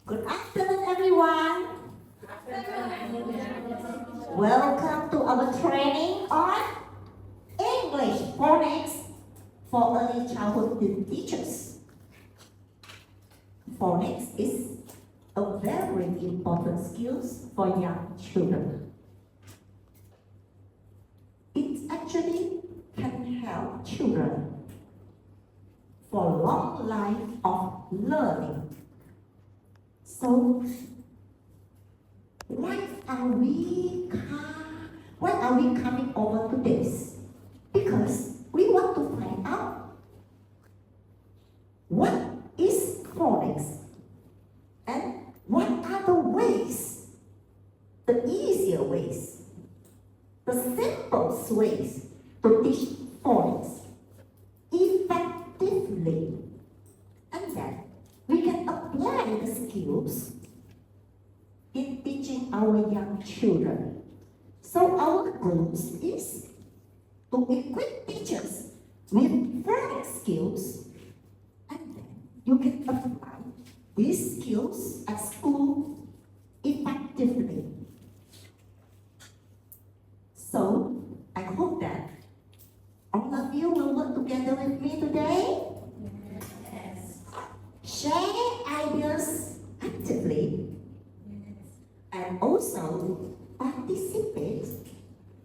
Good afternoon, everyone. Welcome to our training on English phonics for early childhood teachers. Phonics is a very important skill for young children. It actually can help children for long life of learning. So, why are we coming over to this? Because we want to find out what is phonics and what are the ways, the easier ways, the simplest ways to teach phonics effectively, and then we can apply the skills in teaching our young children. So our goal is to equip teachers with phonics skills, and then you can apply these skills at school effectively. So I hope that all of you will work together with me today. Yes. Share ideas actively and also participate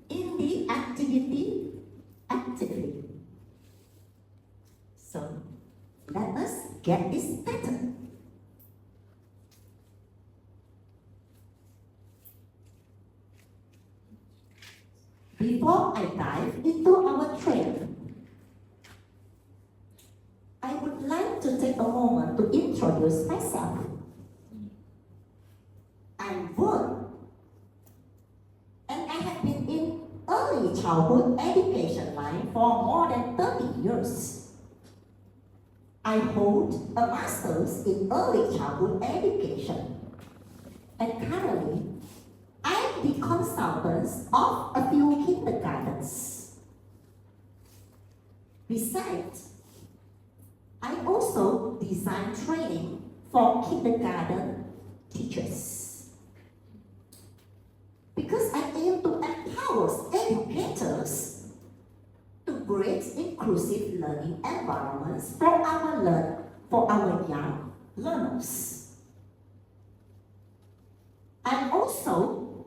in the activity actively. So let us get this started. Before I dive into our training, I would like to take a moment to introduce myself. I'm Vân, and I have been in early childhood education line for more than 30 years. I hold a master's in early childhood education, and currently I'm the consultant of a few kindergartens. Besides, I also design training for kindergarten teachers. Because I aim to empower educators to create inclusive learning environments for our young learners. I'm also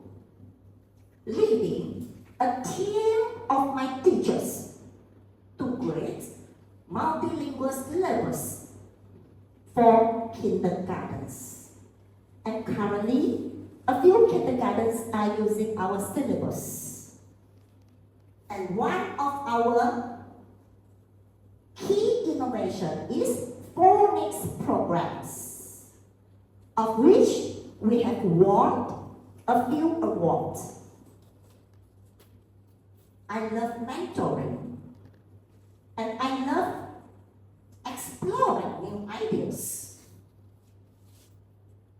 leading a team of my teachers to create multilingual syllabus for kindergartens. And currently, a few kindergartens are using our syllabus. And one of our key innovation is phonics programs, of which we have won a few awards. I love mentoring, and I love exploring new ideas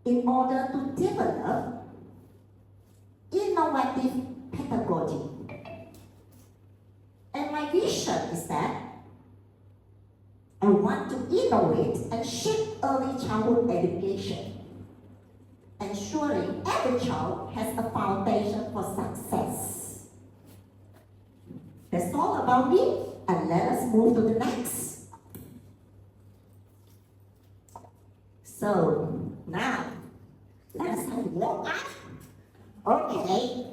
in order to develop innovative pedagogy. And my vision is that I want to innovate and shape early childhood education, ensuring every child has a foundation for success. That's all about me, and let us move to the next. So, now, let us have a warm up. Okay,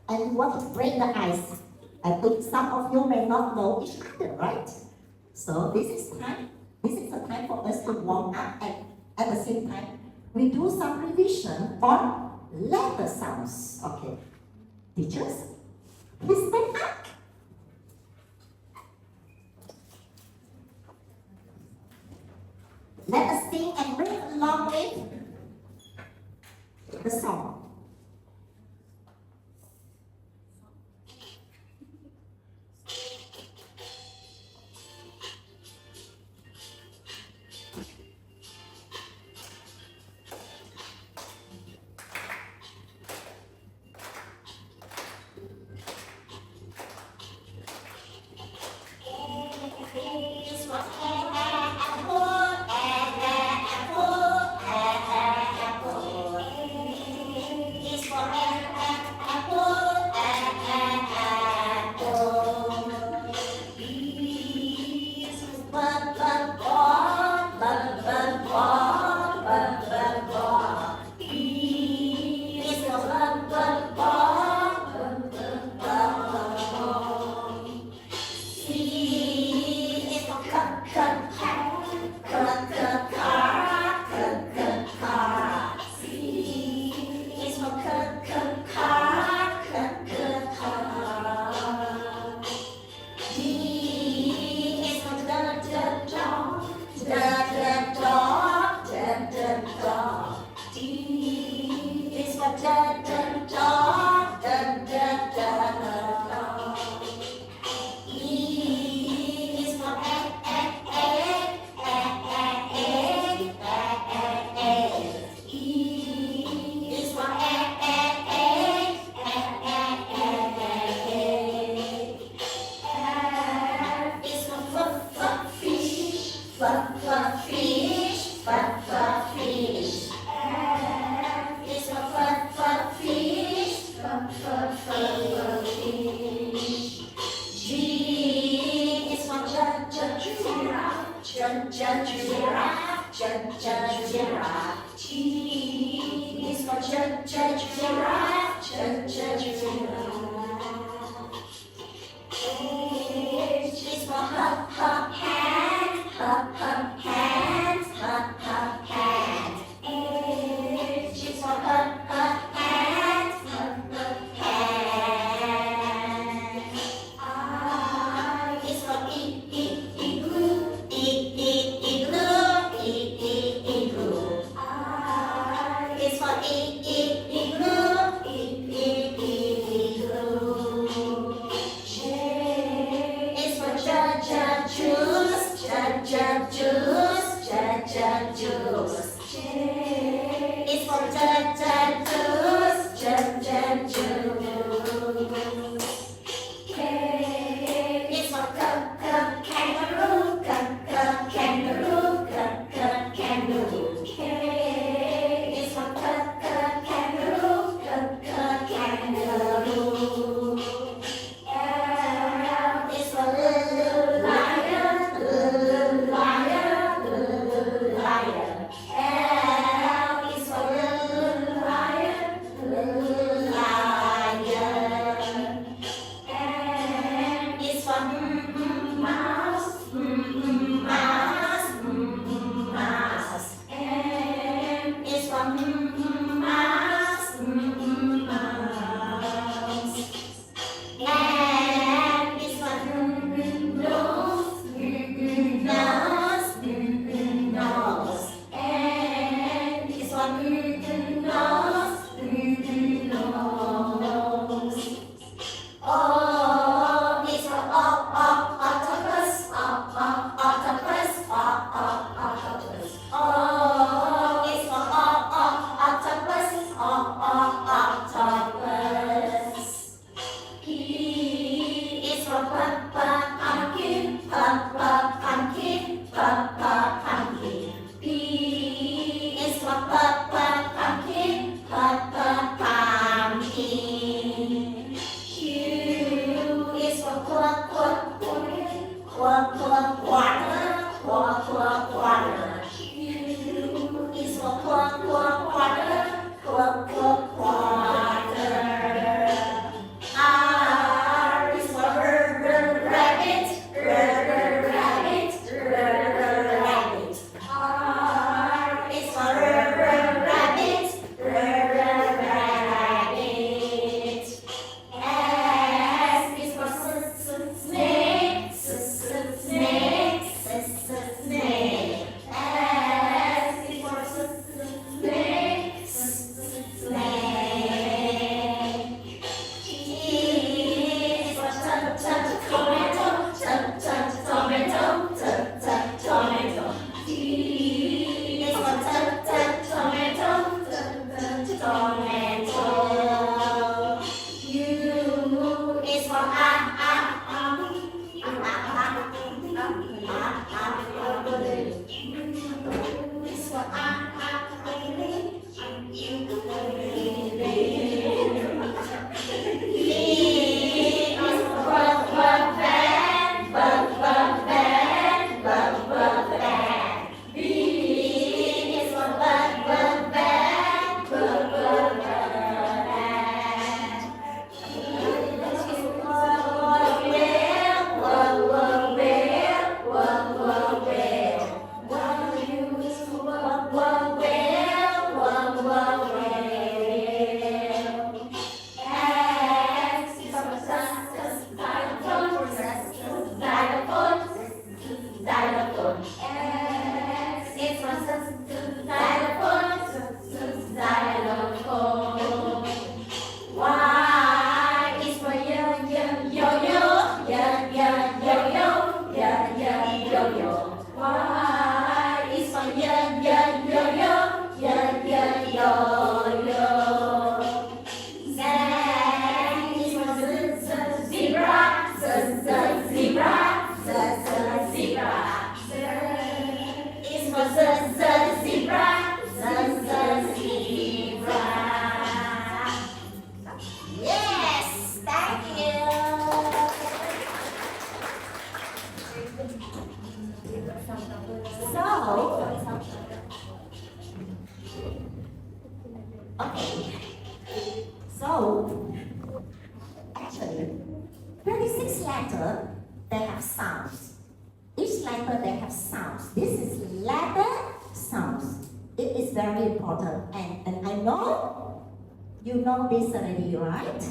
and you want to break the ice. I think some of you may not know each other, right? So this is the time for us to warm up, and at the same time, we do some revision on letter sounds. Okay, teachers, please stand up. Let us sing and bring along with the song. G is for giraffe, giraffe. H is for hop, hop, hand, hop, hop, hand, hop, hop, hand. H is for hop, hop, hand, hop, hop, hand. I is for igloo, igloo, igloo. I is for igloo, igloo. J is for juice, juice, juice. J is for juice, juice. K is for kangaroo, kangaroo, kangaroo. K is for kangaroo, kangaroo. L is for lion, lion. L is for lion, lion. M is for mouse, mouse. M is for mouse, mouse. N is for nose, nose. N is for nose, nose. O is for octopus, octopus. O is for octopus, octopus. P is for pumpkin, pumpkin. P is for pumpkin, pumpkin. Q is for quarter. Q is for quarter. R is for rabbit, rabbit. R is for rabbit, rabbit. S is for snake, snake. S is for snake, snake. T is for tomato. T is for tomato. U is for Okay. So, actually, 26 letters, they have sounds. Each letter, they have sounds. This is letter sounds. It is very important. And I know you know this already, right?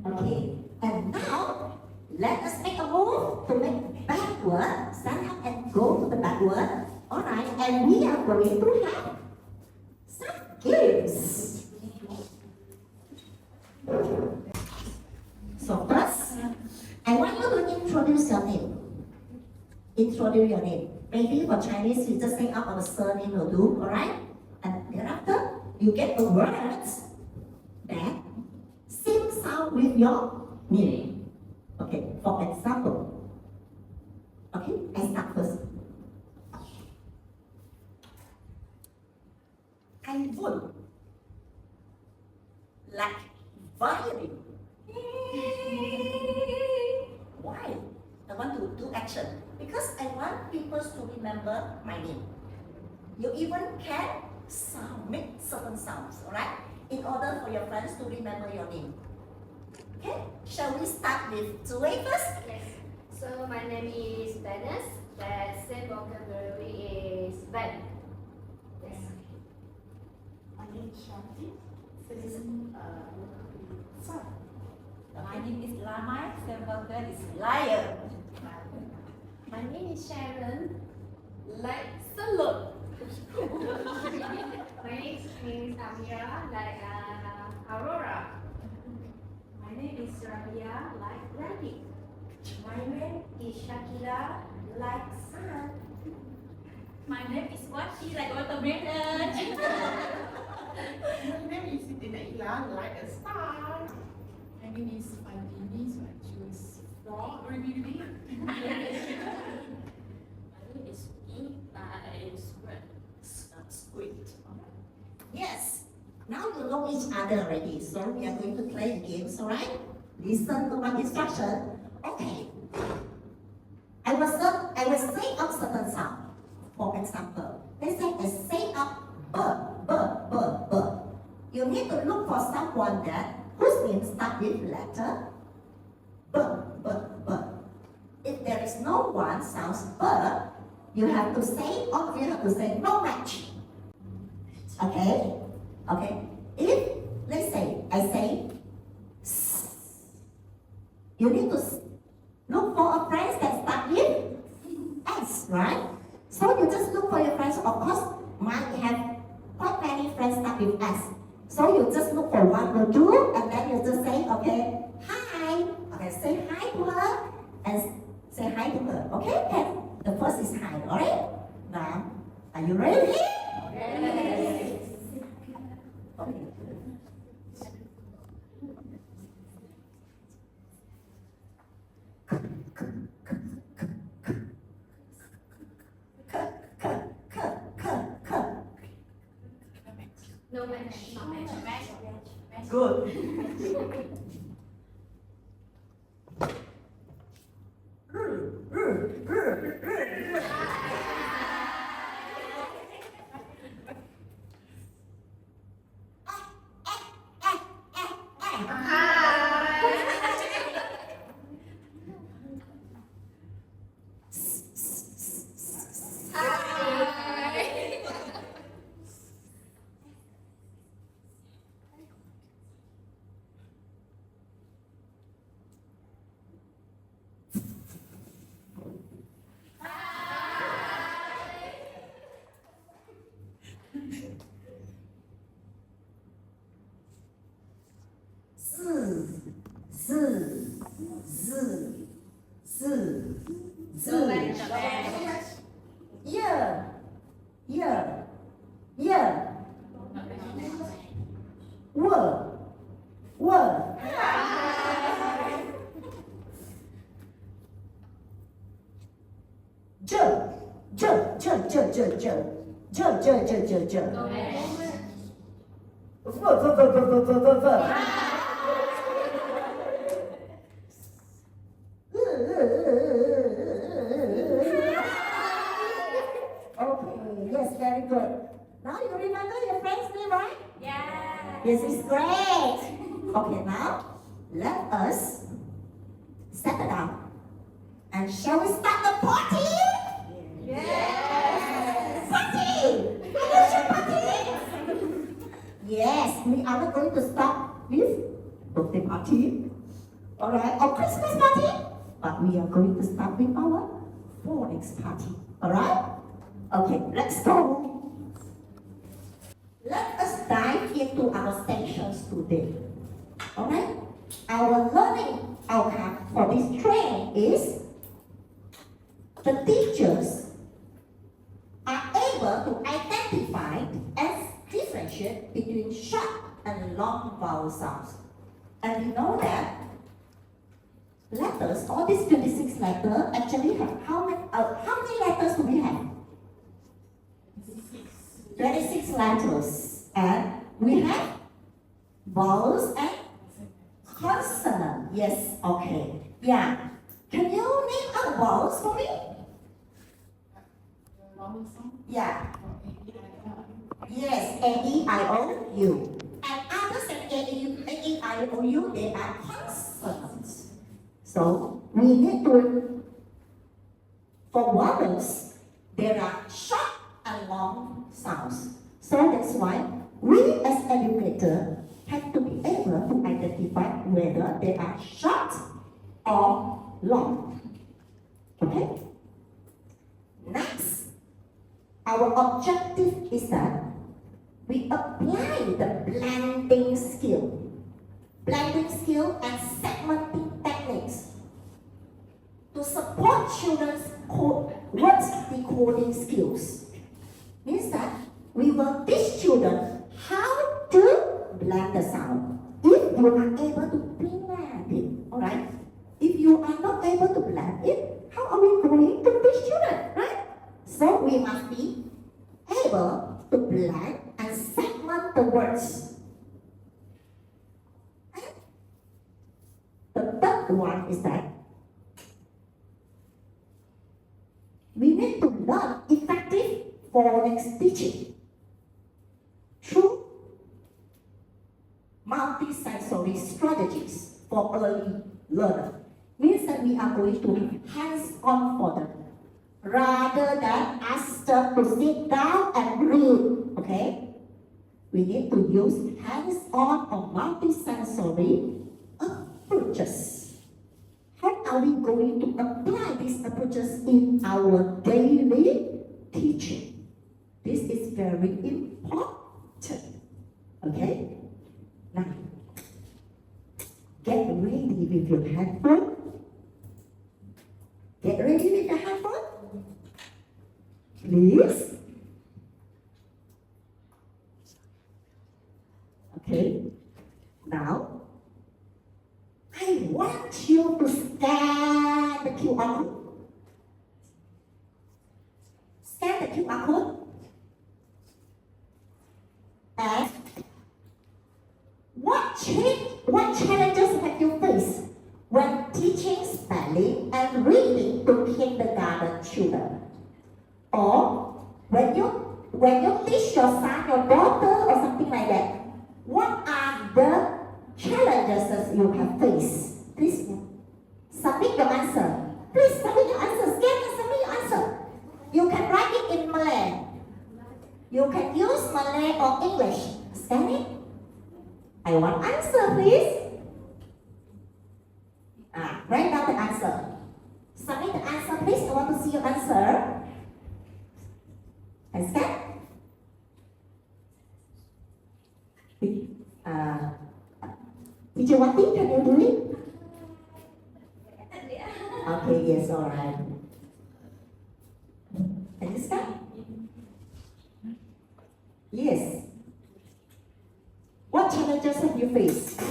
Okay. And now, let us make a move to make backward. Stand up and go to the backward. Alright, and we are going to have some games. So first, I want you to introduce your name. Introduce your name. Maybe for Chinese, you just say out of a surname will do, alright? And thereafter, you get the words that same sound with your name. Okay, for example. Okay, I start first. I would like violin. Why? I want to do action because I want people to remember my name. You even can make certain sounds, alright? In order for your friends to remember your name. Okay, shall we start with Zui first? Yes. So my name is Dennis. The same vocabulary is Ben. Yes. My name is Shanti. My name is Lamai. Seven is liar. My name is Sharon. Like salute. My name is Amira. Like Aurora. My name is Rabia. Like Randy. My name is Shakira. Like sun. My name is Wati, like watermelon. My name is Sitinaila, like a star. My name is Fandini, so I choose frog or baby. My name is E. Squid. Yes. Now you know each other already, so we are going to play the games, alright? Listen to my instruction. Okay. I will say out certain sound. For example, let's say I say out b. You need to look for someone that whose name starts with letter b. If there is no one sounds b, you have to say or you have to say no match. Okay? Okay. If let's say I say s, you need to look for a friend that starts with S, right? So you just look for your friends. Of course, might have quite many friends start with S. So you just look for one or two, and then you just say, okay, hi. Okay, say hi to her, and say hi to her. Okay, then the first is hi. Alright? Now, are you ready? Yes. Okay. No match. No match. Good. No match. Yeah. Word. No match. Okay, yes, very good. Now you remember your friend's name, right? Yeah. This is great. Okay, now let us settle down. And shall we start the party? Yes. Party! Finish party! Yes, we are not going to start with birthday party, alright, or Christmas party, but we are going to start with our Phonics party, alright? Okay, let's go. Let us dive into our sections today. Alright? Our learning outcome for this training is the teachers are able to identify and differentiate between short and long vowel sounds. And we know that letters, all these 26 letters actually have how many letters do we have? 26 letters. And we have vowels and consonant. Yes, okay. Yeah. Can you name other vowels for me? Vowel sound. Yeah. A-E-I-O. Yes, A-E-I-O-U. And others than A-E-I-O-U, they are consonants. So we need to, for vowels, there are short and long sounds. So that's why we as educators have to be able to identify whether they are short or long. Okay? Next, our objective is that we apply the blending skill and segmenting techniques to support children's word decoding skills. Means that we will teach children how to blend the sound. If you are able to blend it, alright? If you are not able to blend it, how are we going to teach children, right? So we must be able to blend and segment the words. The third one is that we need to learn effective phonics teaching through multi-sensory strategies for early learner. Means that we are going to have hands-on for them rather than ask them to sit down and read. Okay? We need to use hands-on or multi-sensory approaches. How are we going to apply these approaches in our daily teaching? This is very important. Okay? Now, get ready with your headphone. Get ready with your headphone. Please. Okay. Now, I want you to scan the QR code. Scan the QR code. And what challenges have you faced when teaching spelling and reading to kindergarten children? Or when you teach your son, your daughter, or something like that, what are the challenges you have faced? Please submit your answer. Please submit your answer. Scan and submit your answer. You can write it in Malay. You can use Malay or English. Scan it. I want answer, please. Write down the answer. Submit the answer, please. I want to see your answer. And scan. Teacher Wati, can you do it? Okay, yes, all right. Can you scan? Yes. What challenges have you faced?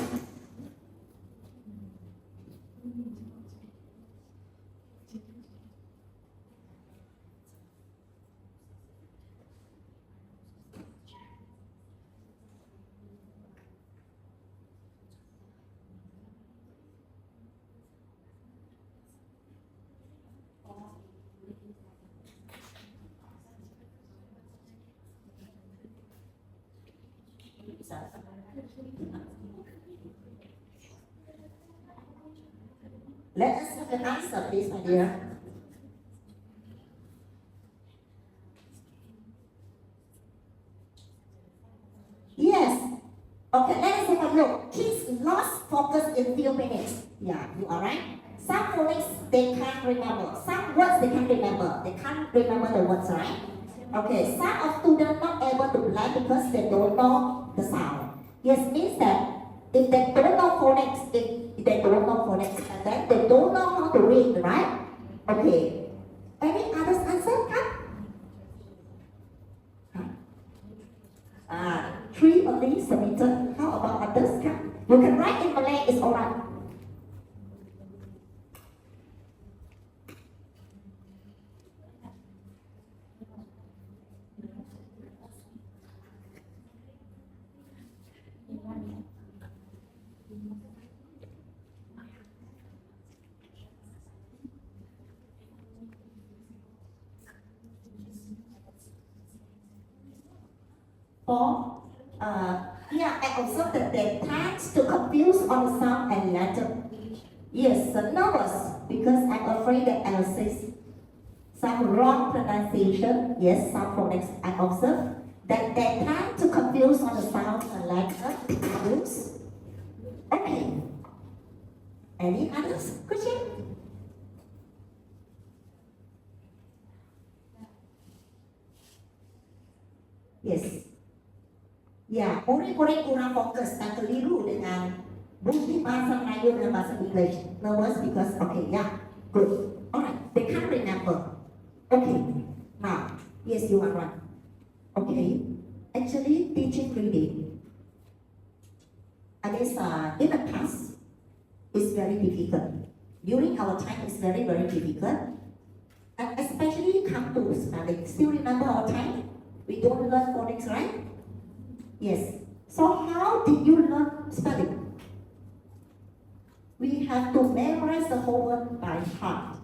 pizza. Let us have an answer, please, my dear. Yes. Okay, let us have a look. Kids lost focus in few minutes. Yeah, you are right. Some phonics they can't remember. Some words they can't remember. They can't remember the words, right? Okay, some of students not able to learn because they don't know the sound. Yes, means that if they don't know phonics, if they don't know phonics, and then they don't know how to read, right? Okay. Any others answer? Three only submitted. How about others? You can write in Malay, it's alright. Four, yeah, I observed that they tend to confuse on the sound and letter. Yes, nervous because I'm afraid that I'll say some wrong pronunciation. Yes, some phonics I observe that they tend to confuse on the sound and letter. Others. Okay. Any others question? Yes. Ya, murid-murid kurang fokus dan keliru dengan bukti bahasa Melayu dan bahasa English. Nervous because, okay, yeah, good. Alright, they can't remember. Okay, now, yes, you are right. Okay, actually, teaching reading, I guess in the past, is very difficult. During our time, it's very, very difficult. And especially come to spelling. Still remember our time? We don't learn phonics, right? Yes. So how did you learn spelling? We have to memorize the whole word by heart.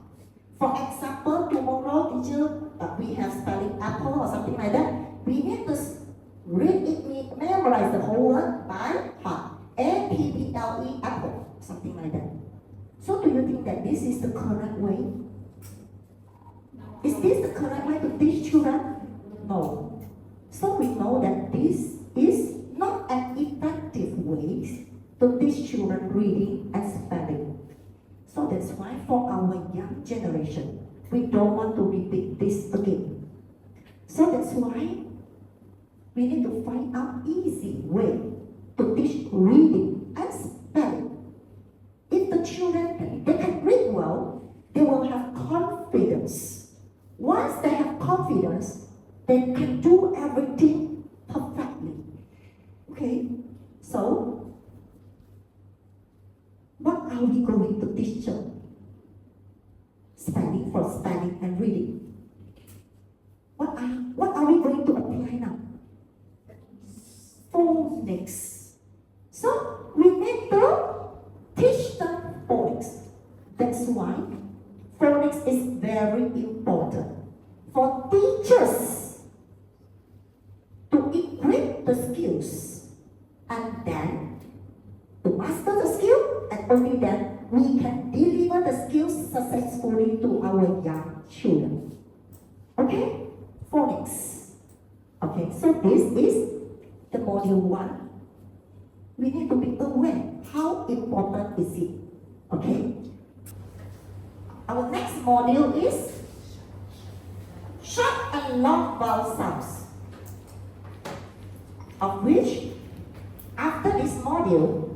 For example, tomorrow teacher, we have spelling apple or something like that. We need to read it, memorize the whole word by heart. A-P-P-L-E, apple, something like that. So do you think that this is the correct way? Is this the correct way to teach children? No. So we know that this is not an effective way to teach children reading and spelling. So that's why for our young generation, we don't want to repeat this again. So that's why we need to find out easy way to teach reading and spelling. If the children they can read well, they will have confidence. Once they have confidence, they can do everything perfectly. Okay, so what are we going to teach them? Spelling for spelling and reading. What are we going to apply now? Phonics. So we need to teach them phonics. That's why phonics is very important for teachers to equip the skills and then to master the skill, and only then we can deliver the skills successfully to our young children. Okay? Phonics. Okay, so this is the module 1. We need to be aware how important is it. Okay? Our next module is short and long vowel sounds, of which after this module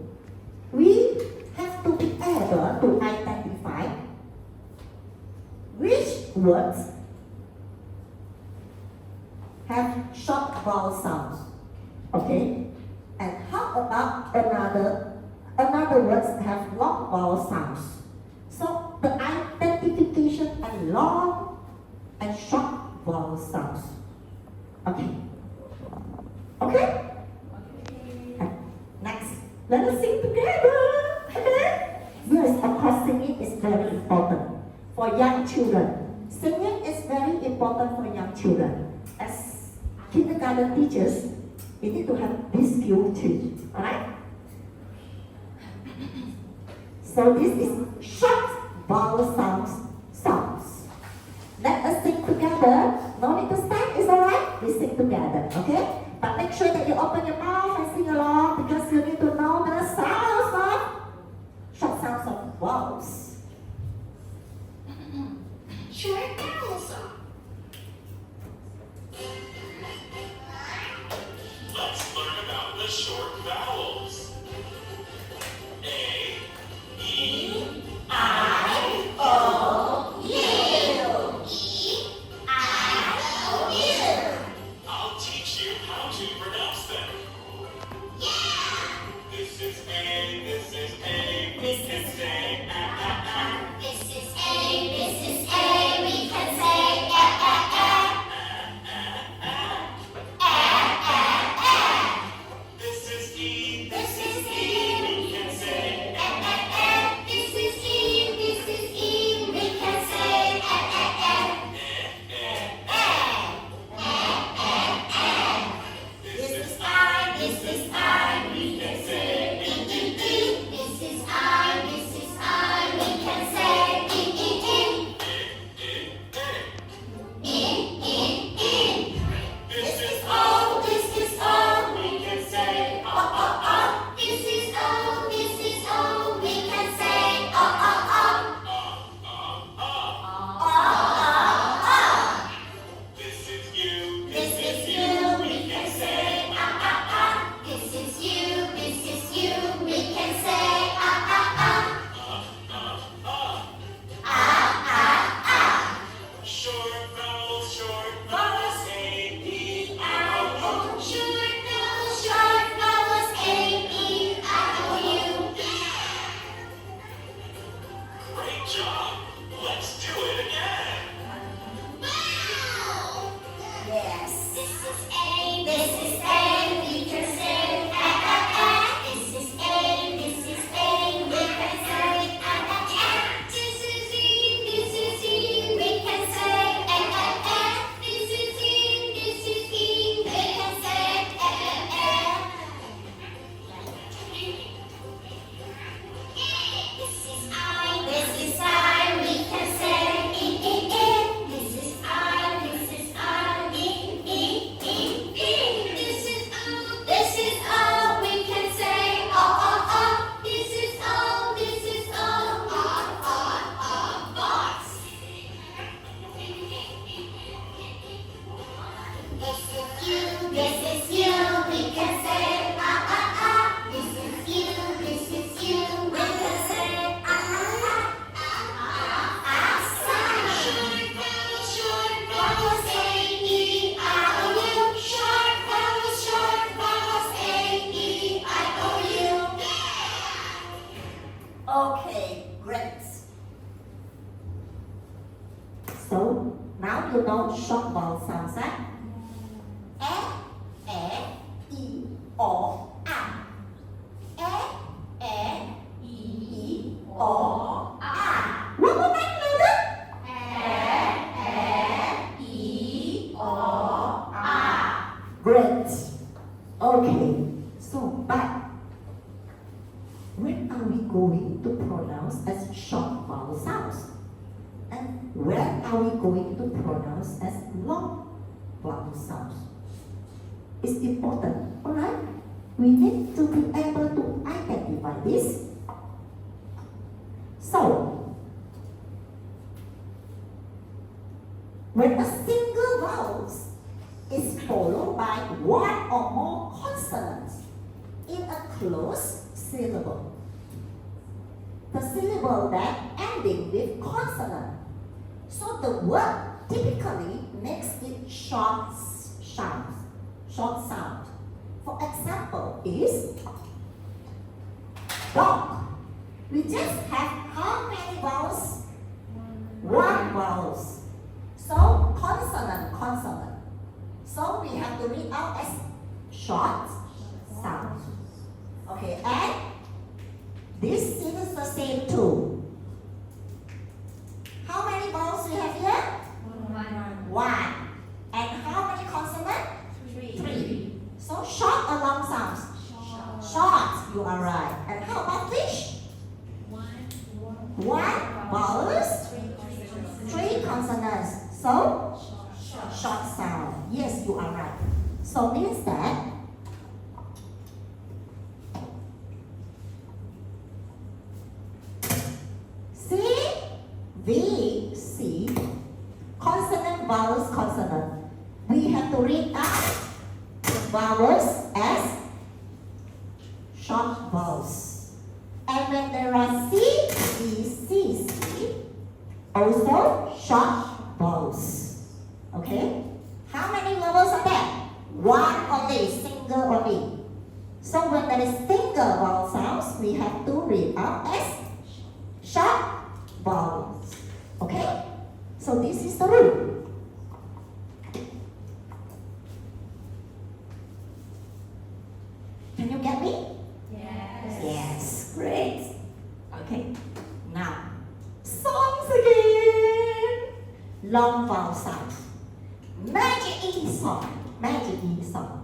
we have to be able to identify which words have short vowel sounds. Okay? And how about another words have long vowel sounds? So the identification and long and short vowel sounds. Okay? Okay? Next, let us sing together. Okay? Yes, of course, singing is very important for young children. Singing is very important for young children. As kindergarten teachers, We need to have this skill too. Alright? So this is short vowel sounds. Let us sing together. No need to stand, it's alright? We sing together, okay? But make sure that you open your mouth and sing along because you need to know the sounds of short sounds of vowels. Short vowel sound. Let's learn about the short vowels. A, E, I, O, U. E, I, O, U. I'll teach you how to pronounce them. Yeah. This is A, this is A, we can say A, A, A. This is A, this is A. We can say A, A, A. This is E, This is E. we can say A, A, A. This is E, this is E. We can say A, A, A. This is I, this is I. We can say E, E, E. This is I, this is I. We can say E, E, E. E, E, E. This is O, this is O. We can say O, O, O. This is O, this is O. We can say O, O, O. O, O, O. This is U, This is you, we can say ah ah ah. This is you, we can say ah ah ah. Ah ah ah. short vowels, Vowels. A, E, I O. Short vowels A E I O U. Great job. Let's do it again. Wow. Yes. This is A. This is A. We can say ah ah ah. This is A. This is A. We can say ah ah ah. This is E. This is E. We can say ah ah ah. This is E. This is E. We can say ah ah ah. This is I. This is I. We can say E E E. This is I. This is I. E E E E. This is O. This is O. We can say O O O. This is O. This is O. O O O. Box. This is you. This is you. We can say ah ah ah. This is you. This is you. We can say ah ah ah. Short vowels A E I O U. Short vowels A E I O U. Okay, great. So now you know short vowel sounds, right? E, O, A. E, O, A. One more time, louder. E O A. Great. Okay. So, but when are we going to pronounce as short vowel sounds? And where are we going to pronounce as long vowel sounds? It's important, alright? We need to be able to identify this. So, when a single vowel is followed by one or more consonants in a close syllable, the syllable then ending with consonant. So the word typically makes it short sound. For example, is dog. We just have how many vowels? One vowels. So consonant. So we have to read out as short sound. Okay, and this is the same too. How many vowels we have here? One. And how many consonants? Three. So short You are right. And how about fish? One vowels, three consonants. So short sound. Yes, you are right. So means that C, V, C, consonant, vowels, consonant. We have to read out the vowels as short vowels. And when there are C, V, C, C, also short vowels. Okay? How many vowels are there? One only, single only. So when there is single vowel sounds, we have to read out as short vowels. Okay? So this is the rule. Can you get me? Yes. Yes, great. Okay, now songs again. Long vowel sound. Magic E song. Magic E song.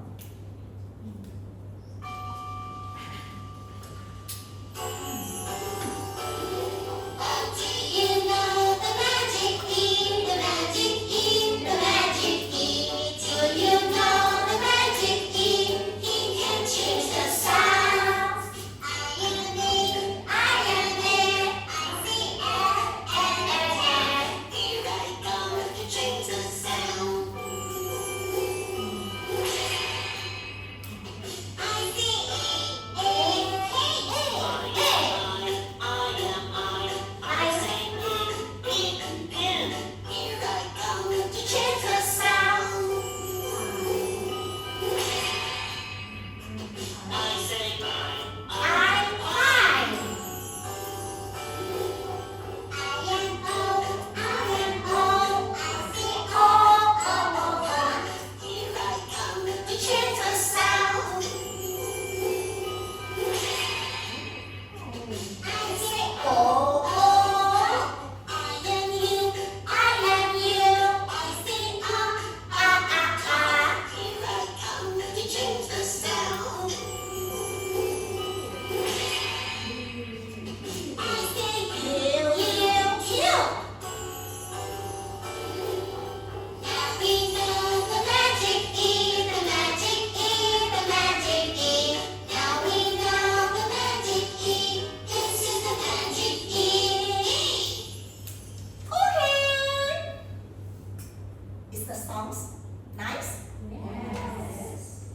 Is the songs nice? Yes.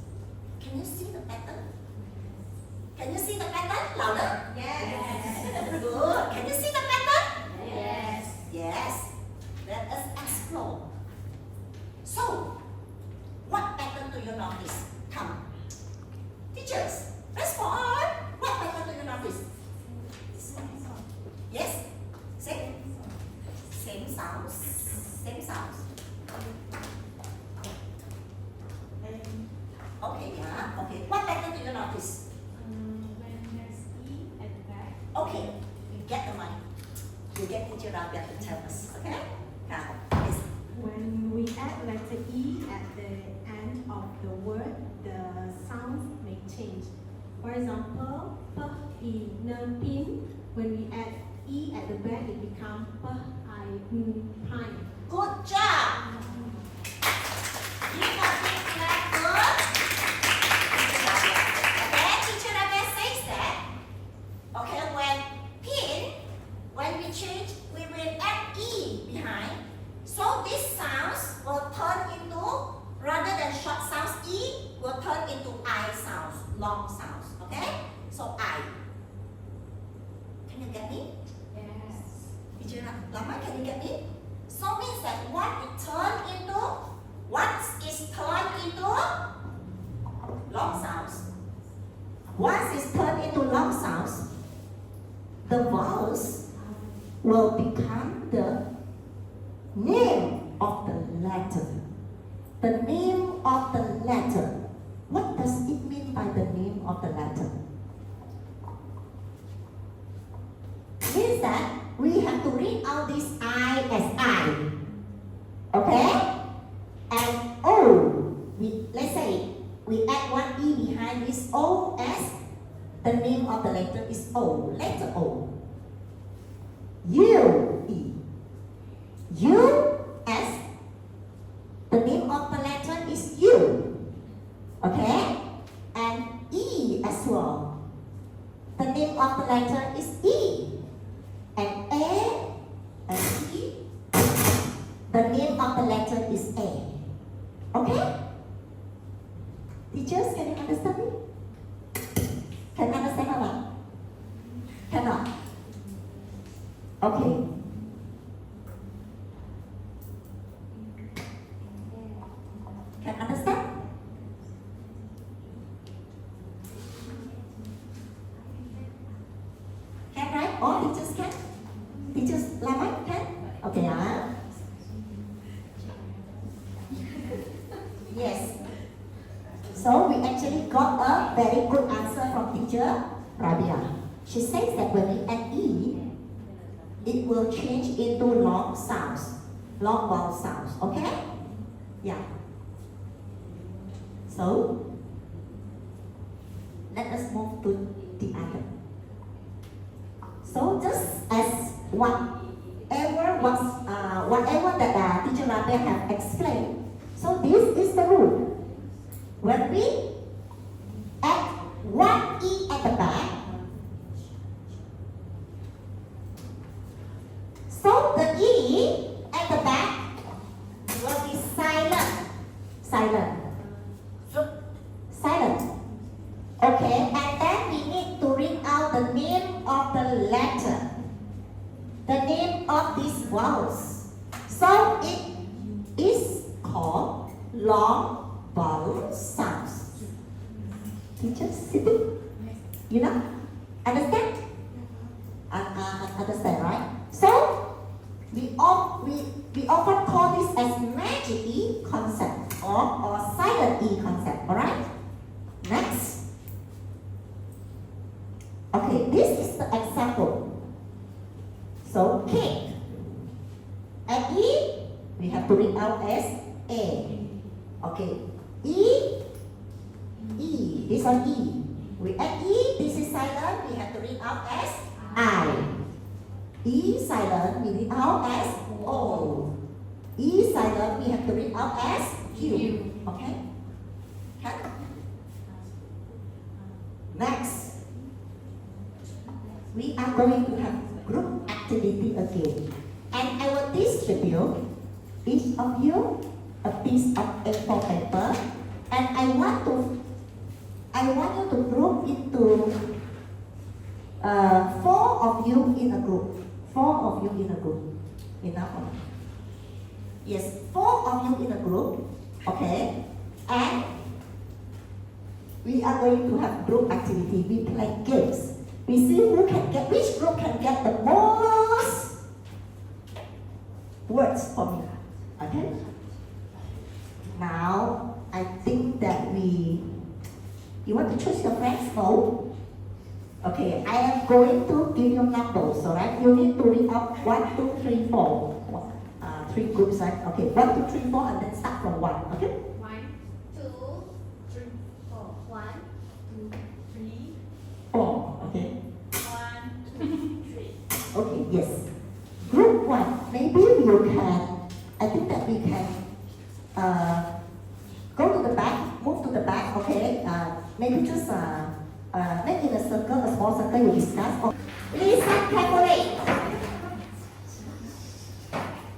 Can you see the pattern? Can you see the pattern? Louder. Yes. Good. Can you see the pattern? Yes. Yes. Let us explore. So, what pattern do you notice? Come. Teachers, respond. What pattern do you notice? Yes? Same? Same sounds. Same sounds. Okay, yeah. Okay. What pattern do you notice? When there's E at the back. Okay. You get the mic. You get teacher Rabia to tell us. Okay? Now, yes. When we add letter E at the end of the word, the sounds may change. For example, p, I, n, pin. When we add E at the back, it becomes p, I, n, pine. Good job. Give a big clap. Good. Okay, teacher Rabia says that. Okay, when pin, when we change, we will add E behind. So these sounds will turn into, rather than short sounds, E will turn into I sounds, long sounds. Okay? So I. Can you get me? Yes. Teacher Lama, can you get me? So means that what is turned into long sounds. Once it's turned into long sounds, the vowels will become the name of the letter. The name of the letter. What does it mean by the name of the letter? Means that we have to read out this I as I. Okay? And O, let's say we add one E behind this O as The name of the letter is O, letter O. U, E. U, S. The name of the letter is U. Okay? And E as well. The name of the letter is E. And A and E. The name of the letter is A. Okay? Teachers, can you understand me? Can you understand or not? Cannot? Okay. Can you understand? Can, right? All teachers can? Teachers Lama can? Okay, Yes. So we actually got a very good answer from teacher Rabia. She says that when we add E, it will change into long sounds, long vowel sounds, okay? Yeah. So, let us move to the other. So just as whatever that teacher Rabia have explained, so this is the rule. When we add one E at the back, so the E at the back will be silent. Silent. Silent. Okay, and then we need to read out the name of the letter. The name of these vowels. So it is called long vowel sounds. Teachers sitting? You know? Understand? Understand, right? So we often call this as magic E concept or silent E concept, alright? Next. Okay, this is the example. So cake. At E, we have to read out as A. Okay. E, this one E. We add E, this is silent, we have to read out as I. E silent, we read out as O. E silent, we have to read out as Q. Okay? Okay? Next, we are going to have group activity again. And I will distribute each of you a piece of A4 paper, and I want you to group into 4 of you in a group. 4 of you in a group. Enough? Yes, 4 of you in a group. Okay, and we are going to have group activity. We play games. We see which group can get the most words for me. Okay. Now, I think that you want to choose your friends? No? Okay, I am going to give you numbers, alright? You need to read out 1, 2, 3, 4. 3 groups, right? Okay, 1, 2, 3, 4, and then start from 1, okay? 1, 2, 3, 4. 1, 2, 3, 4, okay? 1, 2, 3. Okay, yes. Group 1, maybe you can, I think that we can go to the back, move to the back, okay? Maybe just make in a circle, a small circle you discuss. Listen carefully.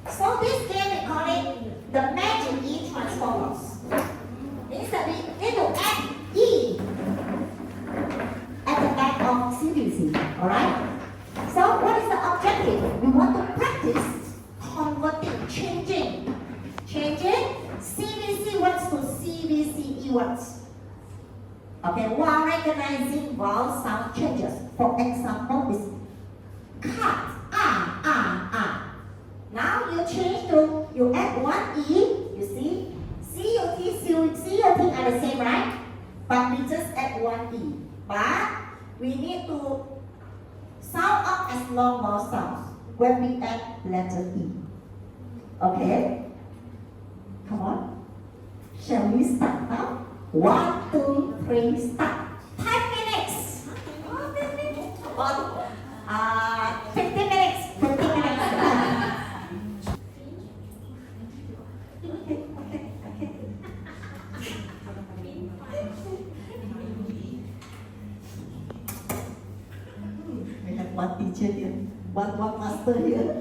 So this game we call it the magic E transformers. Means that we need to add E at the back of CBC, alright? So what is the objective? We want to practice converting, changing CBC words to CBCE words. Okay, while recognizing vowel sound changes. For example, this cut, Now you change to, you add one E, you see, CUT are the same, right? But we just add one E. But we need to sound up as long vowel sounds when we add letter E. Okay? Come on. Shall we start now? 1, 2, 3, start. 10 minutes. for 50 minutes. 50 minutes. We have one teacher here, one master here.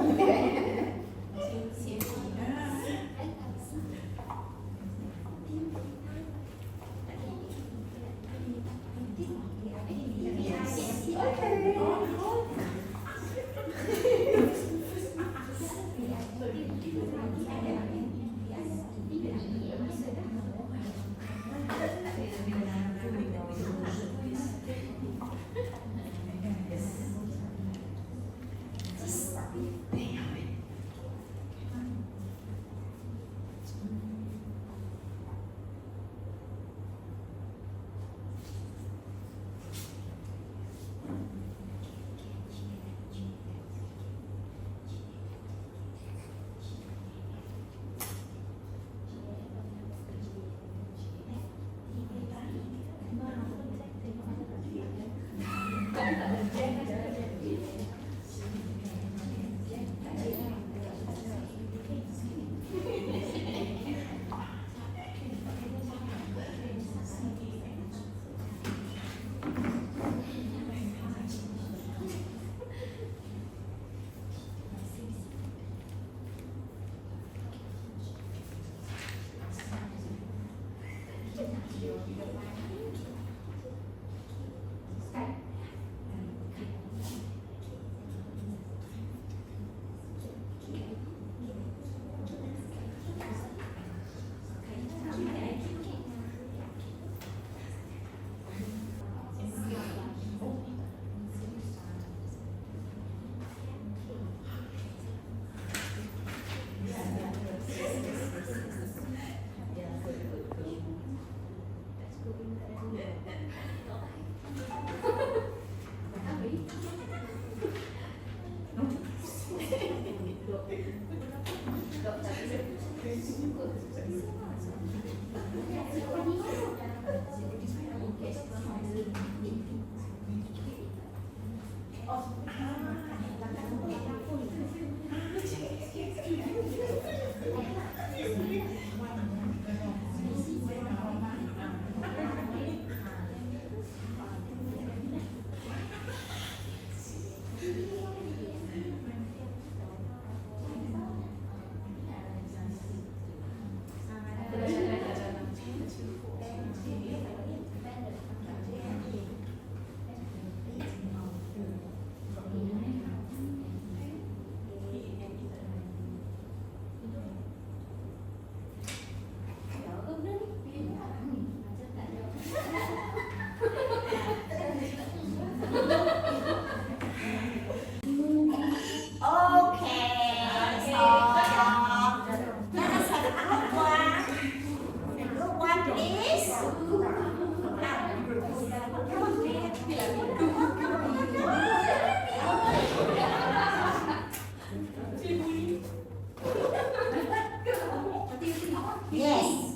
Yes.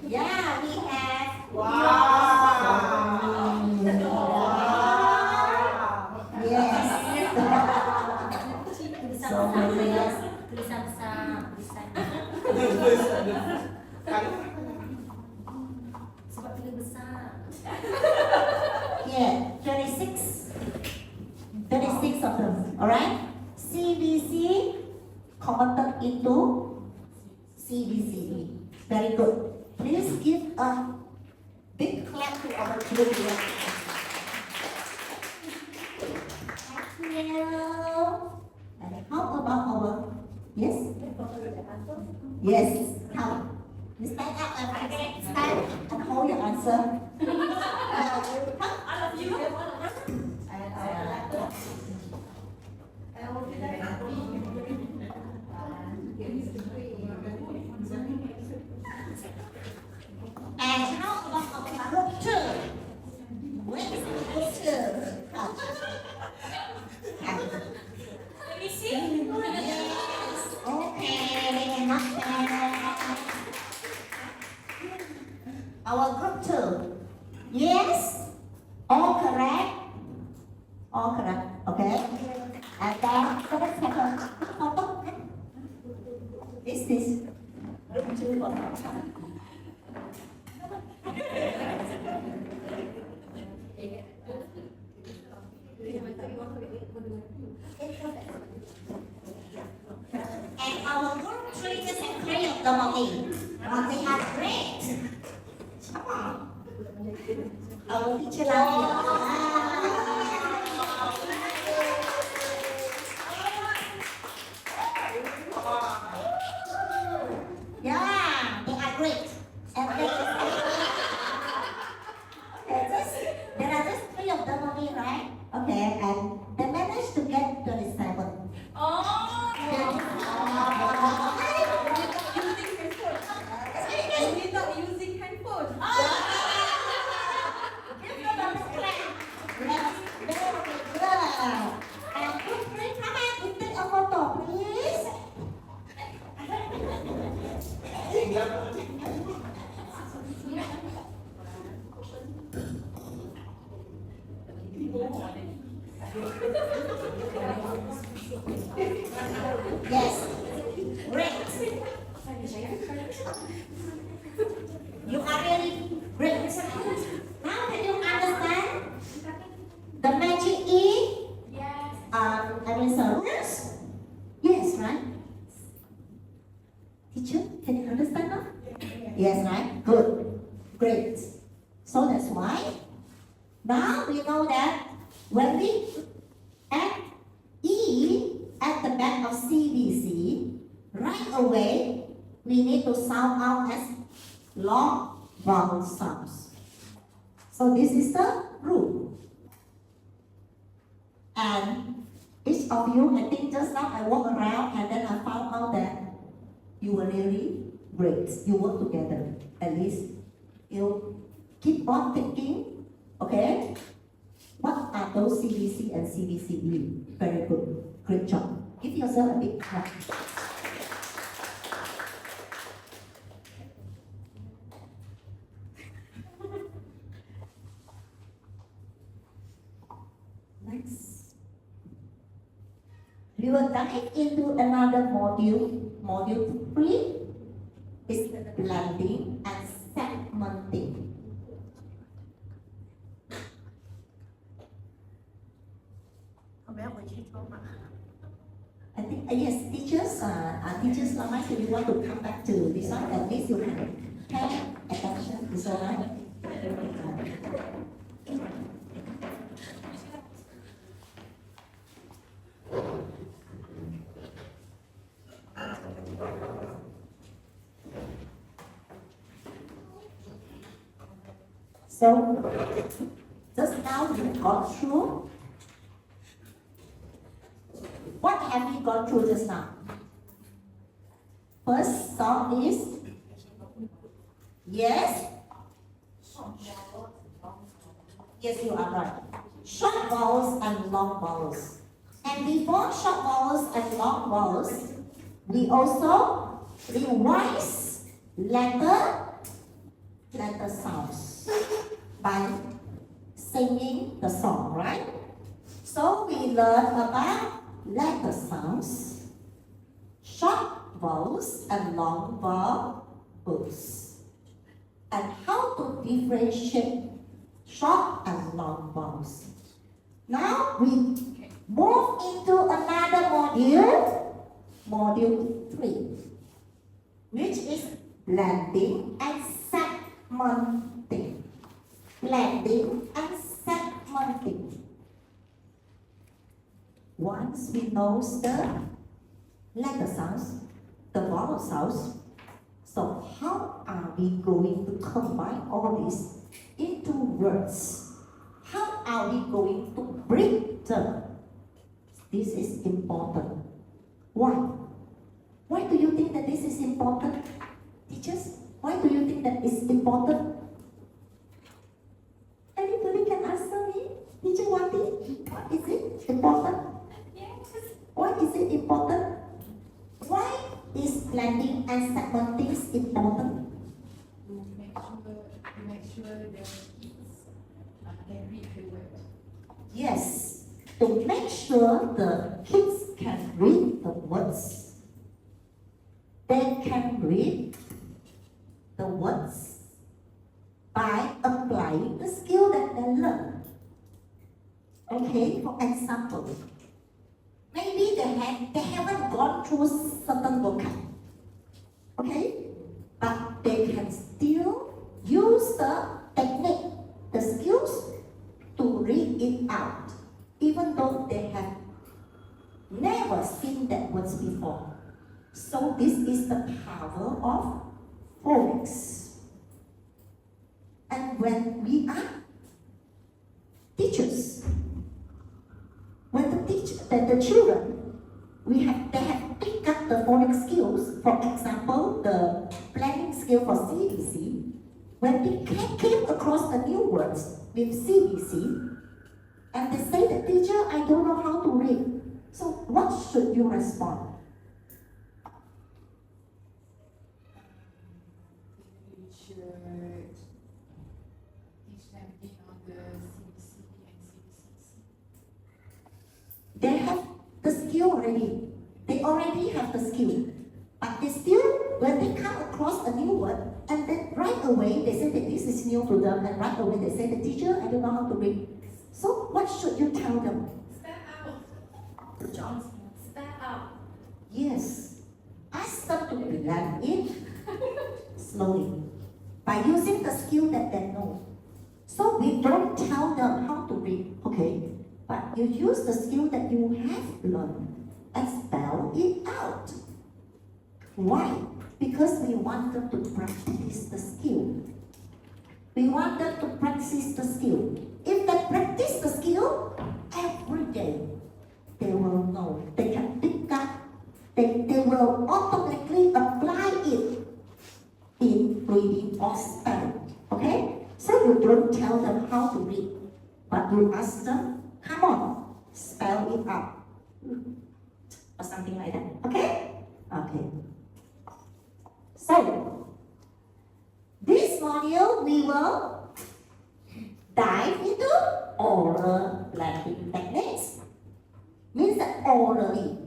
Yeah, we have. Wow. Yes. So yes. Tulisan besar, sebab tulis besar. Yeah, 26. 26 of them. Alright? CBC converted into CBC. Very good. Please give a big clap to our children. Thank you. And how about our, yes? Yes, come. You stand up and stand and hold your answer. All of you. And our laptop. And how about our group two? Where is the group two? Let me see. Yes. Okay. Not bad. Our group two. Yes. all correct, okay? And then so let's have a photo. This is room 2 of and our group 3 just have 3 of them only. But they are great. Come on. Our teacher yeah, they are great. And they there are just 3 of them only, right? Okay, and they managed to get 27. Oh! We're not using handphone. Give them a clap. Yes, very good. And group 3, come on, you take a photo, please. Yes, great. You are really great. Now can you understand the magic E? Yes. Rules? Yes, right? Teacher, can you understand now? Yes, right? Good. Great. So that's why now we know that when we add E at the back of CBC, right away we need to sound out as long vowel sounds. So this is the rule. And each of you, I think just now I walk around and then I found out that you were really great. You work together. At least you keep on thinking, okay? What are those CBC and CBCE? Very good. Great job. Give yourself a big clap. Next. We will dive into another module. Module 3 is blending and segmenting. I think, yes, teachers Lamai, so you want to come back to this one, at least you can pay attention, is all right? So, just now we got through. What have we gone through just now? First song is yes. Yes, you are right. Short vowels and long vowels. And before short vowels and long vowels, we also revise letter sounds by singing the song, right? So we learn about letter sounds, short vowels and long vowels, and how to differentiate short and long vowels. Now we move into another module 3, which is blending and segmenting. Blending and segmenting. Once we know the letter sounds, the vowel sounds, so how are we going to combine all this into words? How are we going to break them? This is important. Why? Why do you think that this is important? Teachers, why do you think that it's important? Anybody can answer me? Teacher Wati, why is it important? Why is it important? Why is blending and segmenting important? To make sure the kids can read the word. Yes, to make sure the kids can read the words. They can read the words by applying the skill that they learn. Okay, for example, maybe they haven't gone through certain vocab. Okay, but they can still use the technique, the skills to read it out, even though they have never seen that words before. So this is the power of phonics. And when we are teachers, when the children, they have picked up the phonics skills. For example, the planning skill for CBC. When they came across a new words with CBC, and they say, the teacher, I don't know how to read. So what should you respond? We should teach them in on the CBC and CBCC. They have the skill already. They already have the skill. But they still, when they come across a new word, and then right away they say that this is new to them, and right away they say, the teacher, I don't know how to read. So what should you tell them? Step out. John, step out. Yes. Ask them to blend in slowly by using the skill that they know. So we don't tell them how to read, okay? But you use the skill that you have learned and spell it out. Why? Because we want them to practice the skill. We want them to practice the skill. If they practice the skill every day, they will know. They can pick up. They will automatically apply it in reading or spelling. Okay? So you don't tell them how to read, but you ask them, come on, spell it out. Or something like that. Okay? Okay. So, this module we will dive into oral blending techniques. Means that orally.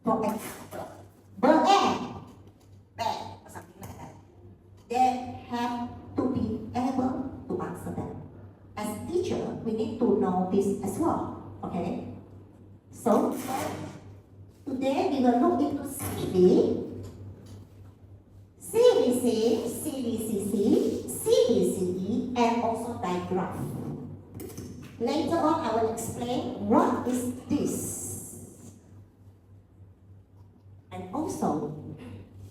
For example, bird and bear or something like that. They have to be able to answer them. As a teacher, we need to know this as well. Okay? So, today we will look into CBC, CBCC, CBCE, and also diagram. Later on, I will explain what is this. And also,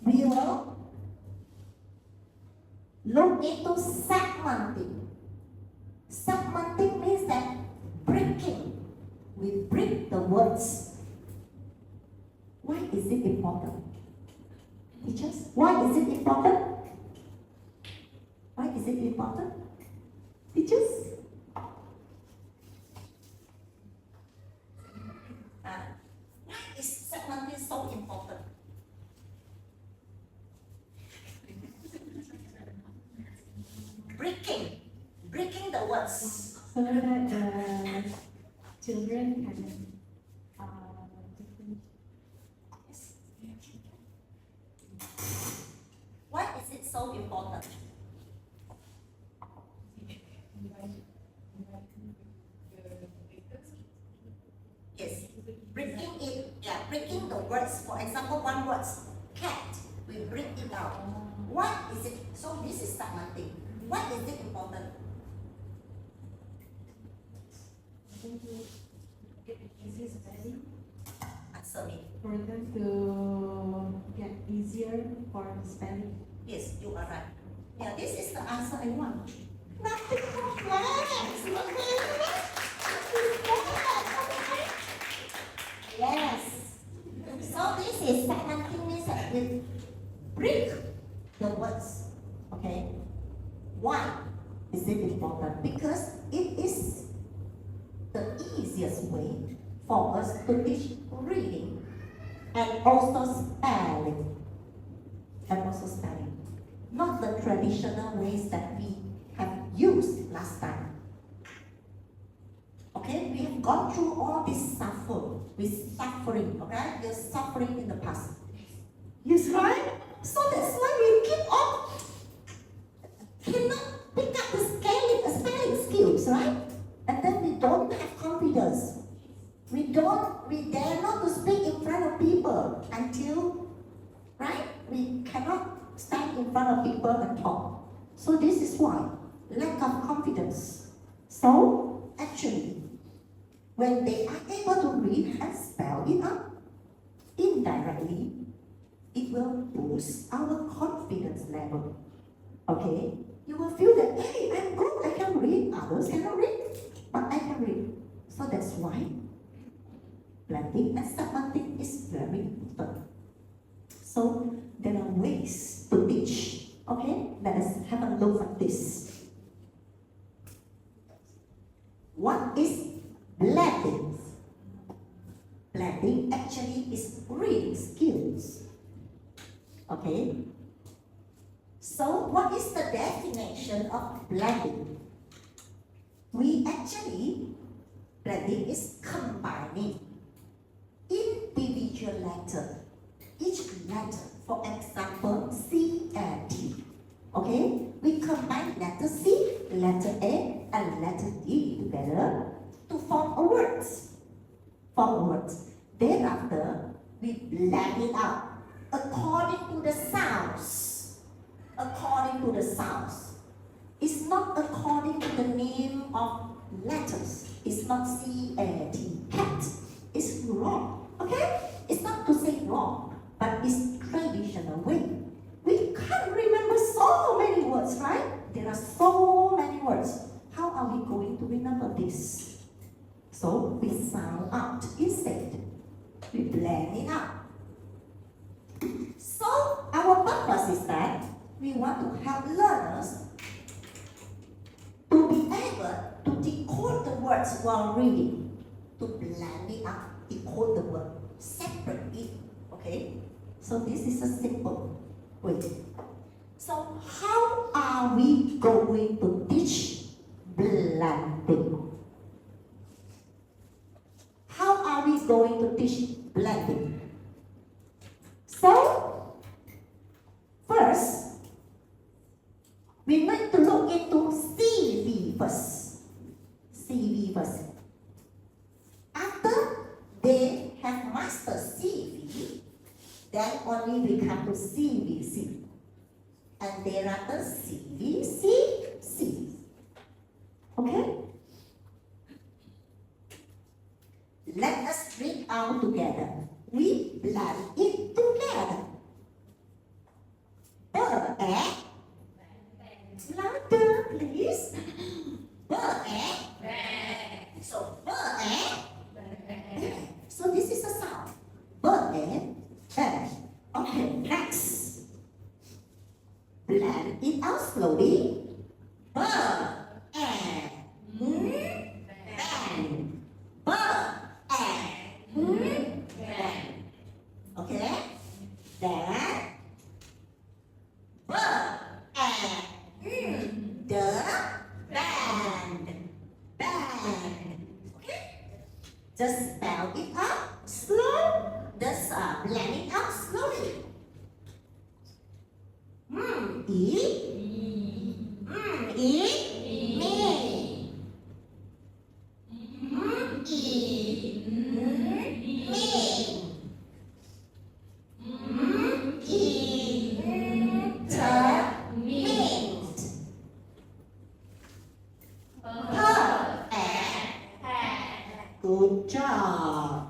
we will look into segmenting. Segmenting means that breaking. We break the words. Why is it important? Teachers, why is it important? Why is it important? Teachers? Why is segmenting so important? Breaking the words. So that the children can different. Why is it so important? Yes, breaking the words. For example, one word, cat, we break it out. What is it? So this is segmenting. Why is it important? Get easier spelling Answer me. for them to get easier for the spelling. Yes, you are right. Yeah, this is the answer I want. Nothing complex. Yes. So this is segmenting means that we break the words. Okay. Why is it important? Because it is the easiest way for us to teach reading and also spelling. Not the traditional ways that we have used last time. Okay, we have you've gone through all this suffering, okay? You're suffering in the past. Yes, right? So that's why we keep on cannot pick up the spelling skills, right? And then we don't have confidence. We dare not to speak in front of people until, right? We cannot stand in front of people and talk. So this is why, lack of confidence. So actually, when they are able to read and spell it out indirectly, it will boost our confidence level. Okay? You will feel that, hey, I'm good, I can read, others cannot read, but I can read. So that's why blending and supplementing is very important. So there are ways to teach. Okay? Let us have a look at this. What is blending? Blending actually is reading skills. Okay? So what is the definition of blending? Blending is combining individual letter. Each letter, for example, C and T. Okay? We combine letter C, letter A, and letter D together to form a word. Thereafter, we blend it out according to the sounds. It's not according to the name of letters. It's not C-A-T, cat. It's wrong. Okay? It's not to say wrong, but it's traditional way. We can't remember so many words, right? There are so many words. How are we going to remember this? So we sound out instead. We blend it out. So our purpose is that we want to help learners to be able to decode the words while reading, to blend it up, decode the word, separate it. Okay? So this is a simple way. So how are we going to teach blending? How are we going to teach blending? So, first, we need to look into CV first. CV first. After they have mastered CV, then only we come to CVC. And thereafter CVC. Okay? Let us read out together. We blend it together. Louder, please. So, so this is a sound. Okay, next. Blend it out slowly. Okay? Then band. Okay? Just spell it out slow. Just blend it out slowly. Good job.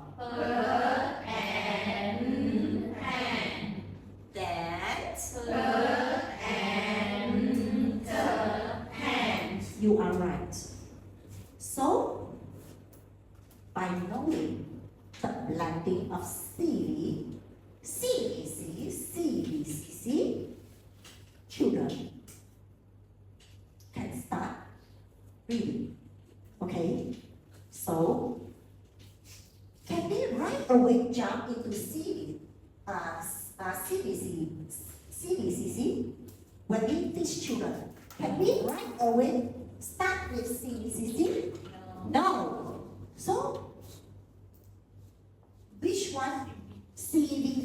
You are right. So, by knowing the blending of CV, CVC, children can start reading. Okay? So, can we right away jump into CVCC when we teach children? Can we right away start with CVCC? No. So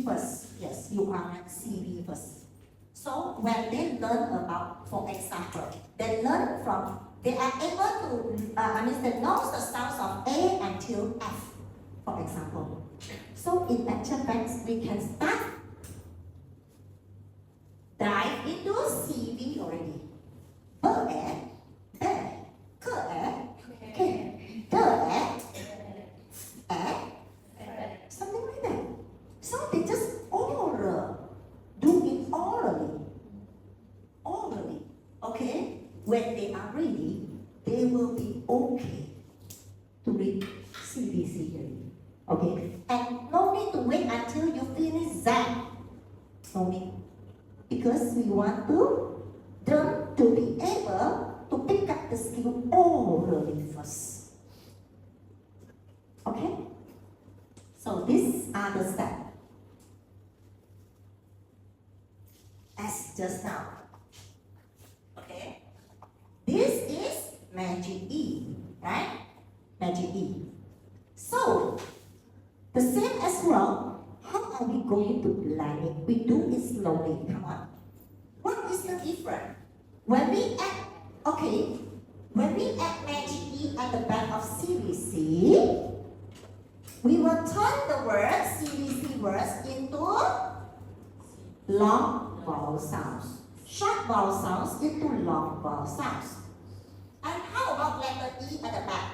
first. Yes, you are at CV first. So when they learn about, for example, they are able to they know the sounds of A until F, for example. So in actual fact, we can start dive into CV already. Something like that. So they just do it orally. Okay? When they are ready, they will be okay to read CBC here. Okay? And no need to wait until you finish that. No need. Because we want them to be able to pick up the skill orally first. Okay? So these are the steps. As just now. Okay? This is magic E, right? Magic E. So, the same as well, how are we going to learn it? We do it slowly, come on. What is the difference? When we add magic E at the back of CBC, we will turn the words, CBC words, into long vowel sounds. Short vowel sounds into long vowel sounds. And how about letter E at the back?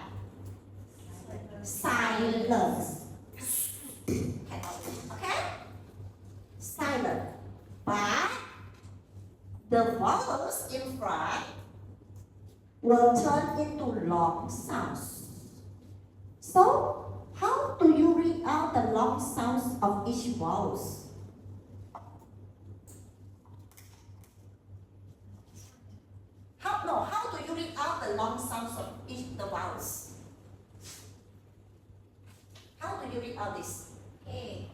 Silence. Okay? Silent. But the vowels in front will turn into long sounds. So, how do you read out the long sounds of each vowels? How do you read out the long sounds of each the vowels? How do you read out this? A,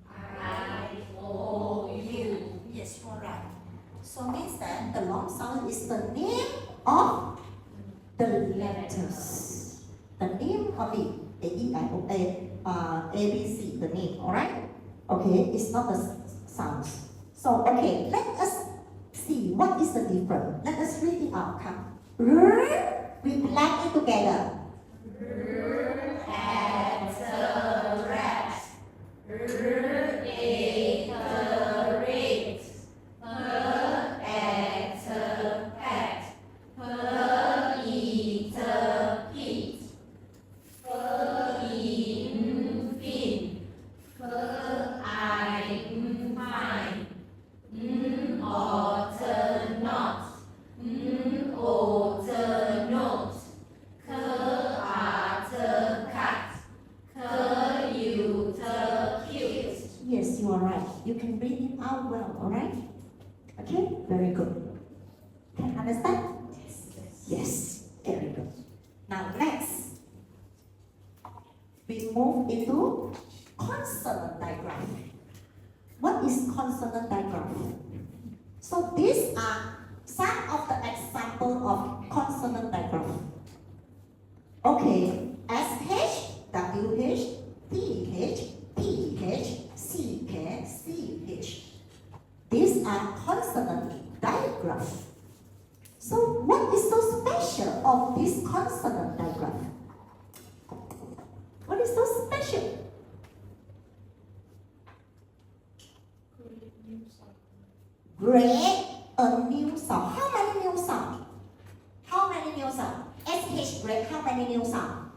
I, O, U. Yes, you are right. So means that the long sound is the name of the letters. The name of it. A, E, I, O, A, B, C, the name, alright? Okay, it's not the sounds. So, okay, let us see what is the difference. Let us read it out. Come. We blend it together. Yes, you are right. You can read it out well, alright? Okay, very good. Can you understand? Yes, very good. Now next, we move into consonant diagram. What is consonant diagram? So these are some of the examples of consonant diagram. Okay, SH, WH, TH, PH, CK, CH. These are consonant diagram. So what is so special of this consonant diagram? What is so special? Create a new sound. How many new sounds? How many new sounds? SH create how many new sounds?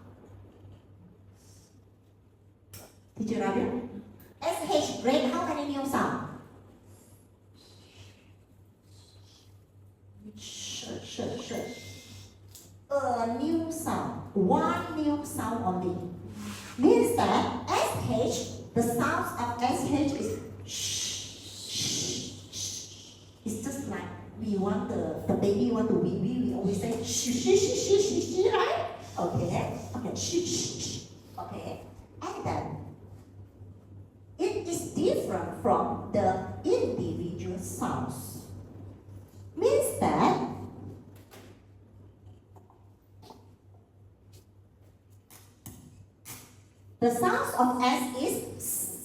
Teacher Rabia? SH create how many new sounds? A new sound. One new sound only. Means that SH, the sounds of SH is it's just like we want the baby want to we always say shh, right? Okay, shh. Okay, and then it is different from the individual sounds. Means that The sound of S is S.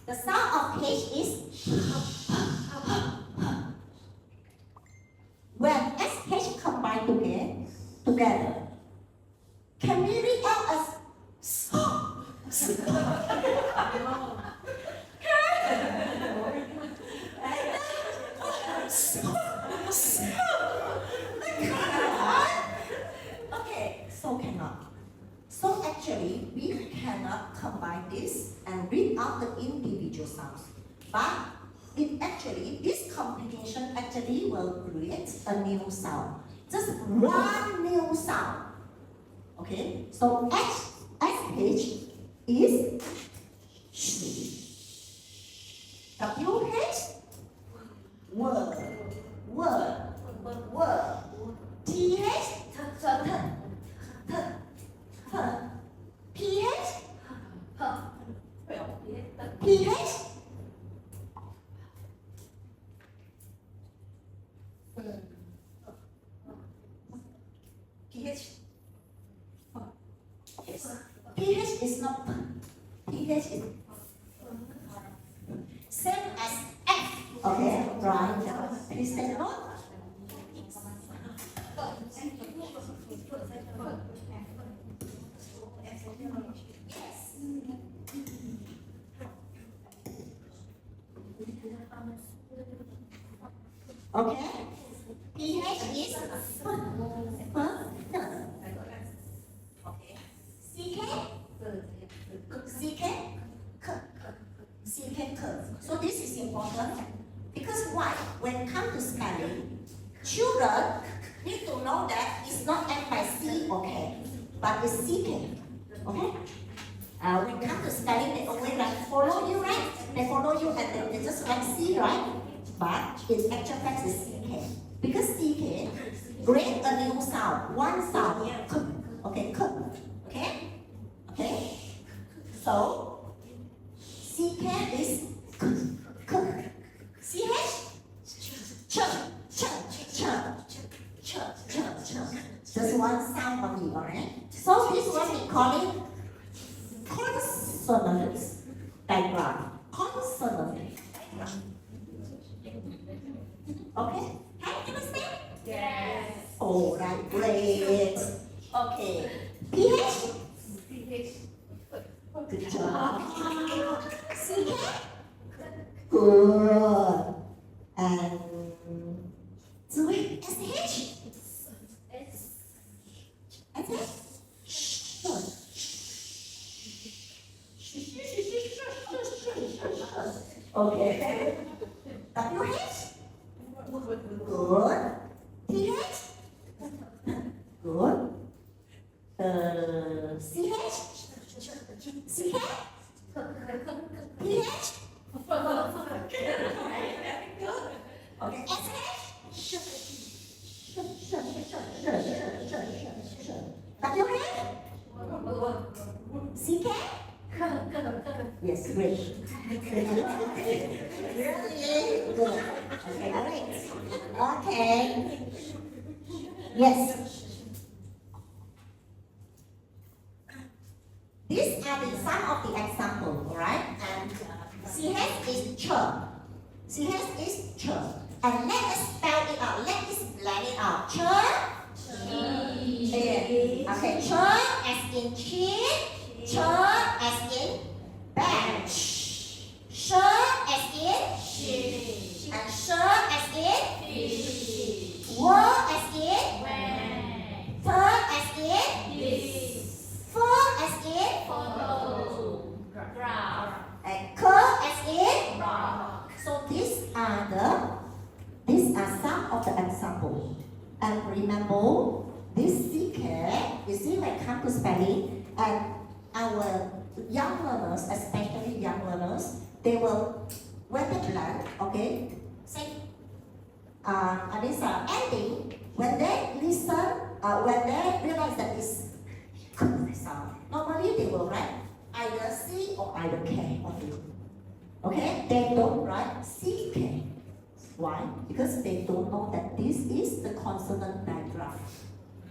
The sound of H is Sh. When SH combine together, can we read out as S? Okay, so cannot. So actually, we cannot combine this and read out the individual sounds. But this combination actually will create a new sound. Just one new sound. Okay, so SH is sh. WH, word, word. TH, PH, PH, PH. Yes. PH is not P. PH is same as F. Okay, right. Please take note. Yes. Okay. PH is So this is important because why? When it comes to spelling, children need to know that it's not M by C or K, but it's CK. Okay? When it comes to spelling, they always like follow you, right? They follow you and they just write C, right? But in actual fact, it's CK. Because CK create a new sound, one sound. Okay, okay? Okay? So, CK is CH, just one sound only, alright? So this one we call it consonant diagram. Consonant diagram. Okay? Can you understand? Yes. Alright, great. Okay. PH? Good job. CK? Good. And so wait, SH? Okay. WH? Good. TH? Good. CH? CK? PH? Okay, SH? WH? CK? Yes, great. Really good. Okay, great. Okay. Yes. These are some of the examples, alright? And CH is ch. CH is ch. And let us spell it out. Let us blend it out. Ch. Okay, ch as in chin. Ch as in bench. Sh as in sheep. And sh as in fish. W as in f as in f as in photo. And k as in rock. So these are some of the examples. And remember, this CK, you see when it comes to spelling, and our young learners, especially young learners, they will, when they learn, okay, say, ending, when they listen, when they realize that it's sound, normally they will write either C or either K only. Okay, they don't write CK. Why? Because they don't know that this is the consonant diagram.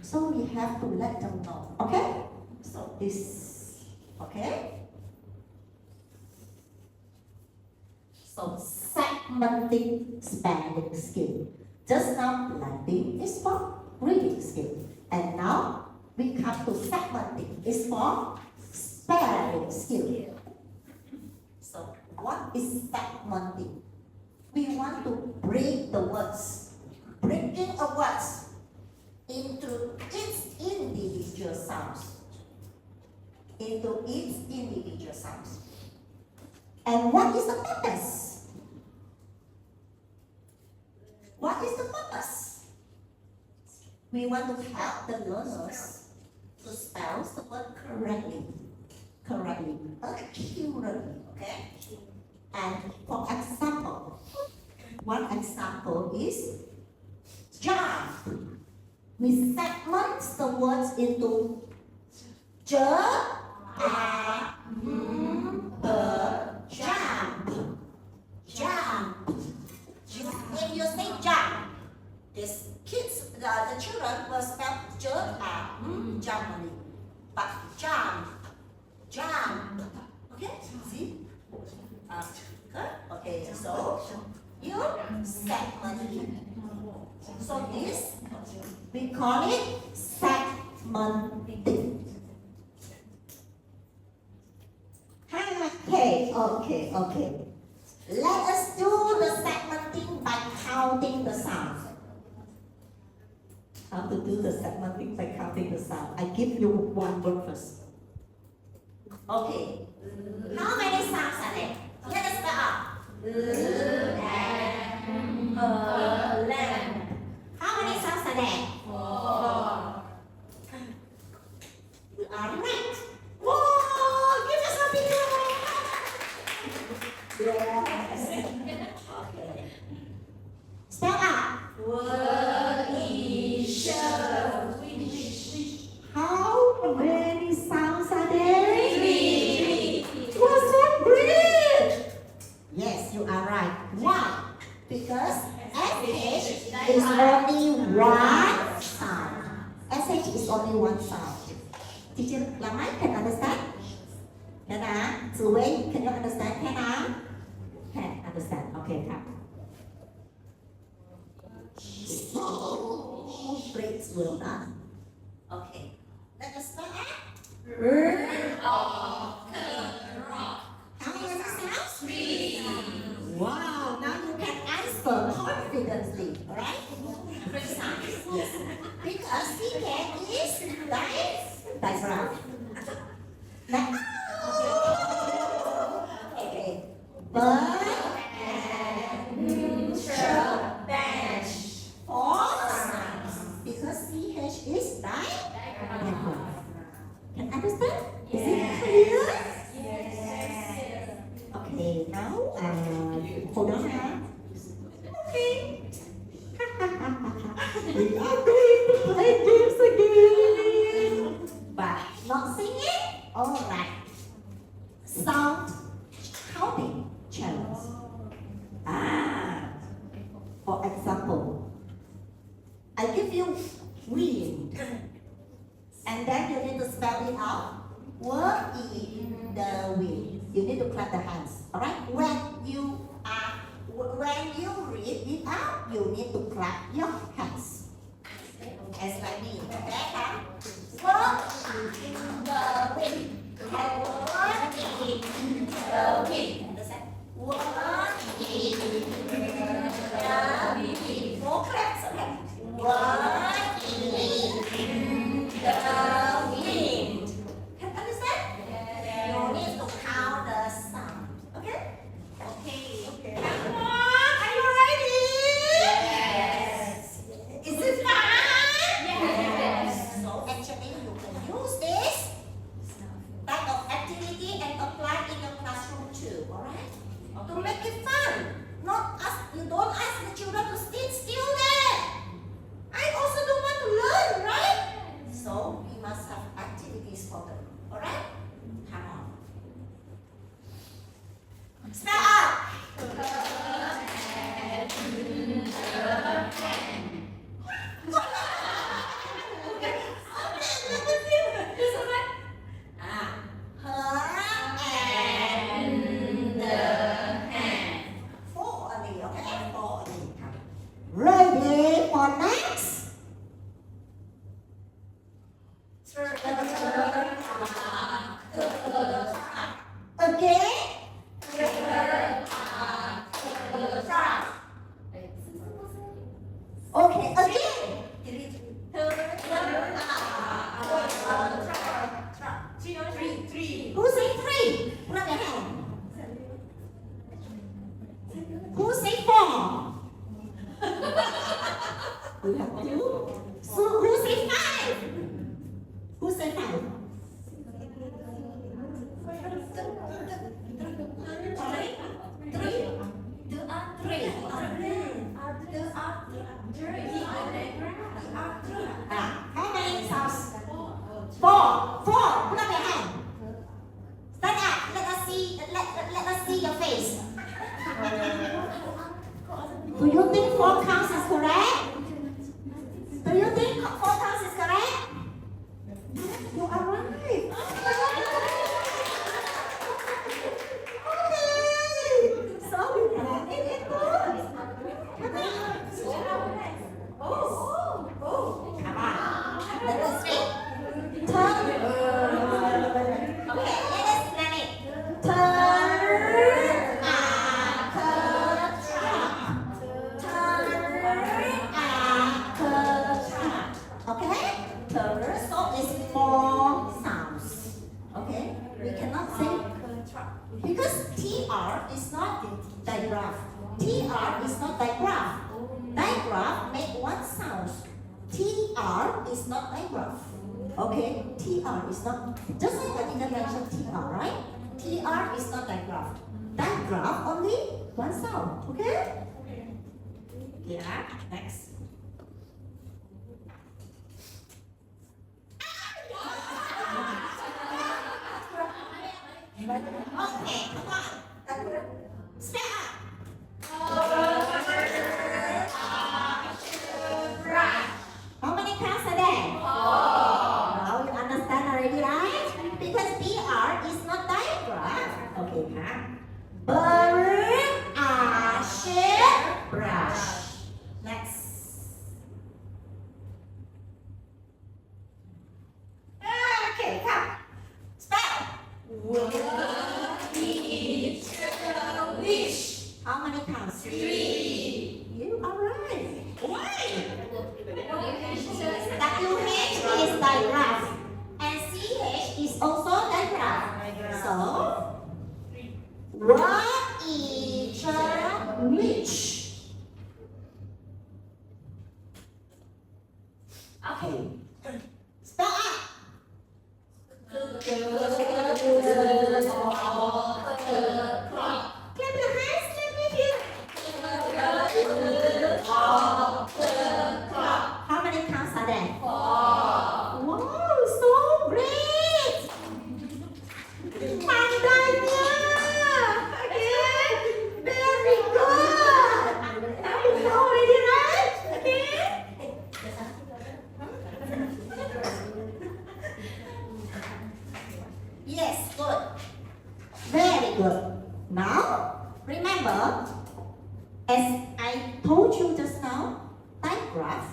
So we have to let them know. Okay? So this, okay? So segmenting spelling skill. Just now blending is for reading skill. And now we come to segmenting is for spelling skill. So what is segmenting? We want to break the words. Breaking a words into its individual sounds. Into its individual sounds. And what is the purpose? What is the purpose? We want to help the learners to spell the word correctly, accurately, okay? And for example, one example is jump. We segment the words into j, a, m, b, jump. Jump. If you say jump, these kids, the children will spell j, a, m, jump only. But jump, jump. Okay, see? Good. Okay, so you segment it. So this, we call it segmenting. Okay. Let us do the segmenting by counting the sounds. How to do the segmenting by counting the sound? I give you one word first. Okay. How many sounds are there? Let us spell out. Lamb. How many sounds are there? 4. You are right. Whoa! Give us a big hand. Yes. Okay. Spell out. How many sounds are there? 3. Was that great? Yes, you are right. Why? Because SH is only one sound. SH is only one sound. Teacher Lamai can understand? Can Zui, can you understand? Can understand. Okay, come. Great, well done. Okay. Let us start. How many sounds? 3. Wow, now you can answer confidently, alright? 3 sounds, yes. Because CK is diaphragm. Now, okay. But bench. 4 sounds. Because CH is diaphragm. Can you understand? Is it clear? Yes. Okay, now hold on. Okay. We are going to play games again, but not singing. All right. Sound counting challenge. For example, I give you wind, and then you need to spell it out. What in the wind? You need to clap the hands. All right. When you read it out, you need to clap your hands. As like me. Okay. What in the wind? What in the wind? Understand? What in the wind? More claps. Okay. What in the wind? Can you understand? You need to count the sound. Okay? Okay. Come on, are you ready? Yes. Is it fun? Yes. So actually you can use this type of We have two. So who say five? Who say five? Sorry? Three? There are Three. How many sounds? Four. Four. Put up your hand. Stand up. Let us see your face. Do you think four counts is correct? Do you think four counts is correct? You are right. Okay. So we have it good. Come on. Let us see. Turn. Okay, let us plan it. Turn. Okay? Turn. So it's more sounds. Okay? We cannot say because TR is not digraph. TR is not digraph. Digraph make one sound. TR is not digraph. Okay? TR is not. Just like I didn't mention TR, right? TR is not digraph. Digraph only one sound. Okay? Yeah. Next. Okay, come on. Step up. How many counts are there? Now you understand already, right? Because BR is not digraph. Okay, huh? Brush. Next. Okay, come. Spell. How many counts? 3. You are right. Why? WH is digraph and CH is also digraph. So, what each which? Okay. Spell up. Clap your hands, let me hear. How many counts are there? 4. Wow, so great! Pandanya! Okay, very good! Now you know already, right? Okay? Yes, good. Very good. Now, remember, as I told you just now, digraph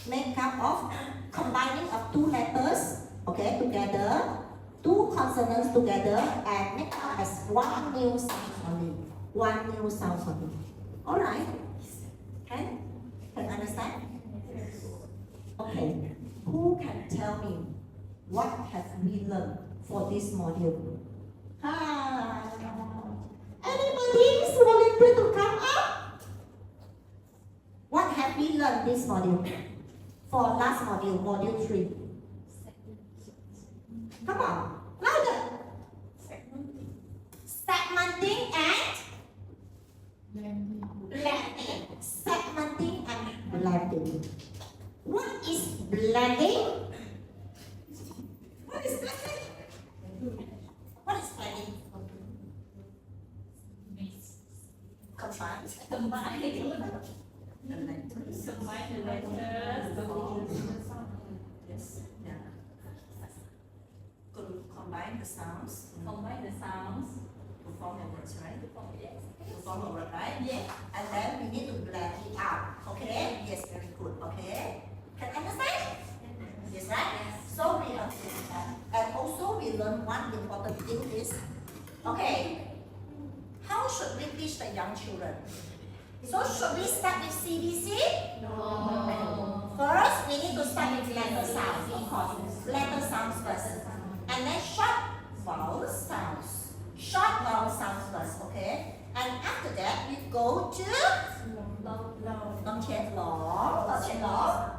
make up of combining of 2 letters, okay, together, 2 consonants together, and make up as 1 new sound only. 1 new sound only. Alright? Can understand? Okay. Who can tell me what have we learned for this module? Anybody is volunteer to come up? What have we learned this module? For last module, module 3. Come on, louder. Segmenting and blending. Segmenting and blending. What is blending? What is blending? What is blending? Combine. Yes. Yeah. Combine the sounds. Combine the sounds. To form a word, right? Yes. To form a word, right? Yes. And then we need to blend it out. Okay? Yes, very good. Okay? Can you understand? Yes, right? So we have to do that. And also we learn one important thing is, okay, how should we teach the young children? So should we start with CBC? No. First, we need to start with letter sounds, of course. Letter sounds first. And then short vowel sounds. Short vowel sounds first, okay? And after that, we go to long version of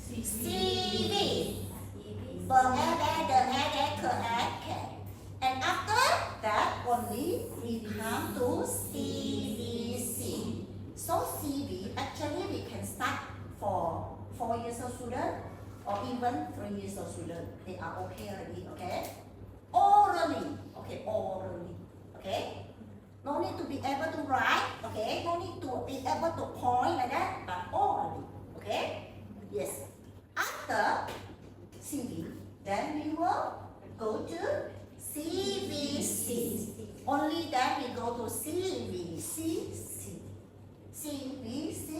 CV. And after that only we come to CVC. So CV actually we can start for 4 years old student or even 3 years old student. They are okay already, okay? Orally, okay, orally, okay? No need to be able to write, okay? No need to be able to point like that, but orally, okay? Yes. After CV, then we will go to CVC. Only then we go to CVC. CVC.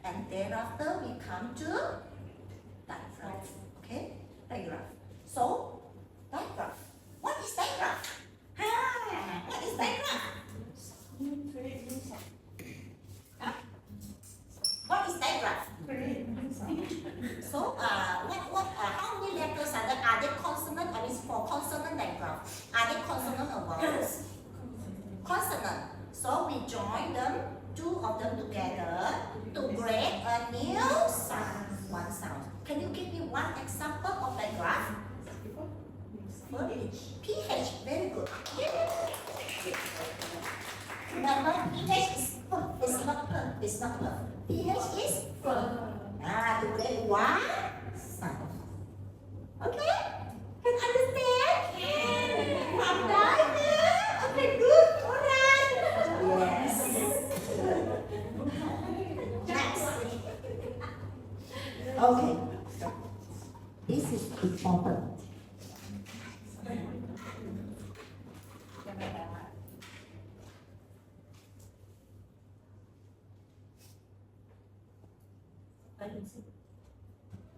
And thereafter we come to diagram. Okay? Diagram. So, diagram. What is diagram? What is diagram? What is diagram? So, how many letters are there? Are they consonant? I mean, for consonant diagram, are they consonant or vowels? Consonant. So we join them, 2 of them together to create a new sound. One sound. Can you give me one example of diagram? PH. Very good. Remember, PH is it's not per. It's not per. PH is per. To create one sound. Okay? Can understand? From diagram. Okay, good. Alright. Yes. Next. Okay. This is important.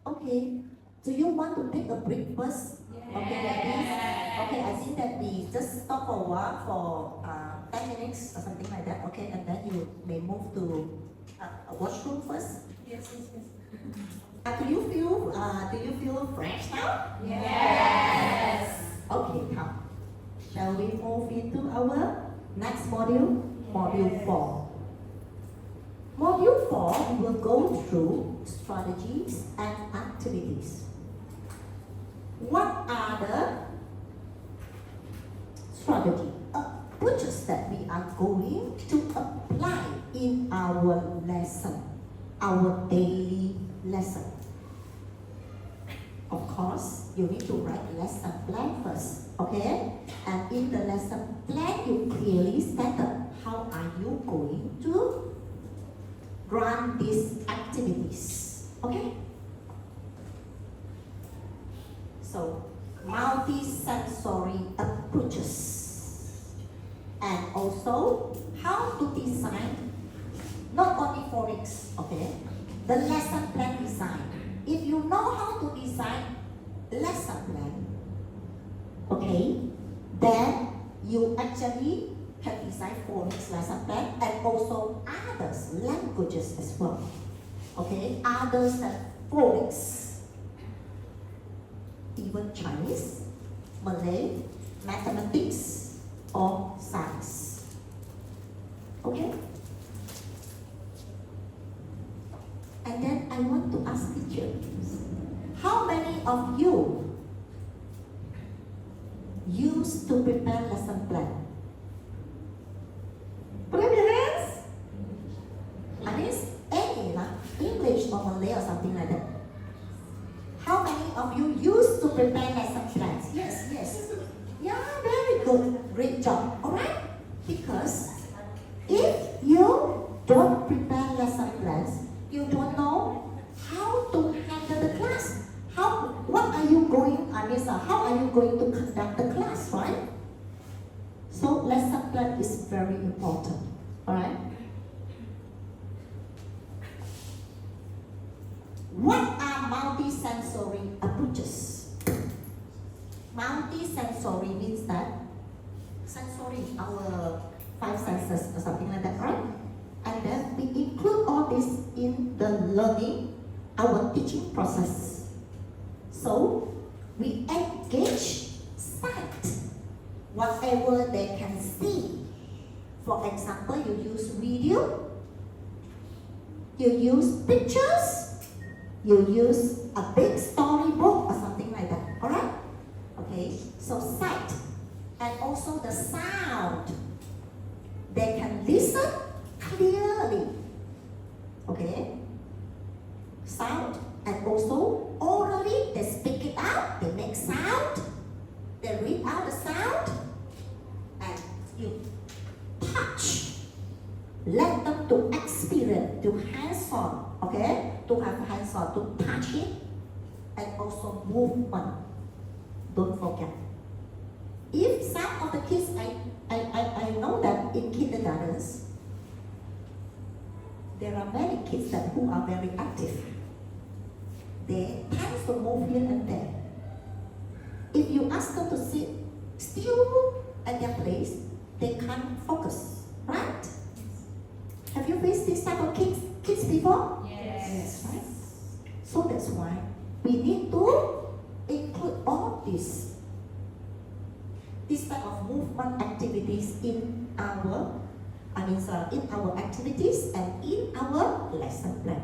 Okay. Do you want to take a break first? Okay, like this. Okay, I think that we just stop for a while for 10 minutes or something like that. Okay, and then you may move to a washroom first. Yes. Do you feel fresh now? Yes. Okay, come. Shall we move into our next module? Module 4. Module 4, we will go through strategies and activities. What are the strategy approaches that we are going to apply in our lesson, our daily lesson? Of course, you need to write lesson plan first, okay? And in the lesson plan, you clearly stated how are you going to run these activities, okay? So, multi-sensory approaches. And also, how to design, not only phonics, okay? The lesson plan design. If you know how to design lesson plan, okay, then you actually can design phonics lesson plan and also others languages as well. Okay, others than phonics, even Chinese, Malay, mathematics, or science. Okay? And then I want to ask teachers, how many of you used to prepare lesson plan? Put up your hands. I mean, any like English or Malay or something like that. How many of you used to prepare lesson plans? Yes. Yeah, very good. Great job. Alright? Because if you don't prepare lesson plans, you don't know how to handle the class. How are you going to conduct the class, right? So lesson plan is very important. Alright? What are multi-sensory approaches? Multi-sensory means that sensory, our 5 senses or something like that, right? And then we include all this in the learning, our teaching process. So we engage sight, whatever they can see. For example, you use video, you use pictures, you use a big storybook or something like that. Alright? Okay, so sight and also the sound. They can listen clearly. Okay? Sound and also orally they speak it out, they make sound, they read out the sound, and you touch. Let them to experience, to hands-on, okay? To have hands-on, to touch it, and also movement. Don't forget. If some of the kids, I know that in kindergartens, there are many kids that who are very active. They tend to move here and there. If you ask them to sit still at their place, they can't focus, right? Have you faced this type of kids before? Yes. Right? So that's why we need to include all this type of movement activities in our activities and in our lesson plan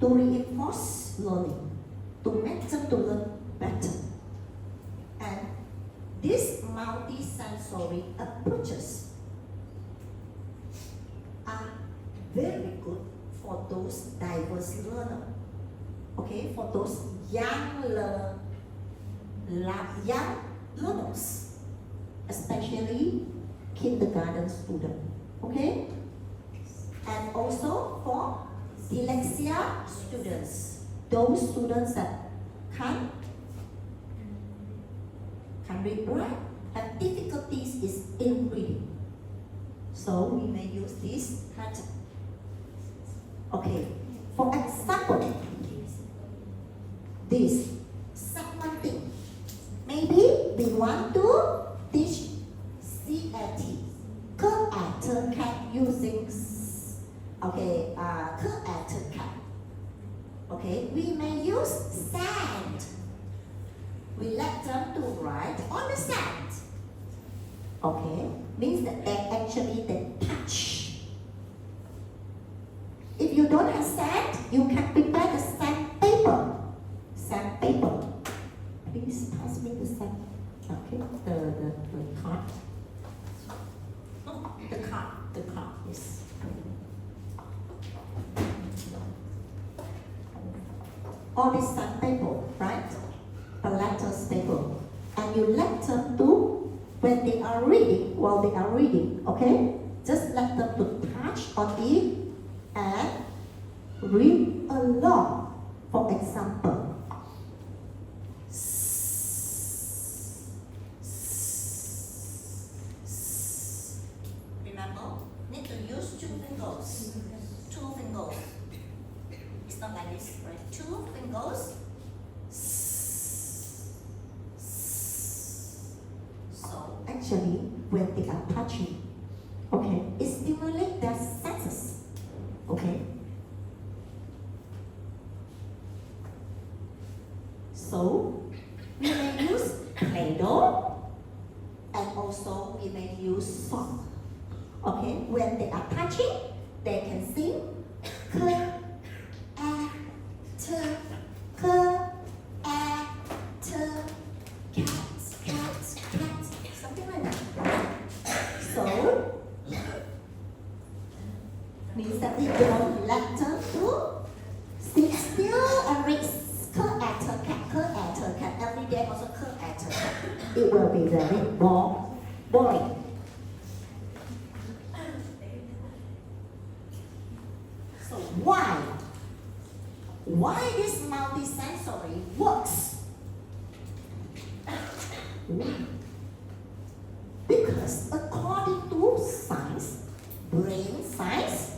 to reinforce learning, to make them to learn better. And these multi-sensory approaches are very good for those diverse learners. Okay, for those young learners, especially kindergarten students. Okay, and also for dyslexia students, those students that can't read, right, have difficulties in reading. So we may use this pattern. Okay, for example, this segmenting. Maybe we want to teach CAT, cat using cat. Okay, we may use sand. We let them to write on the sand. Okay, means that they touch. If you don't have sand, you can prepare the sandpaper. Sandpaper. Please pass me the sand. Okay, the card. No, the card, yes. All this sandpaper, right? The letters paper. And you let them to, when they are reading, while they are reading, okay? Just let them to touch on it and read along. For example, remember, need to use two fingers. Two fingers. It's not like this, right? Two fingers. So actually, when they are touching, okay, it stimulates their senses. Okay. So we may use Play-Doh and also we may use song. Okay, when they are touching, they can sing cats, something like that. So means that we don't let them to sit still and read cat every day, also cat. It will be very boring. So why this multisensory works? Because according to science, brain science,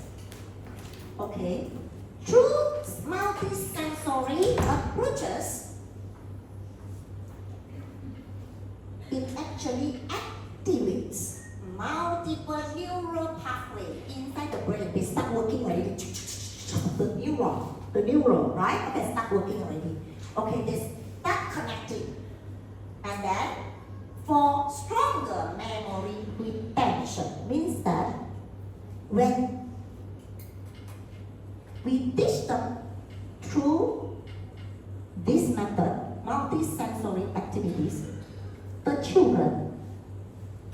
okay, through multisensory approaches, it actually activates multiple neural pathways inside the brain. They start working already. The neuron, right? Okay, start working already. Okay, they start connecting. And then, for stronger memory retention, means that when we teach them through this method, multi-sensory activities, the children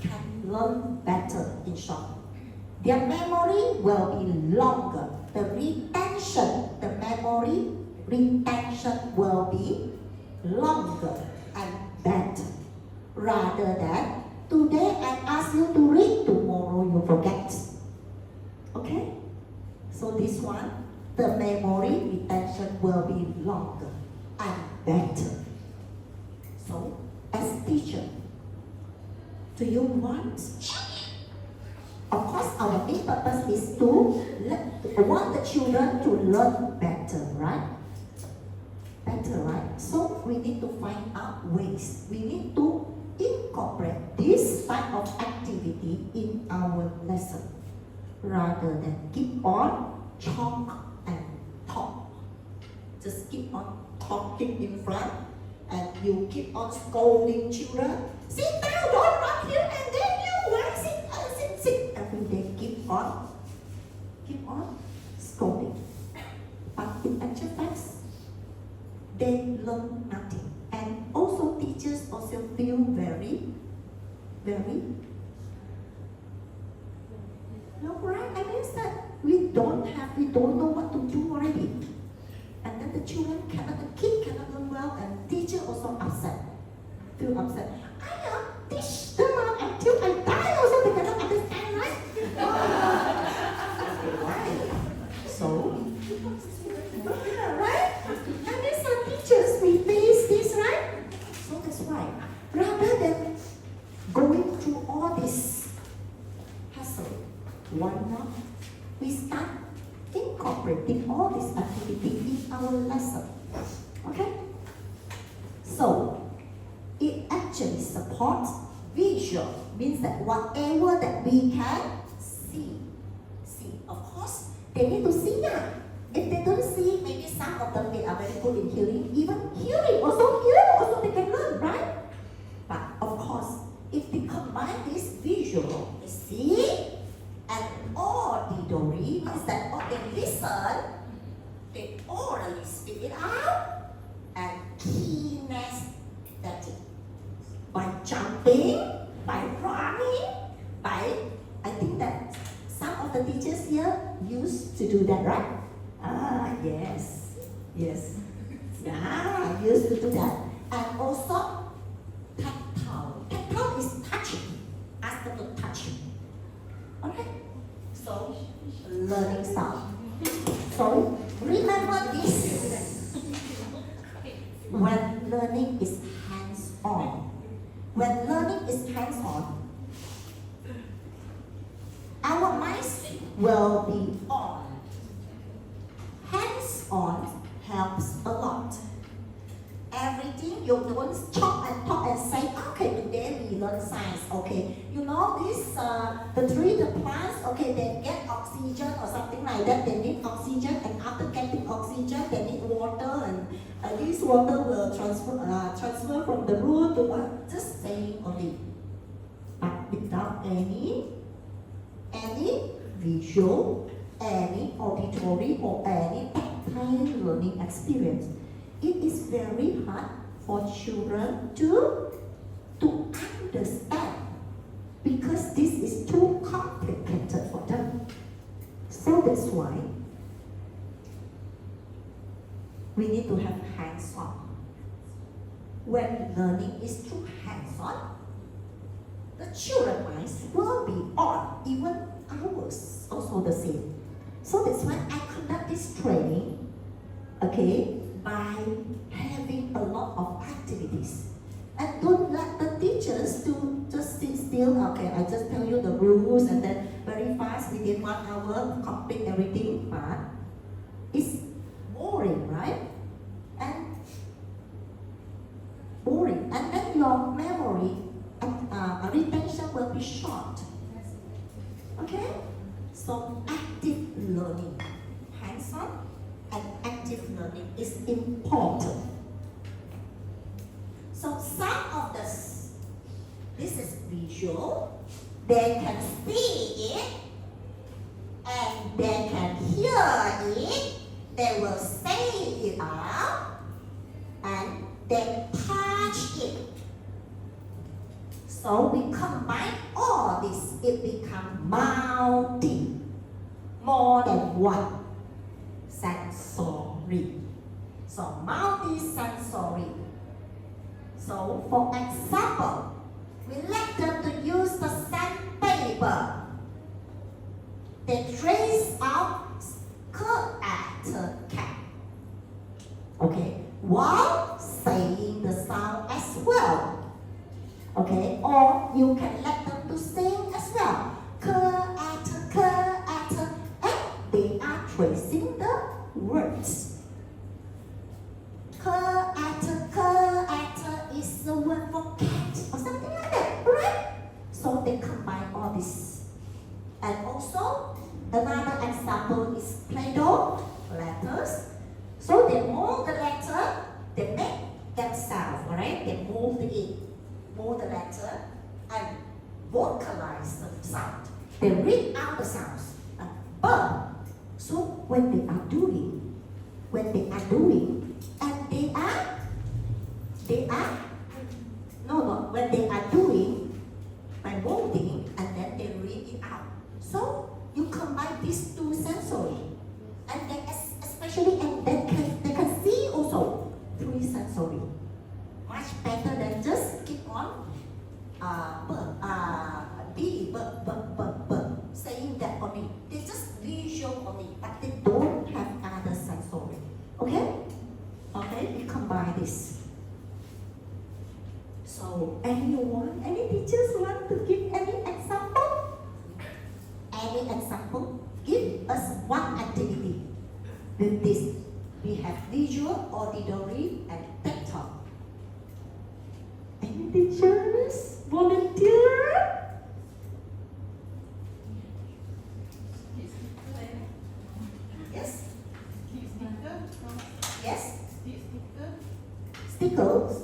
can learn better in short. Their memory will be longer. The retention, the memory retention will be longer and better. Rather than today I ask you to read, tomorrow you forget. Okay? So this one, the memory retention will be longer and better. So, as teacher, do you want? Of course, our main purpose is to want the children to learn better, right? Better, right? So we need to find out ways. We need to incorporate this type of activity in our lesson, rather than keep on talk and talk. Just keep on talking in front, and you keep on scolding children. Sit down, don't run here and then you want sit. Every day keep on scolding. But in actual facts, they learn nothing. And also teachers also feel very no, right? I mean that we don't know what to do already. And then the children the kid cannot learn well, and teacher also feel upset. I teach them until I die also, they cannot understand, right? Right. So, right? And then some teachers, we face this, right? So that's why, rather than going through all this hassle, why not we start incorporating all this activity in our lesson? Okay? So, it actually supports visual, means that whatever that we can see. Of course, they need to see that. If they don't see, maybe some of them they are very good in hearing. Even hearing also they can learn, right? But of course, if they combine this visual, they see, and auditory means that they listen, they orally speak it out, and kinesthetic. By jumping, by running, I think that some of the teachers here used to do that, right? Yes. Yeah, used to do that. And also, tactile. Tactile is touching. Ask them to touch you. Okay? So, learning style. So, remember this. When learning is hands-on. When learning is hands-on, our minds will be on. Hands-on helps a lot. Everything you don't talk and say, okay, today we learn science, okay. You know this, the tree, the plants, okay, they get oxygen or something like that. They need oxygen, and after getting oxygen, they need water, and this water will transfer from the root to what? Just saying only, but without any visual, any auditory, or any tactile learning experience. It is very hard for children to understand, because this is too complicated for them. So that's why we need to have hands-on. When learning is too hands-on, the children's minds will be on, even ours also the same. So that's why I conduct this training, okay, by having a lot of activities. And don't let the teachers to just sit still, okay, I just tell you the rules and then very fast within 1 hour complete everything, but it's boring, right? And boring. And then your memory retention will be short. Okay? So active learning, hands-on and active learning is important. So some of this is visual, they can see it, and they can hear it, they will say it out and then touch it. So we combine all this, it becomes multi, more than one sensory. So multi-sensory. So for example, we let them to use the sandpaper. They trace out character cat. Okay, while saying the sound as well. Okay, or you can let them to sing as well. Character, and they are tracing the words. Character is the word for cat or something like that, right? So they combine all this. And also, another example is Play-Doh letters. So they mold the letter, they make themselves, alright? They mold the letter and vocalize the sound. They read out the sounds. But so when they are doing, and when they are doing by molding and then they read it out. So you combine these two sensory, and then especially and they can see also three sensory. Much better than just keep on saying that only. They just visual only, but they don't have other sensory. Okay? Okay, we combine this. So any teachers want to give any example? Any example? Give us one activity. With this, we have visual, auditory, and tactile. Any teachers volunteer? Yes? Yes? Stickers.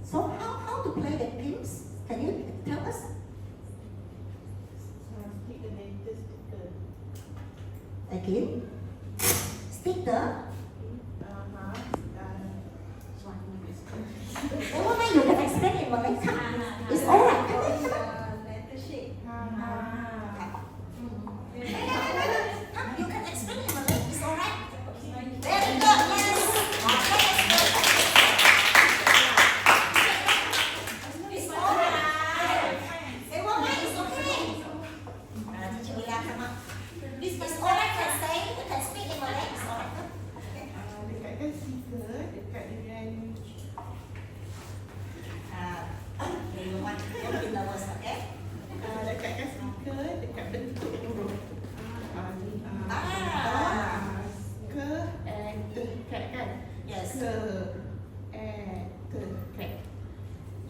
So how to play the games? Can you tell us? Again? Sticker. Never mind, you can explain in Malay. It's alright. Come on. Letter shape. You can explain in Malay. It's alright. Very good. Yes. It's alright. Say what? It's okay. Teacher Mila, come on. It's alright. Can say. Can speak in Malay. It's alright. Dekatkan stiker dekat dengan Don't be nervous, okay? dekatkan stiker dekat bentuk huruf. Ke and cat kan? Yes. Ke and cat.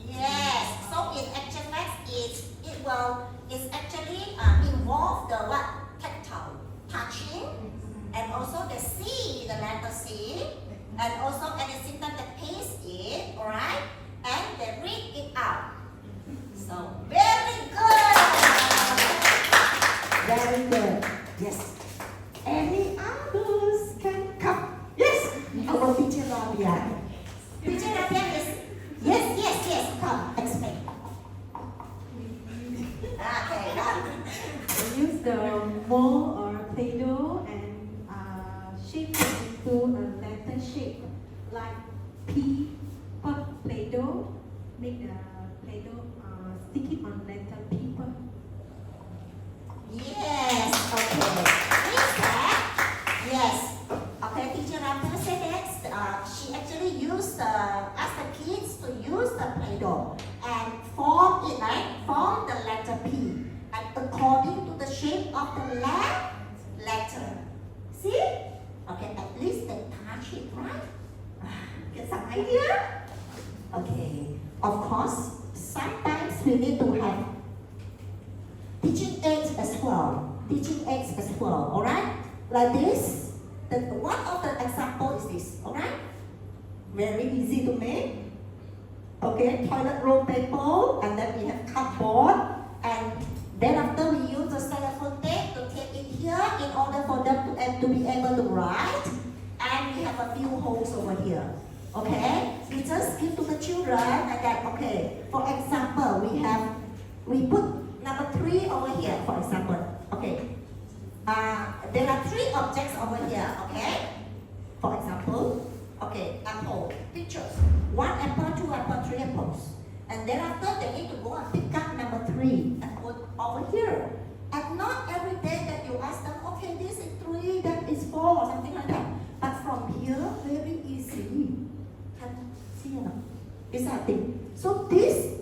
Yes. So in action math, it's actually involve the what? Tactile, touching, and also the C, the letter C, and also at the same time they paste it, alright, and they read it out. So very good. Very good. Yes. Any others can come? Yes. Our teacher Rabia. Teacher Rabia is yes. Come explain. Okay. We use the mold or Play-Doh and shape it into a letter shape like P for Play-Doh. Make the Play-Doh stick it on letter P. Yes. Okay. Is that? Yes. Okay. Teacher Rabia said that she actually used asked the kids to use the Play-Doh and form it, right? Form the letter P. And according to the shape of the letter. See? Okay, at least they touch it, right? Get some idea? Okay. Of course, sometimes we need to have teaching aids as well. Alright? Like this. One of the example is this, alright? Very easy to make. Okay, toilet roll paper, and then we have cardboard, and then after we use the cellophane tape to tape it here in order to be able to write, and we have a few holes over here. Okay, we just give to the children and then, okay, for example, we put number 3 over here, for example. Okay, there are 3 objects over here, okay? For example, okay, apple, pictures. 1 apple, 2 apple, 3 apples. And thereafter, they need to go and pick up number 3 and put over here. And not every day that you ask them, okay, this is 3, that is 4, or something like that. But from here, very easy. Can see or not? This is a thing. So this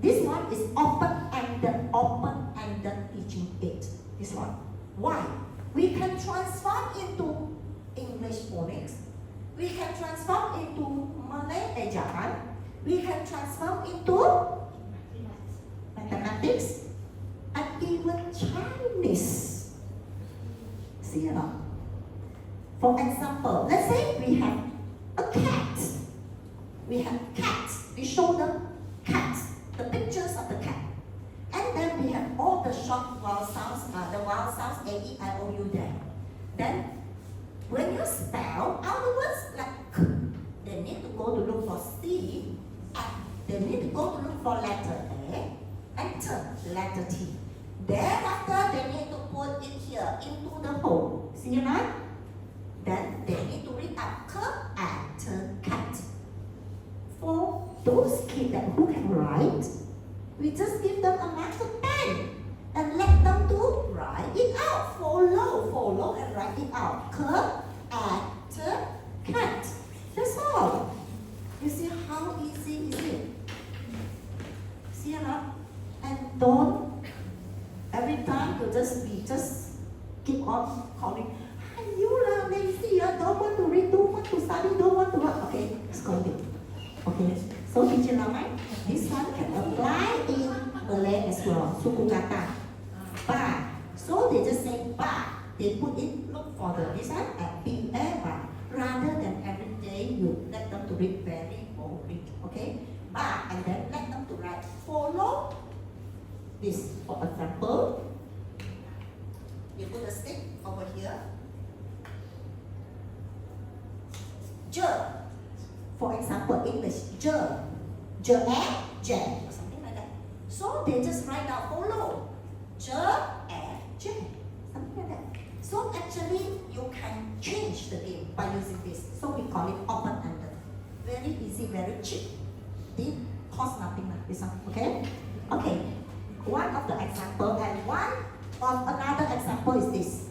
this one is open-ended teaching aid. This one. Why? We can transform into English phonics. We can transform into Malay ejaan. We can transform into mathematics and even Chinese. See or not? For example, let's say we have a cat. We have cats. We show them cats, the pictures of the cat. And then we have all the short vowel sounds, the vowel sounds A, E, I, O, U there. Then, when you spell out the words like K, they need to go to look for C, and they need to go to look for letter A, enter letter T. Thereafter, they need to put it here into the hole. See or not? Then they need to read out K, cat. For those kids who can write, we just give them a marker pen and let them to write it out. Follow and write it out. Cat. That's all. You see how easy is it? See or not? And don't every time you just keep on calling. You are lazy. Don't want to read. Don't want to study. Don't want to work. Okay, scolding. Okay, so teacher Ramai, this one can apply in Malay as well. Suku kata, ba. So they just say ba. They put it, look for the this one at ba. Rather than every day you let them to read very boring. Okay, ba, and then let them to write. Follow this. For example, you put a stick over here. Je. For example, English, je, or something like that. So they just write down follow, je, something like that. So actually, you can change the game by using this. So we call it open-ended. Very easy, very cheap. It costs nothing like this one, okay? Okay, one of the example and another example is this,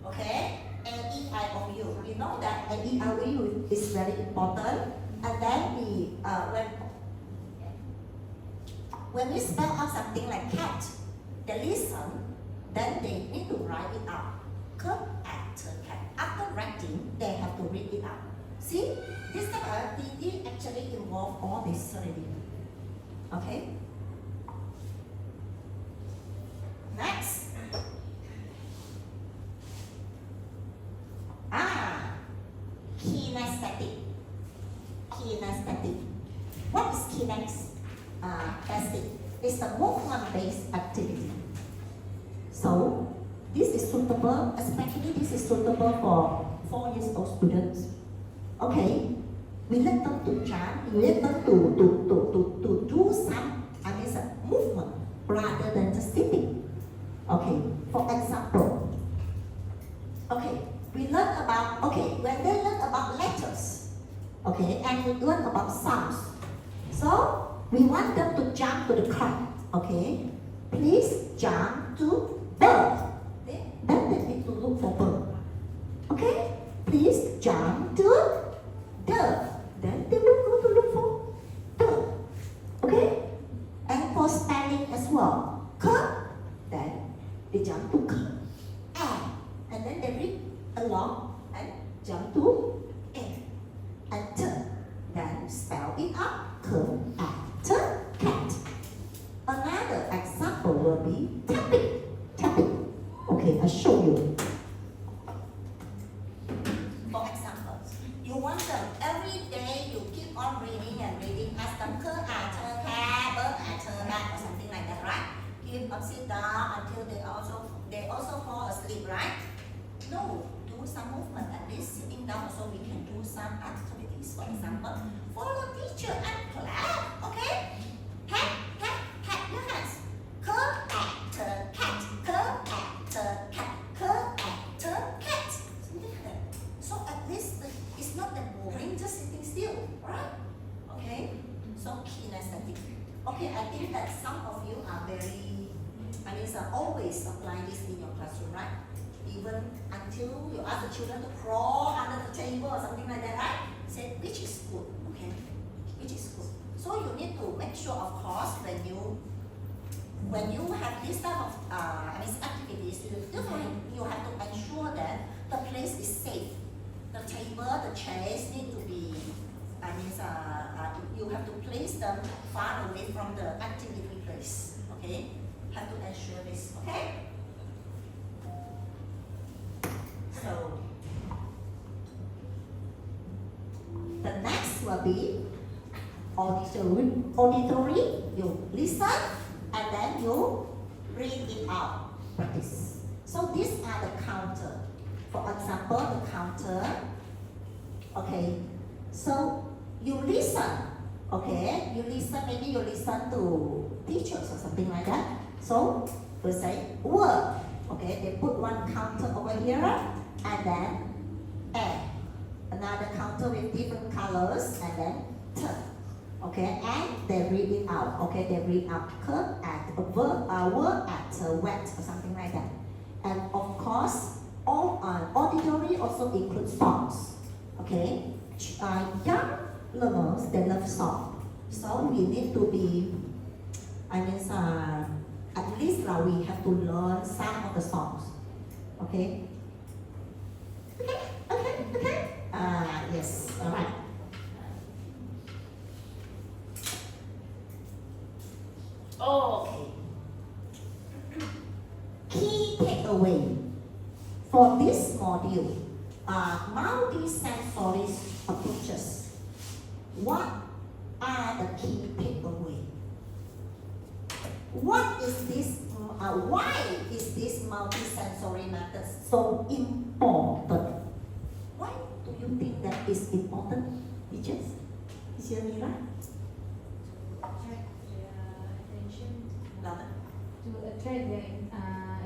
okay? A-E-I-O-U. You know that A-E-I-O-U is very important. And then when we spell out something like cat, they listen, then they need to write it out. Cat. After writing, they have to read it out. See, this type of activity actually involve all this already. Okay? Next. Kinesthetic. What is kinesthetic? It's a movement-based activity. So, this is suitable, especially this is suitable for 4 years old students. Okay, we let them to jump, we let them to do some, movement rather than just sitting. Okay, for example, okay, we learn about, when they learn about letters, okay, and we learn about sounds. So, we want them to jump to the crowd, okay? Please jump to bird. Then they need to look for bird. Okay? Please jump to dove. Then they will go to look for dove. Okay? And for spelling as well. Then they jump to and then they read along and jump to and then spell it out. Cat. Another example will be tapping. Okay, I'll show you. For example, you want them every day you keep on reading and reading, ask them or something like that, right? Keep on sit down until they also fall asleep, right? do some movement. At least sitting down so we can do some activities. For example, follow teacher and clap. Okay? Pat, pat, pat your hands. Curl at the cat. Curl at the cat. Curl at the cat. Something like that. So at least it's not that boring, just sitting still, right? Okay? So kinesthetic. Okay, I think that some of you are always apply this in your classroom, right? Even until you ask the children to crawl under the table or something like that, right? Say which is good, okay? Which is good. So you need to make sure, of course, when you have this type of activities, you have to ensure that the place is safe. The table, the chairs need to be, you have to place them far away from the activity place. Okay, have to ensure this. Okay. So the next will be auditory. Auditory, you listen and then you read it out. Practice. So these are the counter. For example, the counter. Okay. So you listen. Okay, you listen. Maybe you listen to teachers or something like that. So we say word. Okay, they put one counter over here and then another counter with different colors and then turn. Okay, and they read it out. Okay, they read out curve at a word at wet or something like that. And of course, all auditory also includes songs. Okay, young learners, they love song. So we need to be, at least we have to learn some of the songs. Okay? Okay. Yes, alright. Okay. Key takeaway for this module are multi-sensory approaches. What are the key takeaways? What is this? Why is this multi-sensory method so important? Why do you think that is important, teachers? Teacher Mira? Attract their attention. Louder. To attract their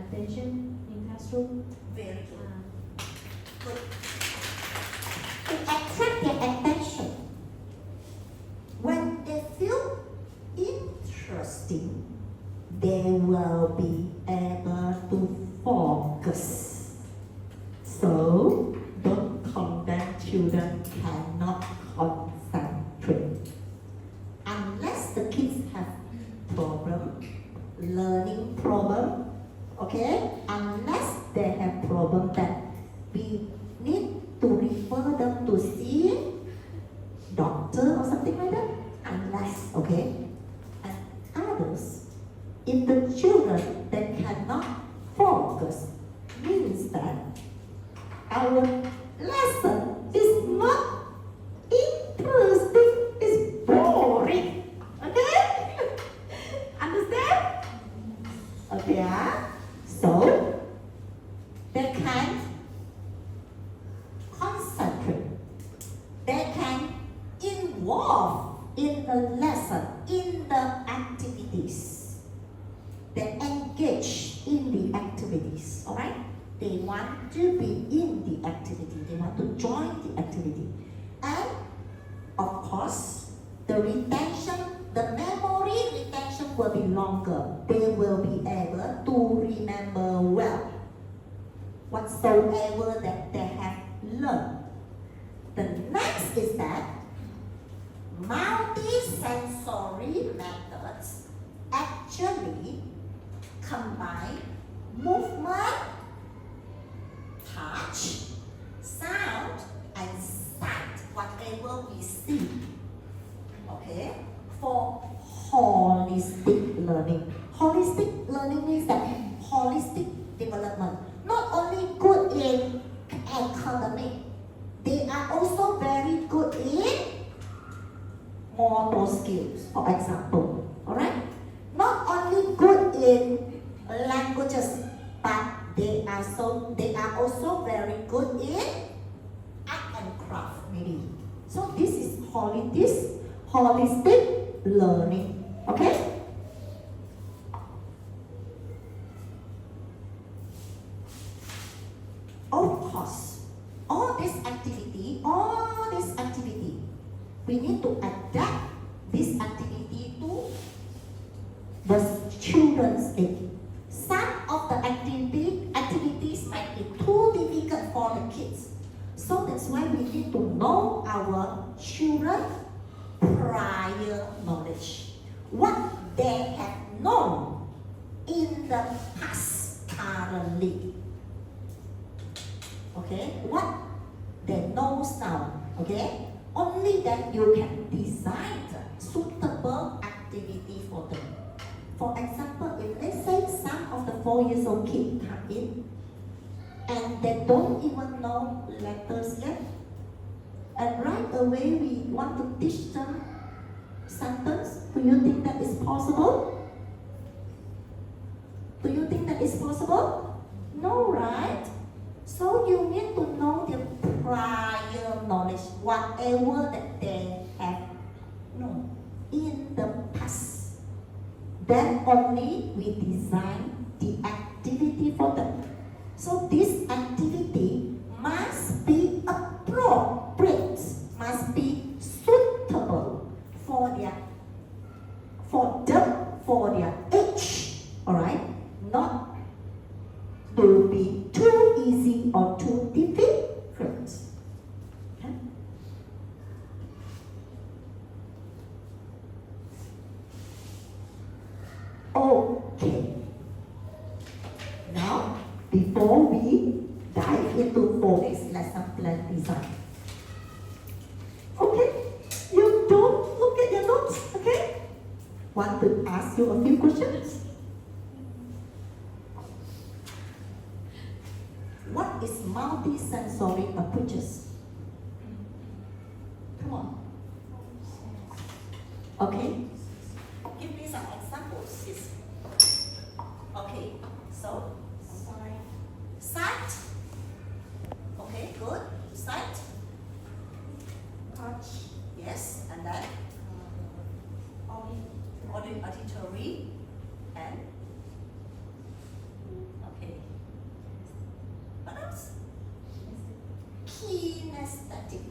attention in classroom. Very good. Good. To attract their attention. When they feel interesting, they will be able to focus. So, don't condemn children cannot concentrate. Unless the kids have problem, learning problem, okay? Unless they have problem that we need to refer them to see doctor or something like that. Unless, okay? And others, if the children that cannot focus, means that our lesson is not interesting, it's boring. Okay? Understand? Okay, so they can concentrate. They can involve in the lesson, in the activities. They engage in the activities, alright? They want to be in the activity. They want to join the activity. And, of course, the retention, the memory retention will be longer. They will be able to remember well whatsoever that they have learned. The next is that multi-sensory methods actually combine movement, touch, sound, and sight, whatever we see. Okay? For holistic learning. Holistic learning means that holistic development. Not only good in academic, they are also very good in motor skills, for example. Alright? Not only good in languages, but they are are also very good in art and craft, maybe. So this is holistic learning. Okay? Of course, all this activity, we need to adapt this activity to the children's age. Some of the activities might be too difficult for the kids. So that's why we need to know our children prior knowledge. What they have known in the past currently. Okay? What they know now. Okay? Only then you can design suitable activity for them. For example, if let's say some of the 4-year-old kids come in and they don't even know letters yet, and right away we want to teach them sentence, do you think that is possible? Do you think that is possible? No, right? So you need to know their prior knowledge, whatever that they have known in the past. Then only we design the activity for them. So this activity must be appropriate, must be suitable for their age. Alright? Not to be too easy or too difficult. Okay? Okay. Now, before we dive into phonics lesson plan design, okay? You don't look at your notes, okay? Want to ask you a few questions? What is multi-sensory approaches? Come on. Okay. Give me some examples. Yes. Okay. So, sight. Okay, good. Sight. Touch, Yes, and then auditory and okay. What else? Kinesthetic.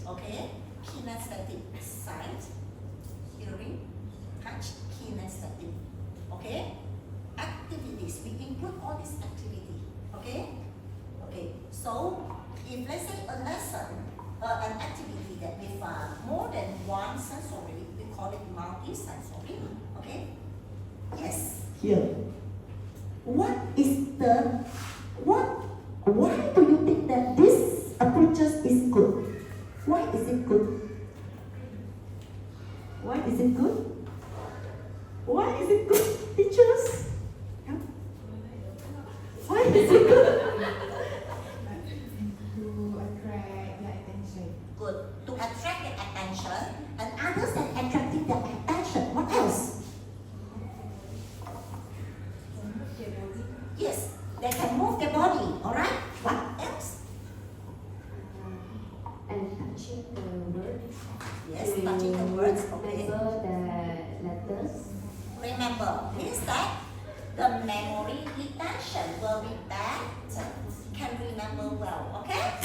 Okay, kinesthetic. Sight, hearing, touch, kinesthetic. Okay, activities. We include all this activity. Okay, okay. So if let's say a lesson, an activity that with more than one sensory, we call it multi-sensory. Okay. Yes. Here. Why do you think that this approaches is good? Why is it good? Why is it good? Why is it good, teachers? Yeah. Why is it good? To attract their attention. Good. To attract their attention, and others than attracting their attention, what else? Yes, they can move their body, alright? What else? And touching the word. Yes, touching the words, okay. Remember the letters. Remember, means that the memory retention will be better. Can remember well, okay?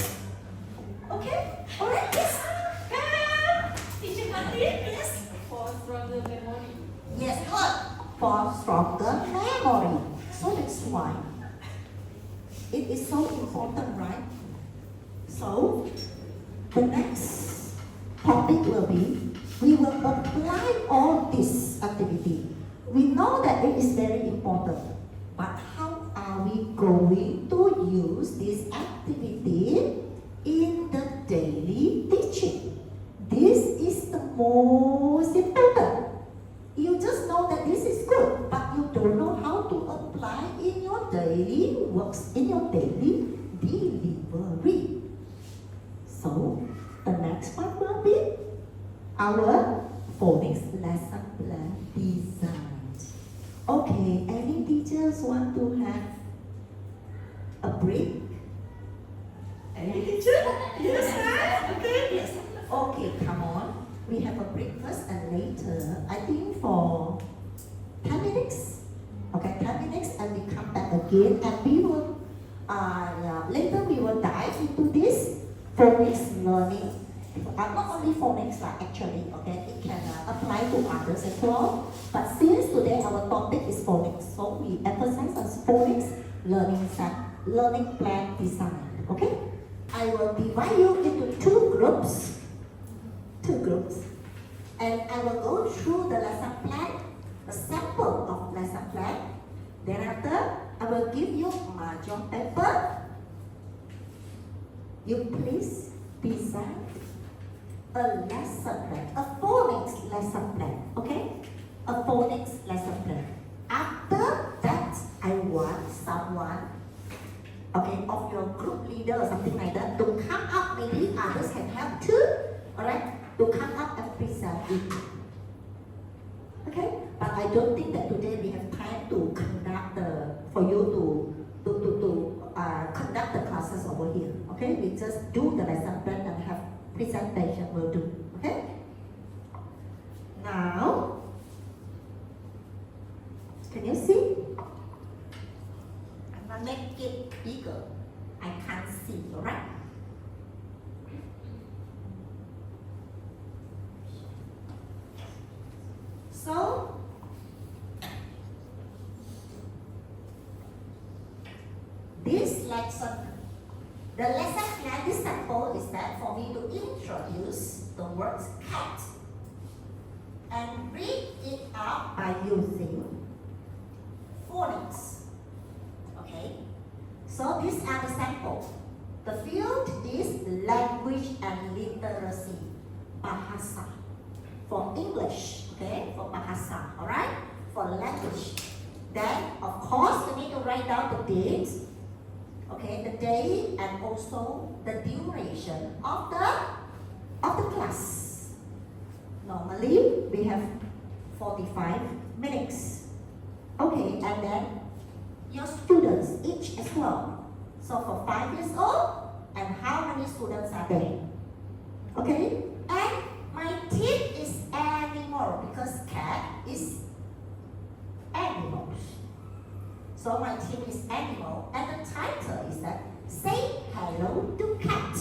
Okay? Alright, yes. Teacher Martin, yes. For stronger memory. Yes, good. For stronger memory. So that's why it is so important, right? So the next topic will be, we will apply all this activity. We know that it is very important, but how are we going to use this activity in the daily teaching? This is the most important. You just know that this is good, but you don't know how to apply in your daily works, in your daily delivery. So, the next one will be our phonics lesson plan design. Okay, any teachers want to have a break? Okay, teacher? Yes, right? Okay, yes. Okay, come on. We have a breakfast and later, I think for 10 minutes. Okay, 10 minutes and we come back again and we will, later we will dive into this phonics learning. Not only phonics actually, okay, it can apply to others as well. But since today our topic is phonics, so we emphasize on phonics learning plan design, okay? I will divide you into two groups, and I will go through the lesson plan, the sample of lesson plan. Thereafter, I will give you mahjong paper. You please design a lesson plan, a phonics lesson plan, okay? A phonics lesson plan. After that, I want someone, okay, of your group leader or something like that to come up, maybe others can help too, alright, to come up and present it. Okay? But I don't think that today we have time to conduct for you to conduct the classes over here. Okay? We just do the lesson plan and have presentation will do. Okay? Now, can you see? I'm gonna make it bigger. I can't see, alright? So, this lesson, the lesson plan, this sample is that for me to introduce the word cat and read it out by using phonics. Okay? So these are the samples. The field is language and literacy, bahasa, for English, okay, for bahasa, alright, for language. Then, of course, you need to write down the date, okay, the day and also the duration of the class. Normally, we have 45 minutes. Okay, and then your students each as well. So for 5 years old, and how many students are there? Okay, and my team is animal because cat is animals. So my team is animal, and the title is that say hello to cat.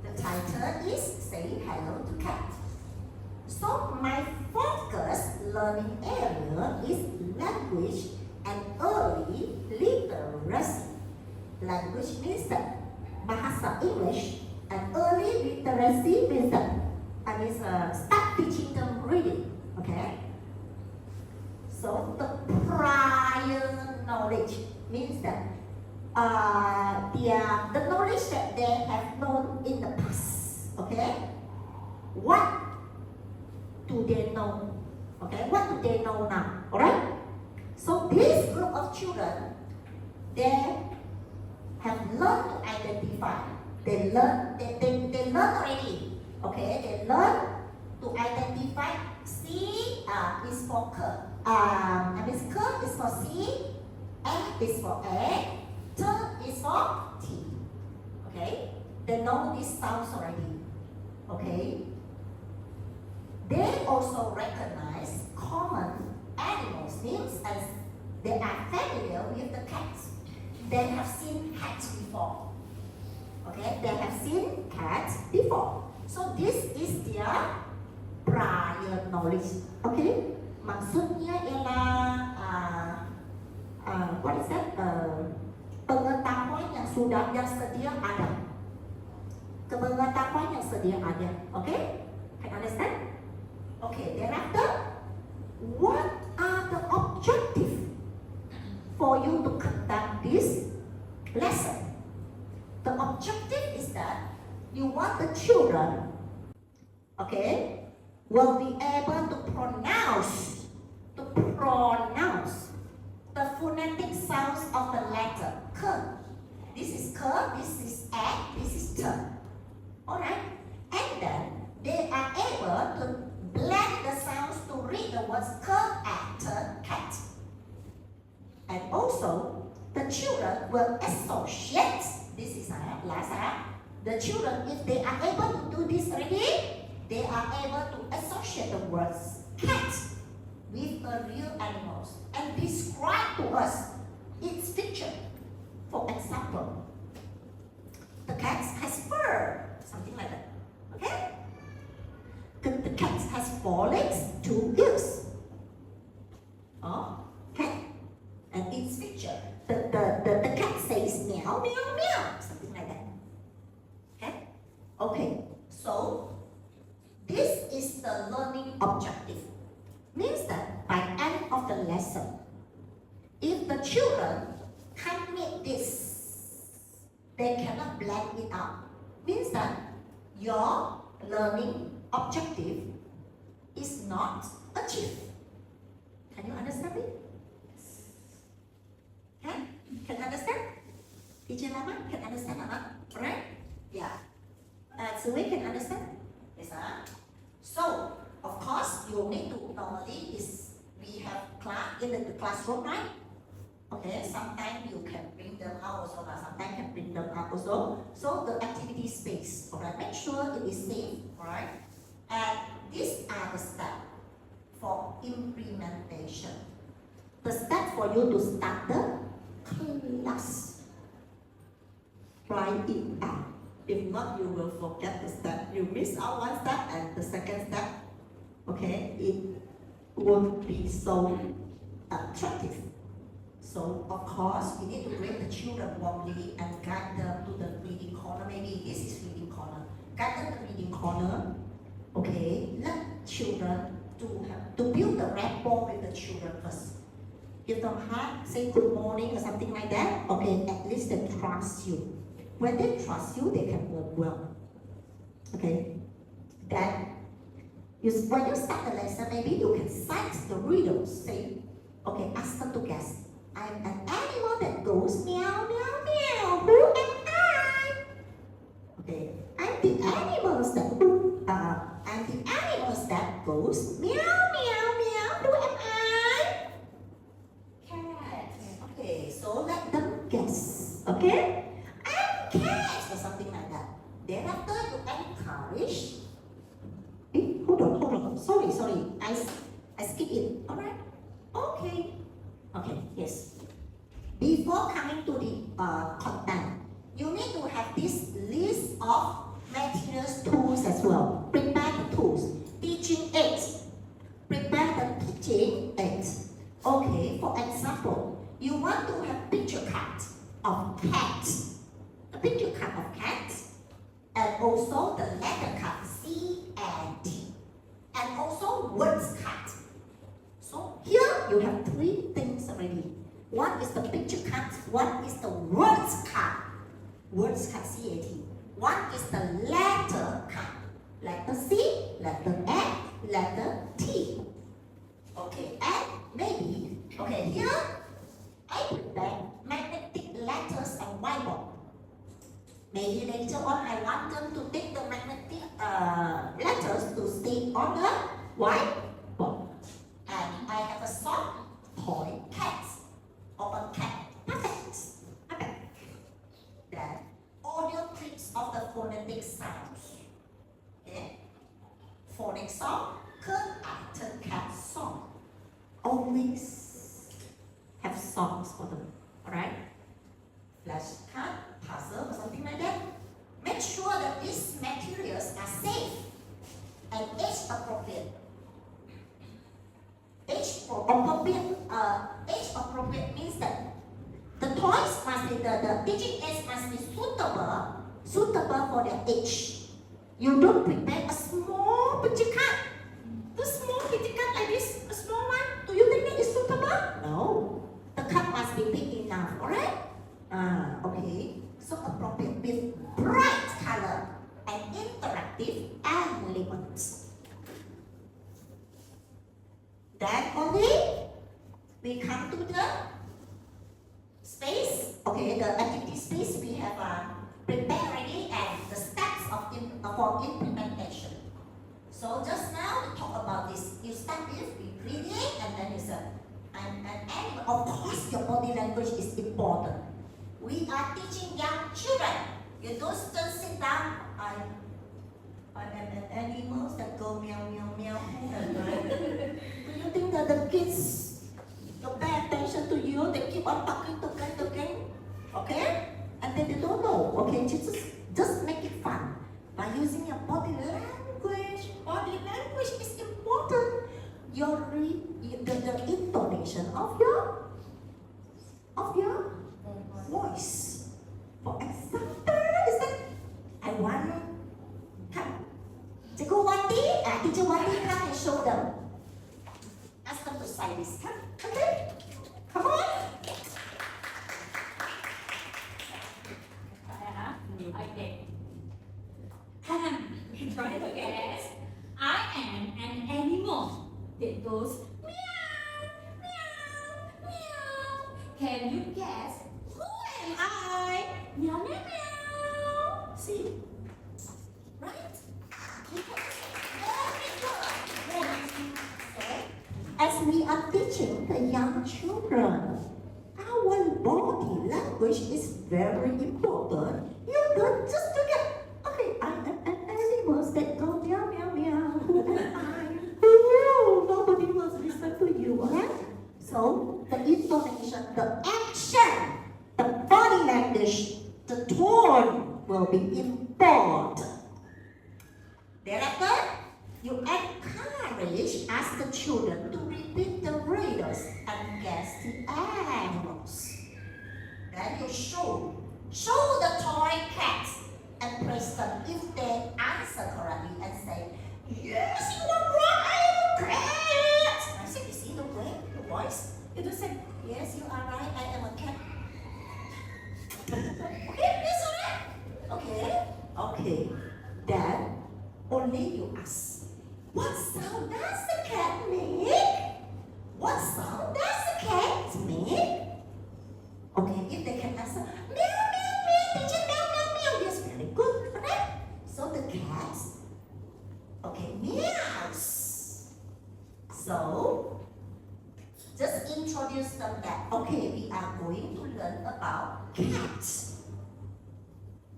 The title is say hello to cat. So my focus learning area is language and early literacy. Language means that bahasa English, and early literacy means that start teaching them reading. Okay. So the prior knowledge means that the knowledge that they have known in the past. Okay. What do they know? Okay. What do they know now? Alright. So this group of children, they have learned to identify. They learn already. Okay, they learn to identify. C is for K. K is for C. A is for A. T is for T. Okay, they know these sounds already. Okay. They also recognize common animals names as they are familiar with the cats. They have seen cats before. Okay, they have seen cats before. So this is their prior knowledge. Okay, maksudnya ialah what is that? Pengetahuan yang sedia ada. Pengetahuan yang sedia ada. Okay, can you understand? Okay, thereafter, what are the objectives for you to conduct this lesson? The objective is that you want the children, okay, will be able to pronounce the phonetic sounds of the letter K. This is K, this is A, this is T. Alright? And then they are able to blend the sounds to read the words K, A, T, cat. And also, the children will associate This is last. The children, if they are able to do this already, they are able to associate the words cat with a real animals and describe to us its feature. For example, the cat has fur, something like that. Okay? The cat has 4 legs, 2 ears. Oh, cat. And its feature. The cat says meow, meow, meow, something like that. Okay? Okay, so this is the learning objective. Means that by end of the lesson, if the children can't meet this, they cannot blend it out. Means that your learning objective is not achieved. Can you understand me? Can you understand? Teacher Lama, can understand or not? Alright? Yeah. So we can understand? Yes, So, of course, you need to normally is we have class in the classroom, right? Okay, sometimes you can bring them out also, sometimes can bring them out also. So the activity space, alright, make sure it is safe, alright? And these are the steps for implementation. The step for you to start the class. Try it out. If not, you will forget the step. You miss out one step and the second step, okay, it won't be so attractive. So, of course, you need to bring the children warmly and guide them to the reading corner. Maybe this is reading corner. Guide them to the reading corner. Okay, let children to build the rapport with the children first. Give them hug, say good morning or something like that. Okay, at least they trust you. When they trust you, they can work well. Okay, then when you start the lesson, maybe you can cite the riddles. Say, okay, ask them to guess. I'm an animal that goes meow, meow, meow. Who am I? Okay, I'm the animals that goes meow, meow, meow. Who am I? Cat. Okay, so let them guess. Okay, I'm cat or something like that. Thereafter, you encourage. Hold on. Sorry. I skip it. All right. Okay, yes. Before coming to the content, you need to have this list of materials, tools as well. Prepare the tools. Teaching aids. Prepare the teaching aids. Okay, for example, you want to have picture cards of cats. A picture card of cats. And also the letter card, C and D. And also words card. So here you have 3 things already. One is the picture card, one is the words card. Words card, C-A-T. One is the letter card. Letter C, letter F, letter T. Okay, and maybe, okay, here I prepare magnetic letters and whiteboard. Maybe later on I want them to take the magnetic letters to stick on the whiteboard. And I have a soft toy cat. Open cat. Perfect. Then audio clips of the phonetic sounds. Okay. Phonic song, after cat song. Always have songs for them. Alright? Flashcard, puzzle, or something like that. Make sure that these materials are safe and age appropriate. Age appropriate means that the toys must be the teaching aids must be suitable for their age. You don't prepare a small picture card. The small picture card like this, a small one. Do you think that is suitable? No. The card must be big enough. Alright? Okay. So appropriate with bright color and interactive elements. Then only we come to the space. Okay, the activity space we have prepared already and the steps for implementation. So just now we talk about this. You start with reading and then you say, I'm an animal. Of course, your body language is important. We are teaching young children. You don't just sit down. I am an animal that go meow meow meow. Do you think that the kids don't pay attention to you? They keep on talking. Okay? And then they don't know. Okay, just make it fun by using your body language. Body language is important. The intonation of your voice. For example, is that I want come. Teacher Wati, come and show them. Ask them to sign this. Come, okay? Come on. Okay. Try to guess. I am an animal that goes meow, meow, meow. Can you guess who am I? Meow, meow, meow. See? Right? Very good. Okay. As we are teaching the young children, our body language is very important. You don't just forget, okay, I am an animal that go meow, meow, meow. Who am I? Oh, nobody will listen to you, alright? So, the intonation, the action, the body language, the tone will be important. Thereafter, you encourage, ask the children to repeat the riddles and guess the animals. Then you show the toy cats and praise them if they answer correctly and say, yes, you are right, I am a cat. I said, you see the way, the voice? You don't say, yes, you are right, I am a cat. Okay, yes, alright? Okay. Then only you ask, what sound does the cat make? What sound does the cat make? Okay, if they can answer, meow, meow, meow, teacher, meow, meow, meow. Yes, very good, correct? So the cat, okay, meows. So, just introduce them that, okay, we are going to learn about cats.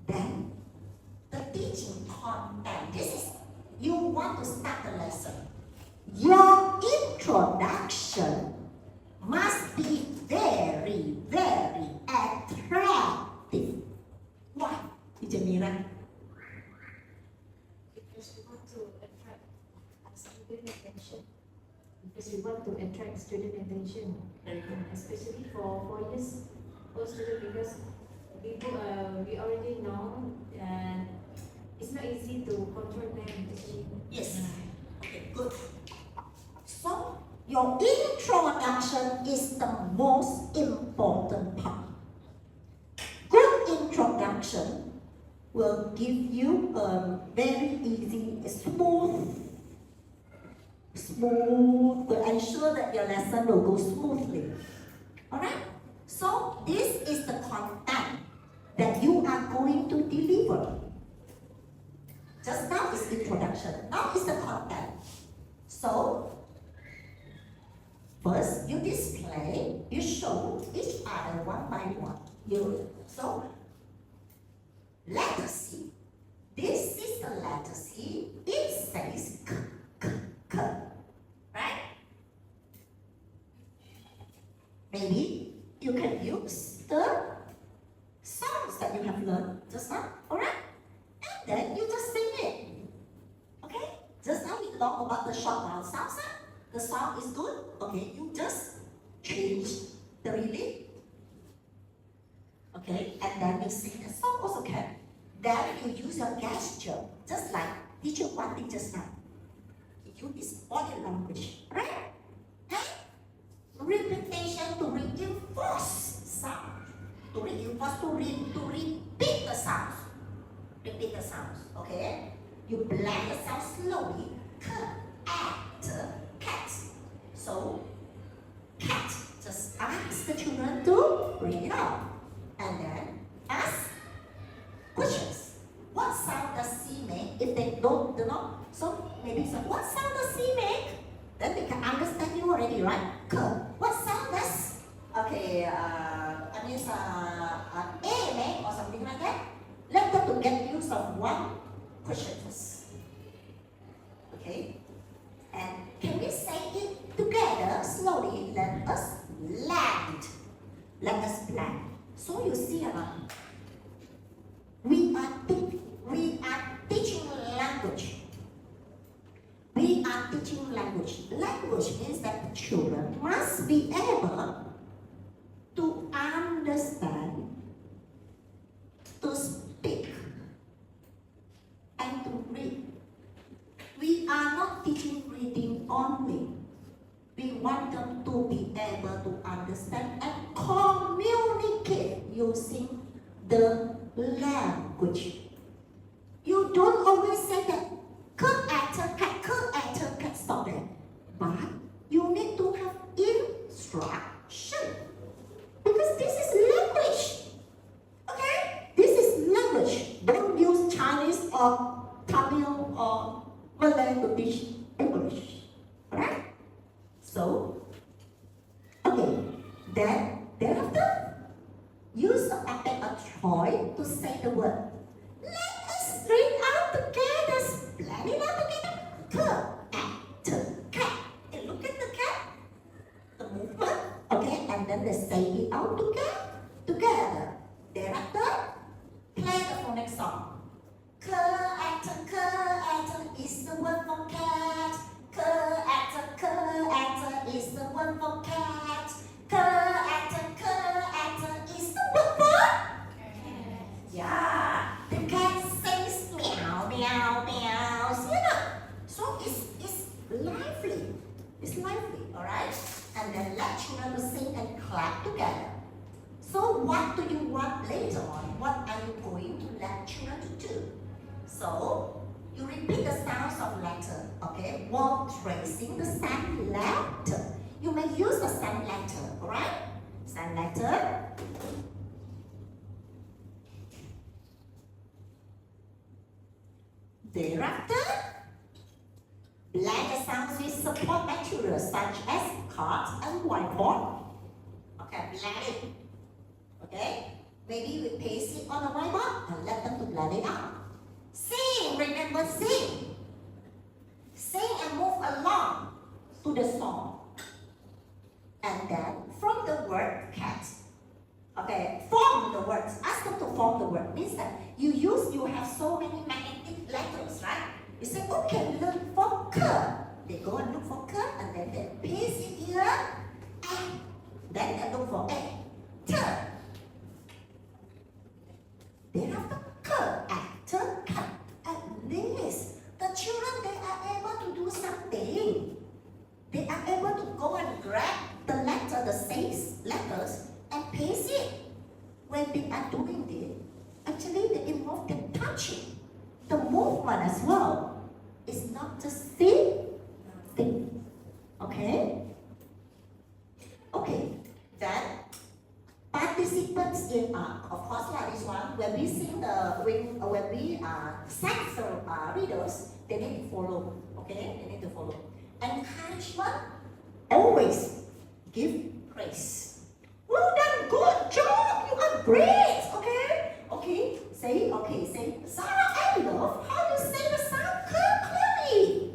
Then, the teaching content, this is, you want to start the lesson. Your introduction must be very, very attractive. Why? Teacher Mira? Because we want to attract student attention. Because we want to attract student attention, especially for 4 years old student, because we already know and it's not easy to control them. Yes. Okay, good. So, your introduction is the most important part. Good introduction will give you a very easy, smooth, to ensure that your lesson will go smoothly. Alright? So, this is the content that you are going to deliver. Just now is introduction, now is the content. So, first you display, you show each other one by one. So, letter C. This is the letter C. It says k, k, k. Right? Maybe you can use the sounds that you have learned just now. Alright? And then you just sing it. Okay? Just now we talked about the short vowel sounds. The sound is good. Okay, you just change the rhythm. Okay, and then you sing the song also can. Then you use your gesture, just like teacher Wati just now. You use body language, right? And repetition to reinforce sound. To reinforce, to repeat the sounds. Repeat the sounds, okay? You blend the sound slowly. Cat. So, cat. Just ask the children to read it out. And then ask questions. What sound does C make? If they don't know, so maybe say, what sound does C make? Then they can understand you already, right? What sound does? Okay, or something like that. Let them to get used of one question first. Okay? And can we say it together slowly? Let us land. Let us land. So you see, we are teaching language. We are teaching language. Language means that the children must be able to understand, to speak, and to read. We are not teaching reading only. We want them to be able to understand and communicate using the language. You don't always say that cat, stop there. But you need to have instruction. Because this is language. Okay? This is language. Don't use Chinese or Tamil or Malay to teach English. Alright? So, okay. Then, thereafter, use a puppet or toy to say the word. Let us read out together. Plan it out together. Cat. And look at the cat. The movement. Okay, and then they say it out together. Thereafter, play the phonics song. Cat is the word for cat. Cat is the word for cat. Cat is the word for yeah. The cat says meow, meow, meow. See that? So it's lively. It's lively, alright? And then let children to sing and clap together. So what do you want later on? What are you going to let children to do? So you repeat the sounds of letter, okay? While tracing the sound letter. You may use the sound letter, alright? Sound letter. Thereafter, blend the sounds with support materials such as cards and whiteboard. Okay, blend it. Okay? Maybe we paste it on a whiteboard and let them to blend it out. Sing, remember sing. Sing and move along to the song. And then from the word cat. Okay, form the words. Ask them to form the word. Means that you have so many magnetic letters, right? You say, okay, look for cur. They go and look for cur and then they paste it here. And then they look for a. Ter. Thereafter, cur, actor, cat. At least the children, they are able to do something. They are able to go and grab the letter, the 6 letters, and paste it. When they are doing it, actually they involve the touching, the movement as well. It's not just thing. Okay? Okay, then participants in of course like this one, when we sing when we sense readers, they need to follow. Okay, they need to follow. Encouragement, always give praise. Well done, good job, you are great. Okay, say, Sarah, I love how you say the sound clearly.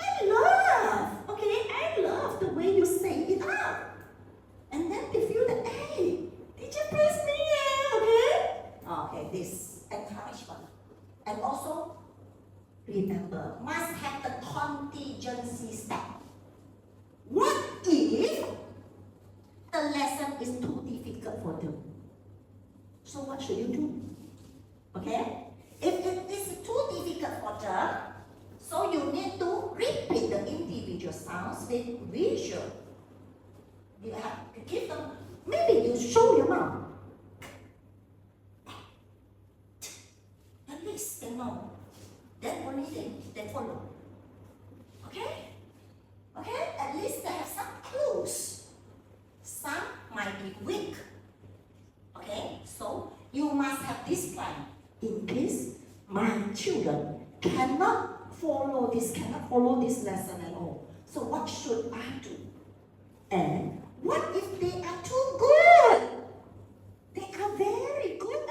I love the way you say it out. And then they feel that, hey, teacher praise me, okay, this encouragement. And also, remember, must have the contingency step. What if the lesson is too difficult for them? So what should you do? Okay? If it is too difficult for them, so you need to repeat the individual sounds with visual. You have to give them, maybe you show your mom. At least they know. Then only they follow. Okay? Okay? At least they have some clues. Some might be weak. Okay? So you must have this plan. In case my children cannot follow this lesson at all. So what should I do? And what if they are too good? They are very good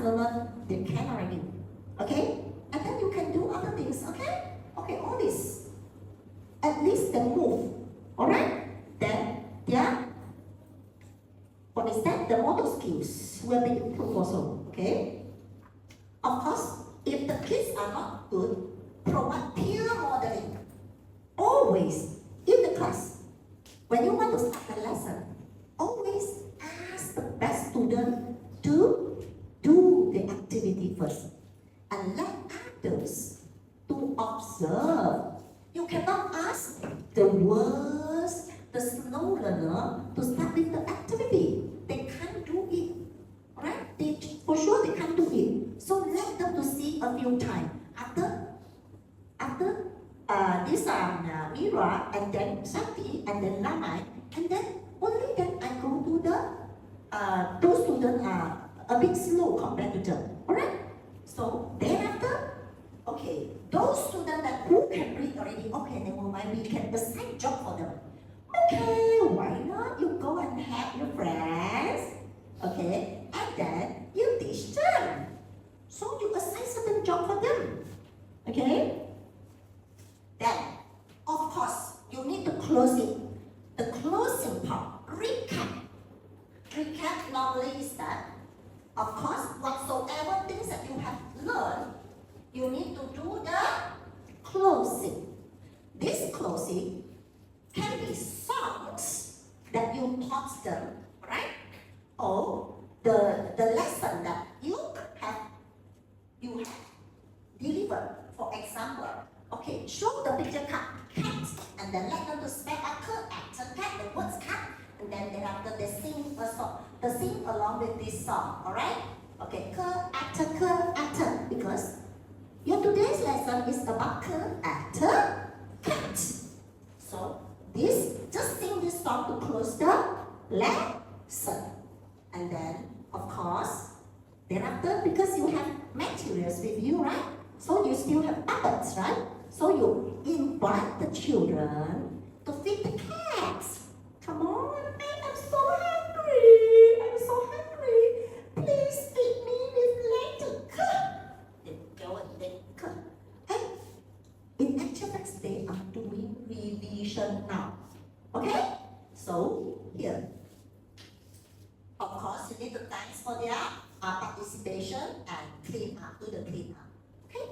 fast learner, they can already. Okay? And then you can do other things, okay? Okay, all this. At least they move. Alright? Then, yeah. What is that? The motor skills will be improved also. Okay? Of course, if the kids are not good, provide peer modeling. Always in the class. When you want to start the lesson, always ask the best student to do the activity first. And let others to observe. You cannot ask the worst, the slow learner to start with the activity. They can't do it. Alright? For sure they can't do it. So let them to see a few times. After this Mira and then Santi and then Lamai, and then only then I go to the those students are a bit slow compared to them. Alright? So thereafter, okay, those students that who can read already, okay, never mind, we can assign job for them. Okay, why not? You go and have your friends, okay, and then you teach them. So you assign certain job for them, okay? Then, of course, you need to close it. The closing part, recap. Recap normally is that, of course, whatsoever things that you have learned, you need to do the closing. This closing can be songs that you taught them, right? Or the lesson that you have delivered. For example, okay, show the picture cat, and then let them to spell a cat, the words cat, and then thereafter they sing a song. They sing along with this song, alright? Okay, actor, because your today's lesson is about actor, cat. So this, just sing this song to close the lesson. And then, of course, thereafter, because you have materials with you, right? So you still have puppets, right? So you invite the children to feed the cats. Come on, I'm so hungry. Please feed me with later. They go and they cook. And in actual fact, they are doing revision now. Okay? So here, of course, you need to thanks for their participation and clean up, do the clean up. Okay?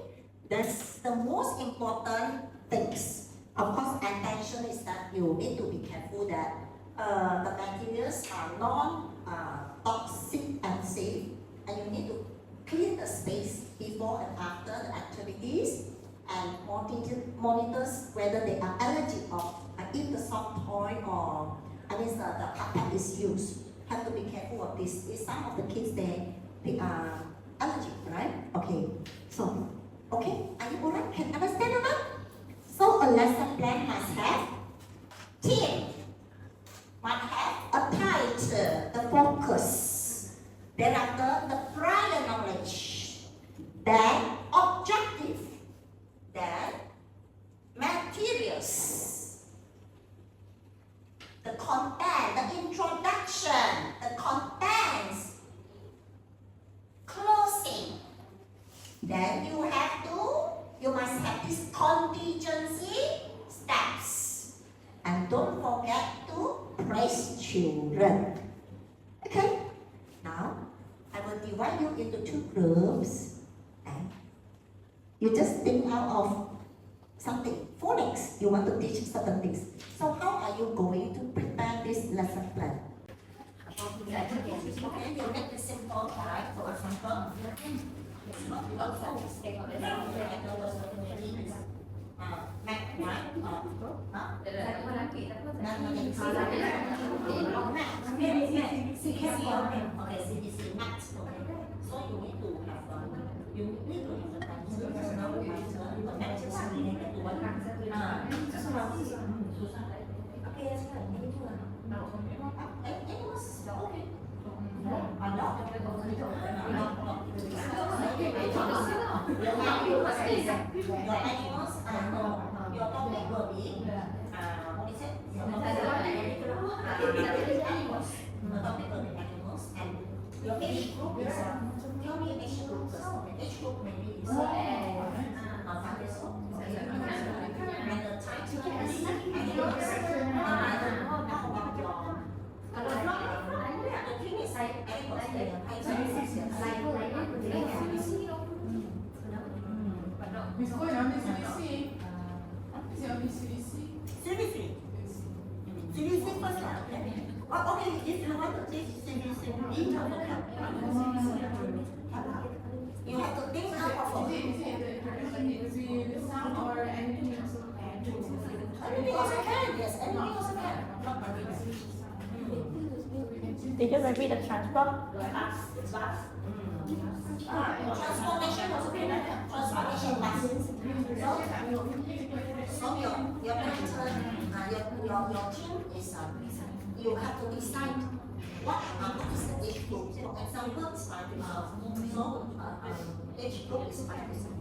That's the most important things. Of course, attention is that you need to be careful that the materials are non-toxic and safe, and you need to clean the space before and after the activities, and monitors whether they are allergic of if the soft toy or the carpet is used. Have to be careful of this. If some of the kids they are allergic, right? Okay. So, okay, are you alright? Can you understand or not? So a lesson plan must have theme, must have a title, the focus, thereafter the prior knowledge, then objective, then materials, the content, the introduction, the contents, closing. Then you must have this contingency steps. And don't forget to praise children. Okay? Now, I will divide you into two groups. And you just think out of something. Phonics, you want to teach certain things. So how are you going to prepare this lesson plan? Okay, you make it simple, right? For example, Your animals your topic will be what is it? Your topic will be animals. The topic will be animals, and Your age group is tell me age group first. Age group maybe is 5 years old. Okay. And the title is and the thing is animals, they are Miss Boy, on the CDC. Is it on the CDC? Seriously? Seriously first lah, okay? Oh, okay, if you want to teach seriously, you have to think out of Is it the sound or anything else? anything also can, yes, anything also can. Teacher, maybe the transport. Transformation also can, transformation lessons. So your pattern, your team is you have to decide what is the age group. For example, it's 5 years old. So age group is 5 years old.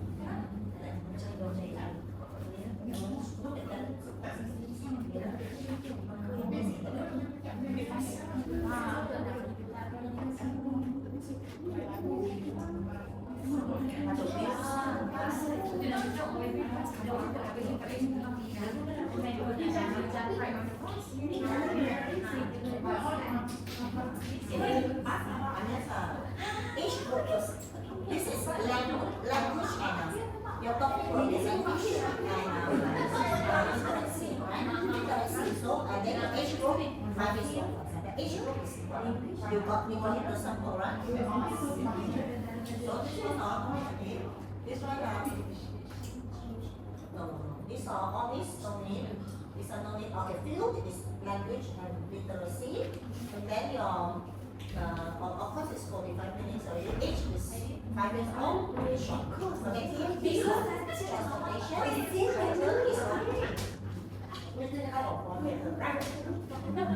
Age group is this is language and you're talking about this English and literacy, right? Literacy. So then the age group 5 years old. The age group is you got the sample, right? So this one not okay. This one no. These are all these don't need. These are no need. Okay, field is language and literacy, and then your of course it's 45 minutes. So your age is 5 years old. Short course. Okay, this transportation. Title is written out of one letter, right? I think.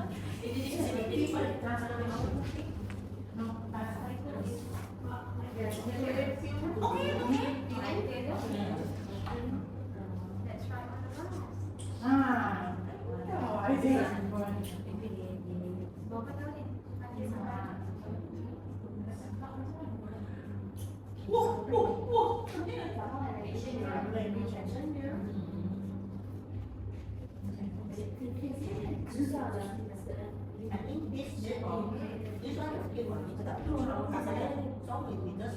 I think this one give one introduction. So we just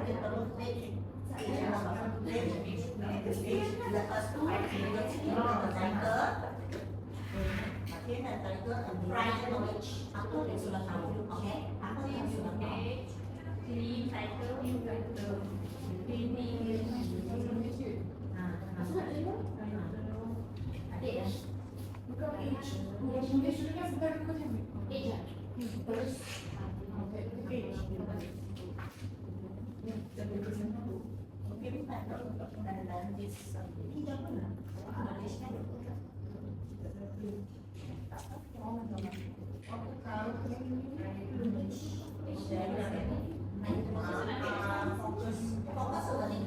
get the page. Let us do the title. Then the title and write the knowledge. Aku yang sudah tahu, okay? Aku yang sudah tahu. Focus on learning.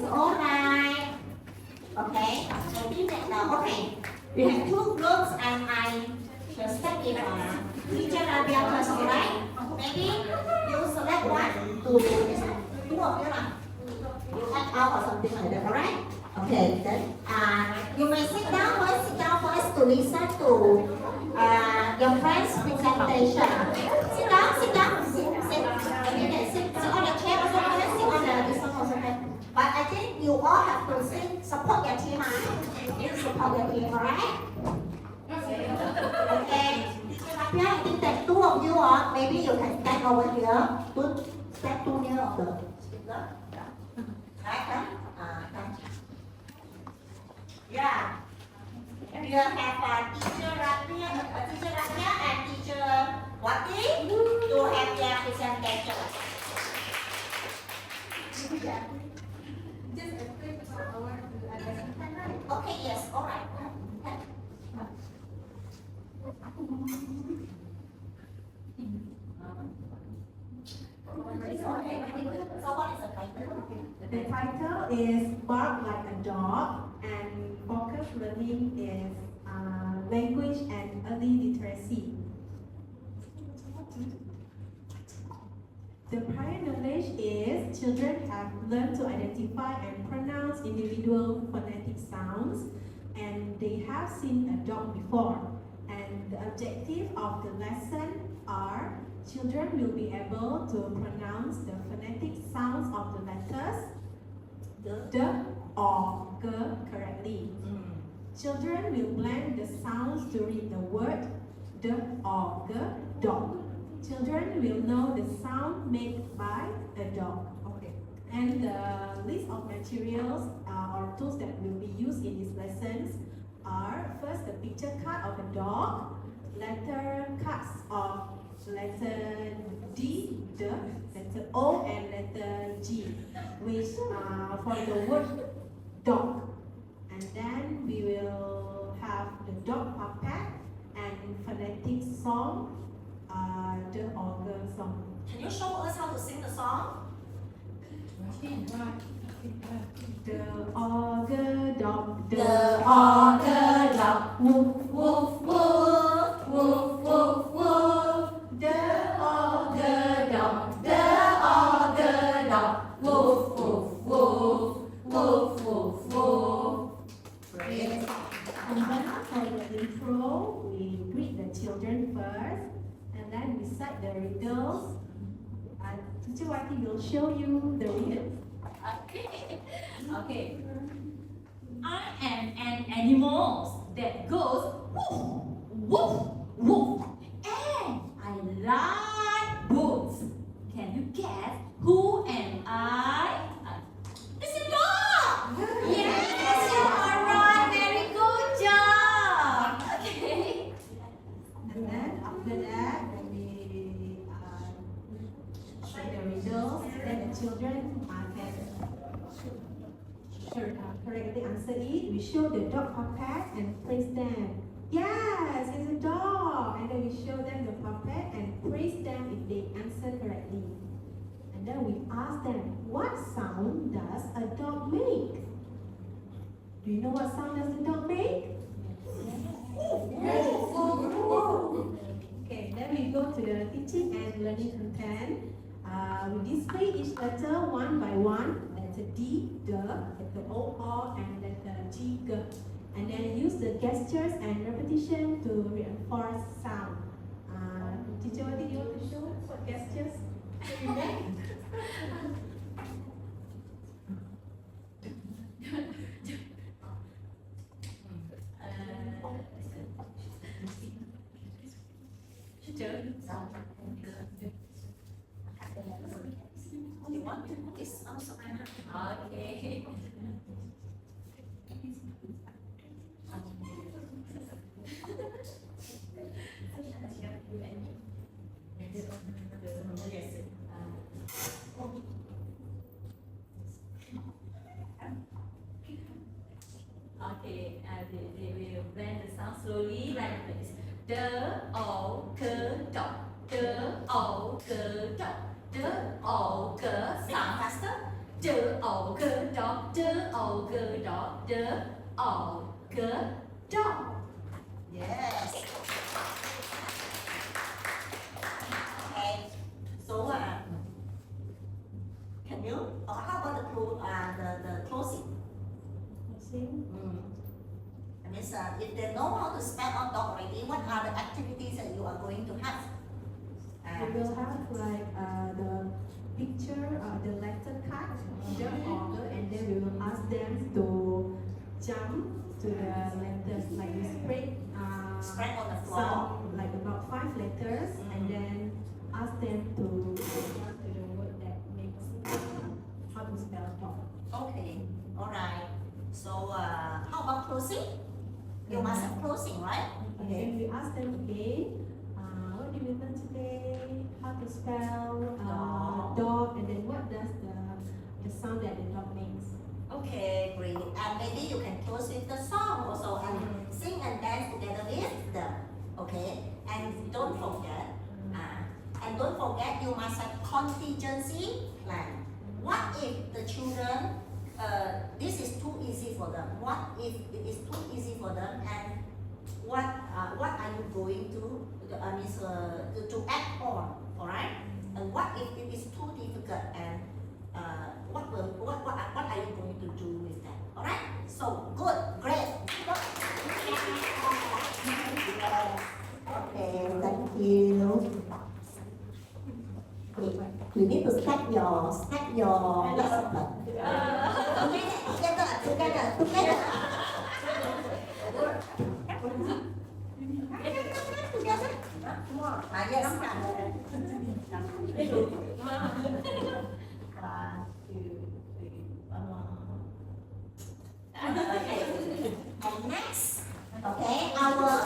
Alright. Okay. So okay. We have two groups and I select it teacher Rabia first, alright? Maybe you select one to two of you lah. You act out or something like that, alright? Okay, then you may sit down first to listen to your friend's presentation. Sit down. You can sit on the chair also, sit on this one also. But I think you all have to support your team, you support your team, alright? Okay. Here, I think that two of you are, maybe you can stand over here, stand too near of the speaker. Right, come. Yeah. We have teacher Rabia and teacher Wati to have their presentation. Just a quick our lesson plan, right? Okay, yes, all right. So what is the title? The title is Bark Like a Dog, and focus learning is language and early literacy. The prior knowledge is children have learned to identify and pronounce individual phonetic sounds, and they have seen a dog before. And the objective of the lesson are children will be able to pronounce the phonetic sounds of the letters D or G correctly. Children will blend the sounds to read the word D or G, dog. Children will know the sound made by a dog. Okay. And the list of materials or tools that will be used in these lessons are first the picture card of a dog, letter cards of letter D, letter O, and letter G, which for the word dog. And then we will have the dog puppet and phonetic song, the ogre song. Can you show us how to sing the song? The ogre dog, The ogre dog, woof woof woof, woof woof woof. The ogre dog, woof woof woof, woof woof woof. Great. And then after the intro, we greet the children first, and then recite the riddles. Teacher Wati will show you the riddles. Okay. Okay. I am an animal that goes woof, woof, woof. And I like boots. Can you guess who am I? It's a dog! Yes, you are right. Very good job. Okay. And then after that, when we show the riddles, then the children can correctly answer it. We show the dog puppet and praise them. Yes, it's a dog. And then we show them the puppet and praise them if they answer correctly. And then we ask them, what sound does a dog make? Do you know what sound does the dog make? Okay, then we go to the teaching and learning content. We display each letter one by one. Letter D, D, letter O, and letter G, G. And then use the gestures and repetition to reinforce sound. Teacher, what did you want to show? What gestures you make? You want to put this also? Okay. Okay, they will blend the sound slowly like this. The o k dog, the o k dog, the o k sound faster. The o k dog, the o k dog, the o k dog. Yes. Okay. So can you? How about the closing? That means if they know how to spell out dog already, what are the activities that you are going to have? We will have like the picture, the letter card, the order, and then we will ask them to jump to the letters, like we Spread on the floor. some, like about 5 letters, and then ask them to jump to the word that makes how to spell dog. Okay. All right. So how about closing? You must have closing, right? And then we ask them again, what did we learn today? How to spell dog, and then what does the sound that the dog makes? Okay, great. And maybe you can close with the song also and sing and dance together with them. Okay? And don't forget, you must have contingency plan. What if the children, this is too easy for them? What if it is too easy for them? And what are you going to act on? All right? And what if it is too difficult? And what are you going to do with that? All right? So good, great. Okay, thank you. You need to stack your lesson plan. Together. Come on. Yes. 1, 2, 3, 1 more. Okay. And next, okay, another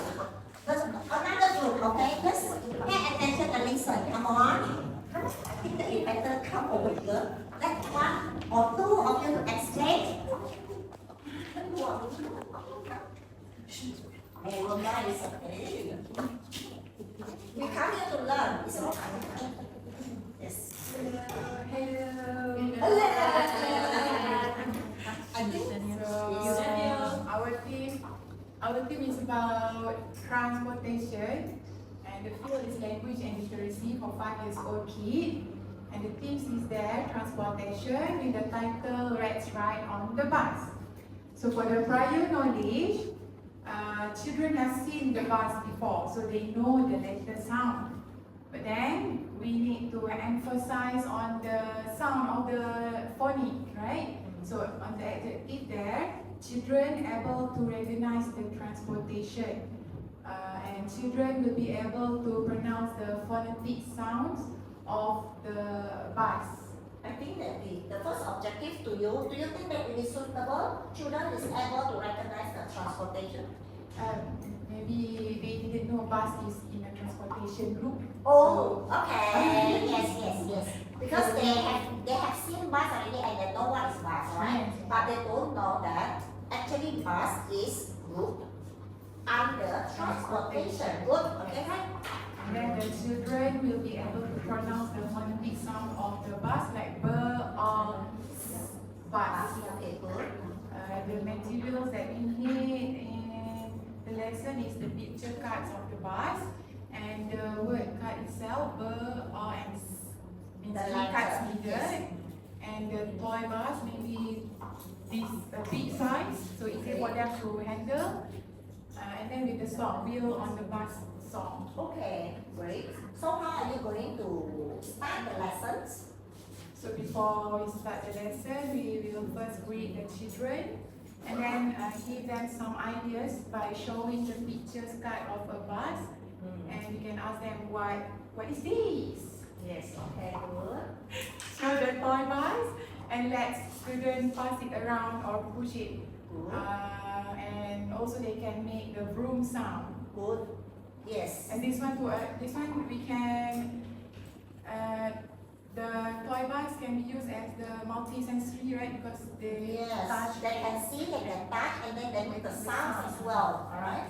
group, okay, just pay attention and listen. Come on. I think that you better come over here. Let one or two of you to exchange. Hey, well, that is okay. We come here to learn. It's okay. Yes. Hello. I think our theme is about transportation, and the field is language and literacy for 5 years old kid. And the themes is there, transportation, with the title Let's Ride on the Bus. So for the prior knowledge, children have seen the bus before, so they know the letter sound. But then we need to emphasize on the sound of the phonic, right? So on the adjective there, children able to recognize the transportation, and children will be able to pronounce the phonetic sounds of the bus. I think that the first objective to you, do you think that it is suitable? Children is able to recognize the transportation. Maybe they didn't know bus is in a transportation group. Oh, okay. Yes. Because they have seen bus already and they know what is bus, right? Yes. But they don't know that actually bus is grouped under transportation. Good, okay, right? And then the children will be able to pronounce the phonetic sound of the bus, like b, or bus. Okay, good. The materials that we need in the lesson is the picture cards of the bus and the word card itself, b, or, and s. Means The 3 letter, cards needed. yes. And the toy bus maybe this big size, so easy for them to handle. And then with the song, wheel on the bus song. Okay, great. So how are you going to start the lessons? So before we start the lesson, we will first greet the children and then give them some ideas by showing the pictures card of a bus, and we can ask them what is this? Yes, okay, good. Show the toy bus and let students pass it around or push it. Good. And also they can make the broom sound. Good. Yes. And this one we can the toy bus can be used as the multi-sensory, right? Because they Yes, touch. they can see, they can touch, and then they make the sounds as well. Alright?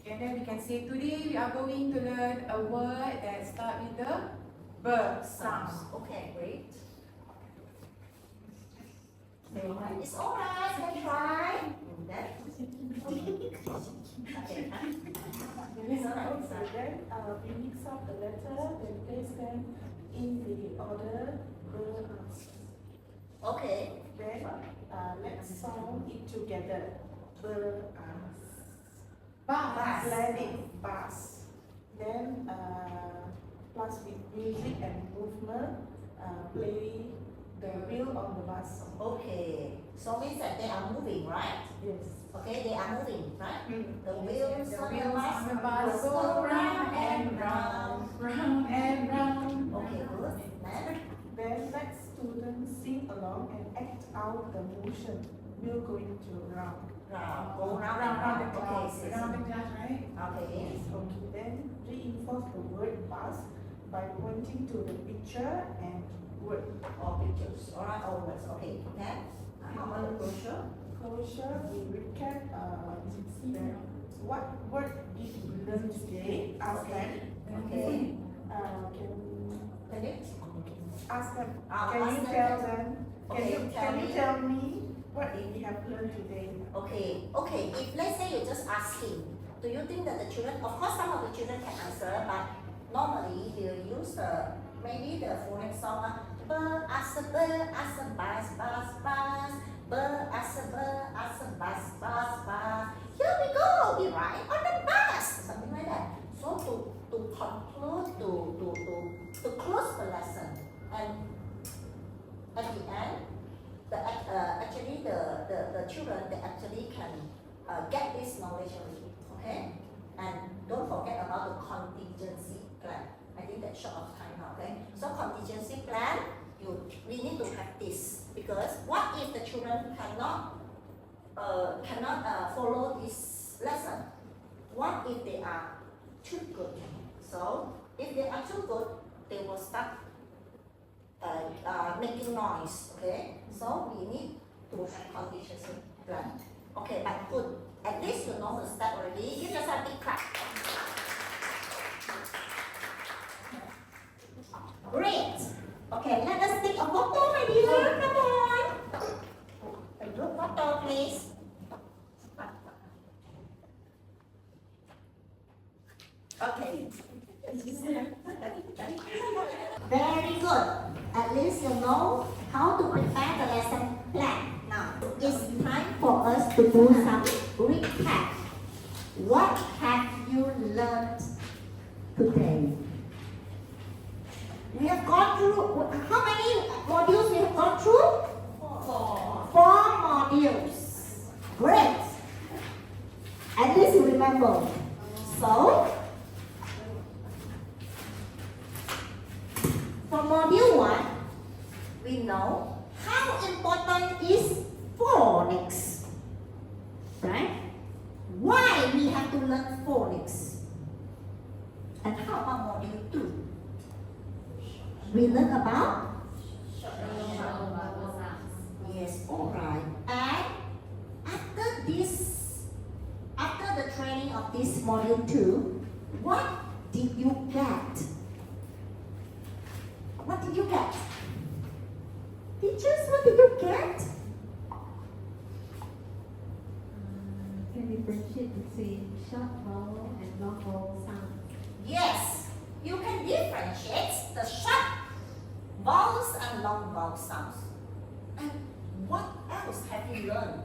And then we can say today we are going to learn a word that starts with the b sound. Okay, great. It's alright, you can try. That. Okay. Then we mix up the letter and place them in the order. Okay. Then let's sound it together. Bus. Let it bus. Then plus with music and movement, play the wheel on the bus. Okay. So means that they are moving, right? Yes. Okay, they are moving, right? The The wheels on wheels on the the bus bus go round and round, round and round. Okay, good. Then let students sing along and act out the motion. Wheel going to round. Round. Go round and Around the round. class, Okay. around the class, right? Okay. Okay, then reinforce the word bus by pointing to the picture and word. All pictures. Alright, all words. Okay. Then, how about the brochure? Closure, we recap what word did we learn today? Ask them. Okay. Can Can you? ask them? I'll Can ask you them. tell them? Okay, Can you tell me what we have learned today? Okay. Okay. If let's say you just ask him, do you think that the children? Of course, some of the children can answer, but normally they'll use maybe the phonics song. Bus, bus, bus, bus. Bus, bus. Here we go. We ride on the bus. Something like that. So to conclude, to close the lesson, and at the end, actually the children they actually can get this knowledge already. Okay. And don't forget about the contingency plan. I think that's short of time now. Okay. So contingency plan. We need to have this, because what if the children cannot follow this lesson? What if they are too good? So if they are too good, they will start making noise. Okay, so we need to have contingency plan. Okay, but good. At least you know the step already. Give yourself a big clap. Great. Okay, let us take a photo, my dear. Come on. A group photo, please. Okay. Very good. At least you know how to prepare the lesson plan. Now, it's time for us to do some recap. What have you learned today? We have gone through, how many modules we have gone through? Four modules. Great. At least you remember. So, for module 1, we know how important is phonics. Right? Why we have to learn phonics? And how about module 2? We learn about? Yes, alright. And after the training of this module 2, what did you get? What did you get? Teachers, what did you get? Can differentiate between short vowel and long vowel sound. Yes, you can differentiate the short vowels and long vowel sounds. And what else have you learned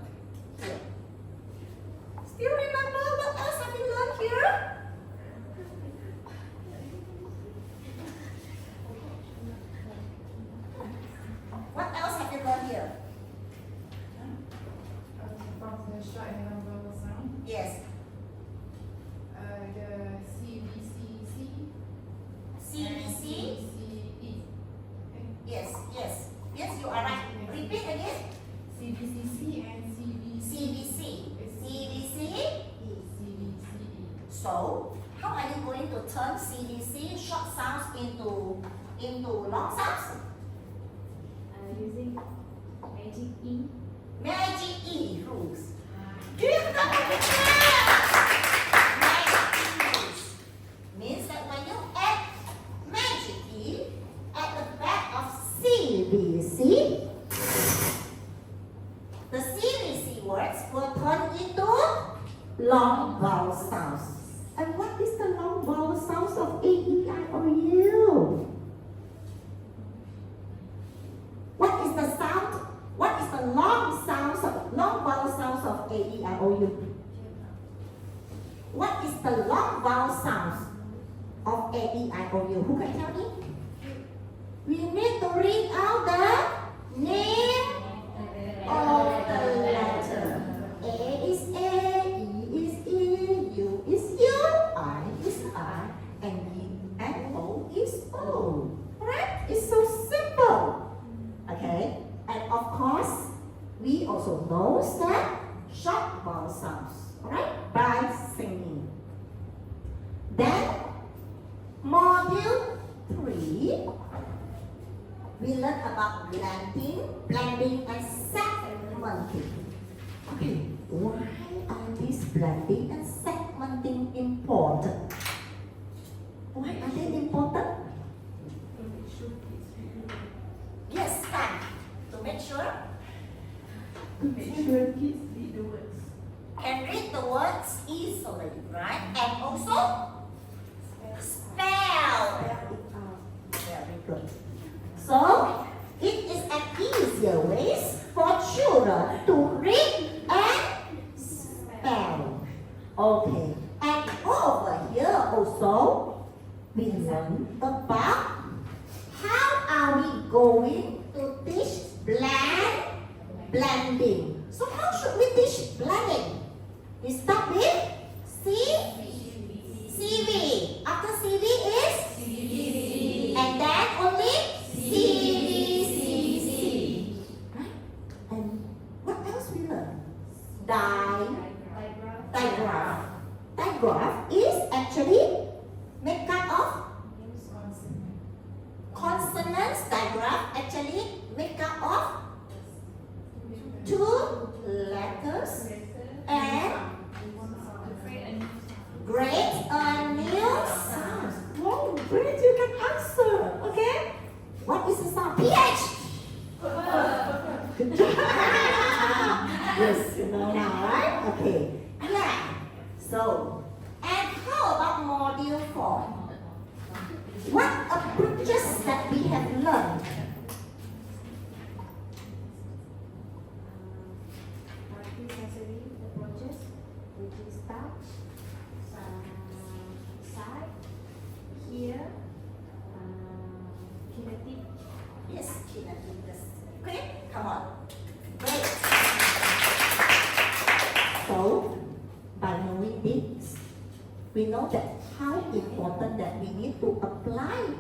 here? Still remember what else have you learned here? What else have you learned here? From the short and long vowel sound. Yes. The CBCC. CBC? CE. Yes, yes. Yes, you are right. Repeat again. CBCC and CBC. CBC. CBC. CBCE. So, how are you going to turn CBC short sounds into long sounds? Using magic E. Magic E rules. Give them a big Magic E rules means that when you add magic E at the back of CBC, the CBC words will turn into long vowel sounds. And what is the long vowel sounds of A, E, I, O, U? What is the sound? What is the long vowel sounds of A, E, I, O, U? What is the long vowel sounds of A, E, I, O, U? Who can tell me? We need to read out the name of the letter. A is A, E is E, U is U, I is I, and O is O. Right? It's so simple. Okay, and of course, we also know that short vowel we learned about blending and segmenting. Okay, why are these blending and segmenting important? Why are they important? Yes, Stan. To make sure kids read the words. can read the words easily, right? And also spell it out. Very good. So it is an easier way for children to read and spell. Okay. And over here also we learn about how are we going to teach blending. So how should we teach blending? We start with CV. After CV is CV. And then only CVCC. Right? And what else we learn? Digraph. Digraph is actually made up of consonants. Digraph actually make up of 2 letters and create a new sound. Wow, great, you can answer. Okay? What is the sound? PH. Good job. Yes, you know now, right? Okay. Yeah. So, and how about module 4? What approaches that we have learned? Multi-sensory approaches, which is touch, sight, hear, kinetic. Yes, kinetic. Okay, come on. Great. So, by knowing this, we know that how important that we need to apply,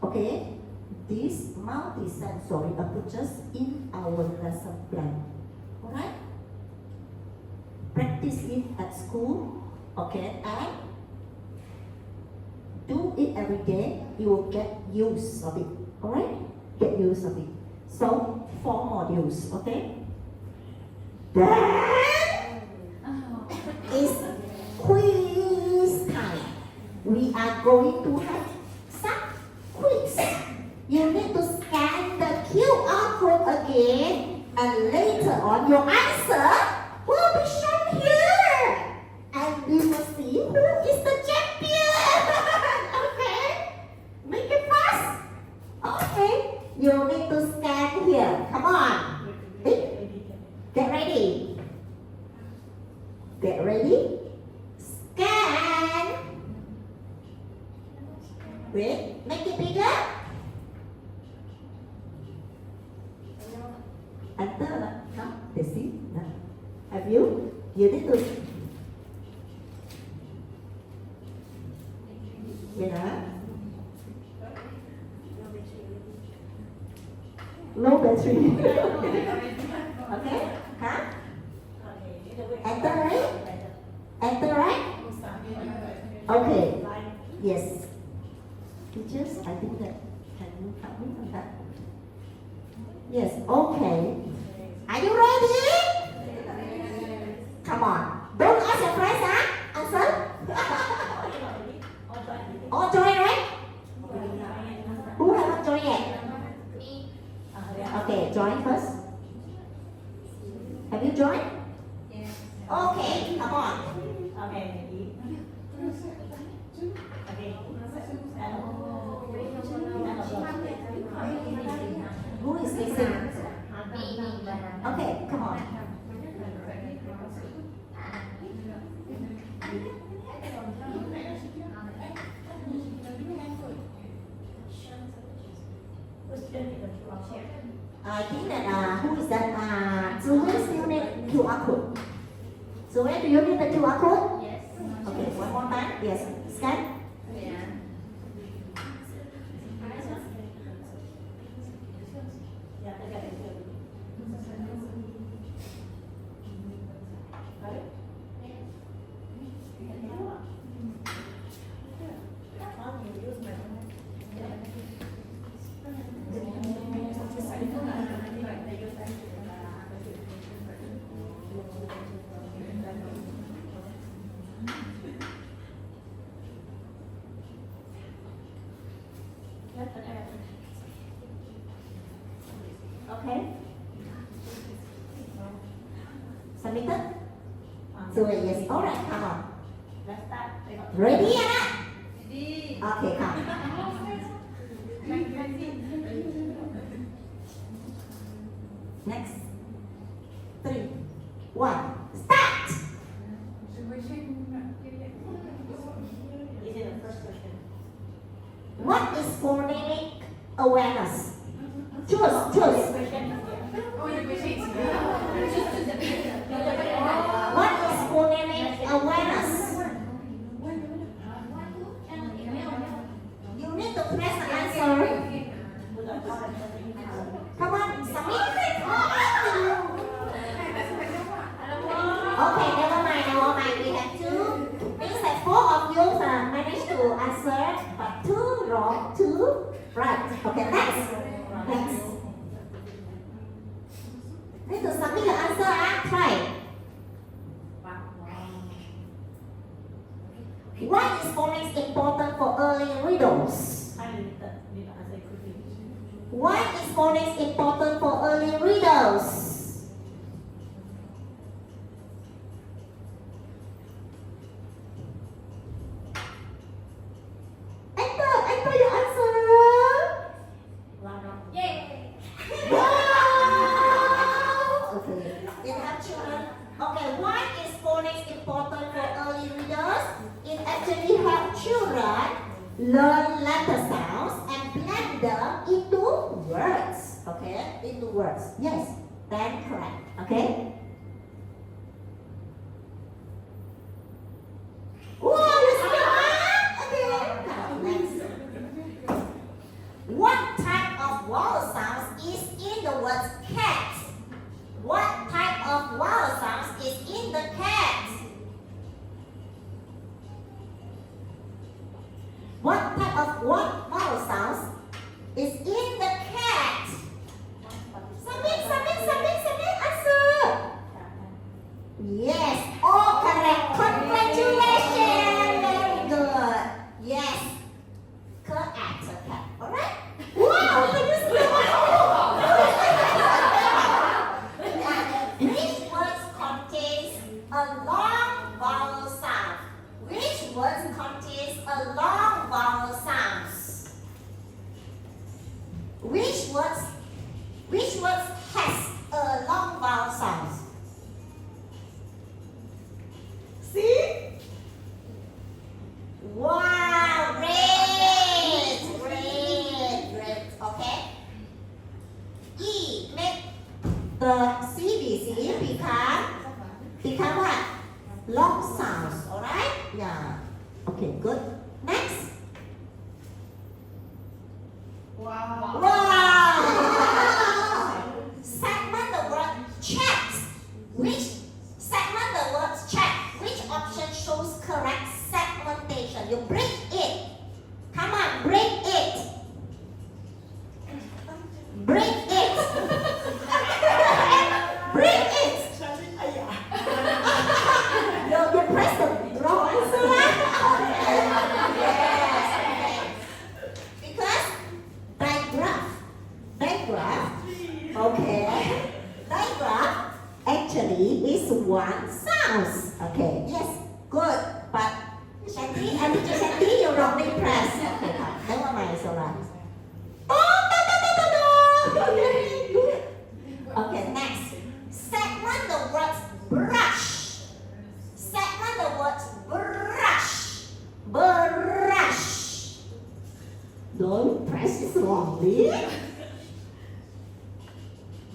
okay, these multi-sensory approaches in our lesson plan. Alright? Practice it at school, okay, and do it every day. You will get use of it. Alright? Get use of it. So, 4 modules, okay? Then is quiz time. We are going to have some quiz. You need to scan the QR code again, and later on your answer will be shown here. And we will see who is the champion. Okay? Make it fast. Okay. You need to scan here. Come on. Get ready. Get ready. Scan. Wait, make it bigger. Enter. No, they see. No. Have you? You need to. Yeah. No battery. Okay? Huh? Enter right? Enter right? Okay. Yes. Teachers, I think that can you help me on that? Yes. Okay. Are you ready? Come on. Don't ask your friends, huh? Answer. All join, right? Who haven't joined yet? Okay, join first. Have you joined? Yes. Okay, come on. Okay. Who is missing? Okay, come on. I think that who is that? Zoe still need QR code. Zoe, do you need the QR code? Yes. Okay, one more time. Yes, scan. Yeah. Okay. Submitted? So yes, alright, come on. Let's start. Ready, Anna? Okay, come. Next. 3, 1, start! This is the first question. What is phonemic awareness? Choose. What is phonemic awareness? You need to press the answer. Come on, submit it. Okay, never mind. We have two. Means that 4 of you managed to answer, but 2 wrong, 2 right. Okay, next. Need to submit your answer, try. Why is phonics important for early readers? Why is phonics important for early readers? Enter your answer. Yay! Okay. You have children. Okay, why is phonics important for early readers? It actually helps children learn letter sounds and blend them into words. Okay, into words. Yes, then correct. Okay. Wow, you see that? Okay. Now, next. What type of vowel sounds is in the word cat? What type of vowel sounds is in the cat? What type of vowel sounds is in the cat? Submit, answer. Yes, all correct. Congratulations. Very good. Yes. Correct. Okay. Alright? Wow, can you see Which words contains a long vowel sound? Which words contains a long vowel sounds? Which words has a long vowel sounds? See? Wow, great. Okay. E make the CBC become what? Long sounds. Alright? Yeah. Okay, good. Next. Wow. Wow! Segment the word check. Segment the word check. Which option shows correct segmentation? You break it. Come on, break it. Break it. Break it. You press the wrong answer. Yes. Because digraph, okay, digraph actually is one sound. Okay, yes, good, but Shanti, and teacher Shanti, you wrongly pressed. Okay, never mind, it's alright. Okay, next. Segment the words brush. Segment the words brush. Brush. Don't press it wrongly.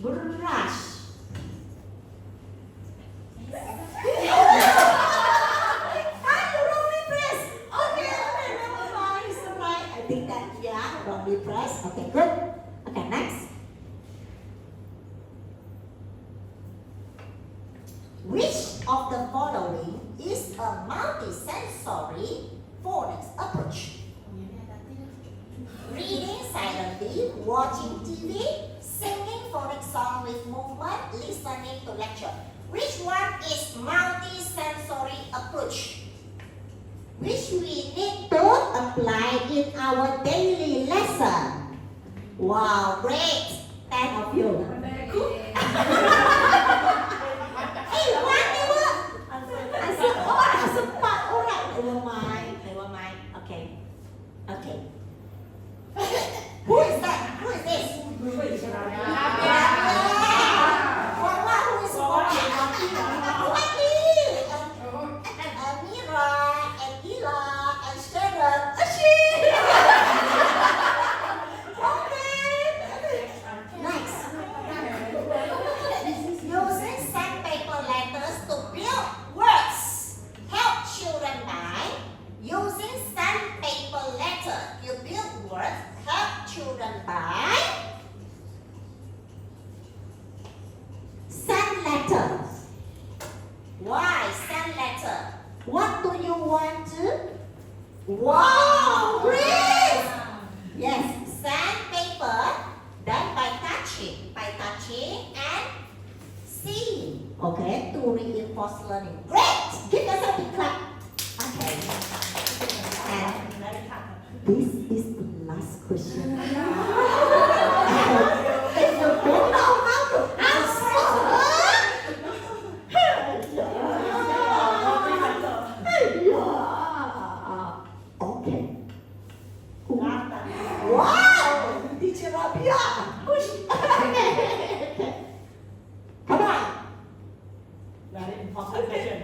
Brush. You wrongly press. Okay, never mind, it's alright. I think that, yeah, wrongly press. Okay, good. Okay, next. Which of the following is a multisensory phonics approach? Reading silently, watching TV, singing phonics song with movement, listening to lecture. Which one is multisensory approach? Which we need to apply in our daily lesson. Wow, great. 10 of you. Hey, what? Answer all. Answer part. All right. Never mind. Never mind. Okay. Okay. Who is that? Who is this? What? Who is what? And Amira, and Ila, and Sharon. Next. Using sandpaper letters to build words. Help children by using sandpaper letter. You build words. Help children by sand letter. Why sand letter? What do you want to? Wow, great! Yes, sandpaper. Then by touching and seeing. Okay, to reinforce learning. Great! Give yourself a big clap. Okay. And this is the last question. If you don't know how to answer, okay. Wow! Teacher Rabia! Push! Come on! Very important question.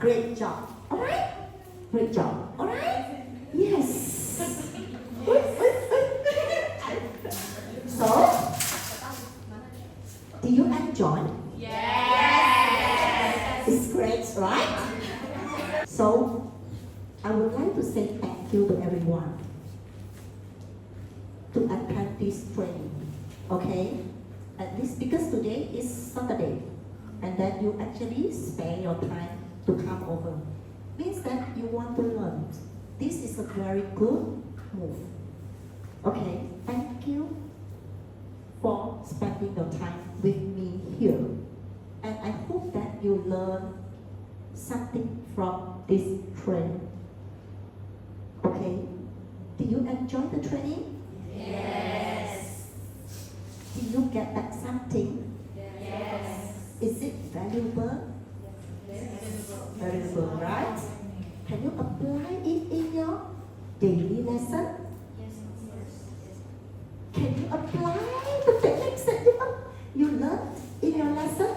Great job. Alright? Great job. Alright? Yes. So, do you enjoy? Yes. It's great, right? So, I would like to say thank you to everyone to attend this training. Okay? At least because today is Saturday, and then you actually spare your time to come over. Means that you want to learn. This is a very good move. Okay, thank you for spending your time with me here. And I hope that you learn something from this training. Okay, do you enjoy the training? Yes. Do you get back something? Yes. Is it valuable? Valuable, right? Can you apply it in your daily lesson? Can you apply the techniques that you learned in your lesson?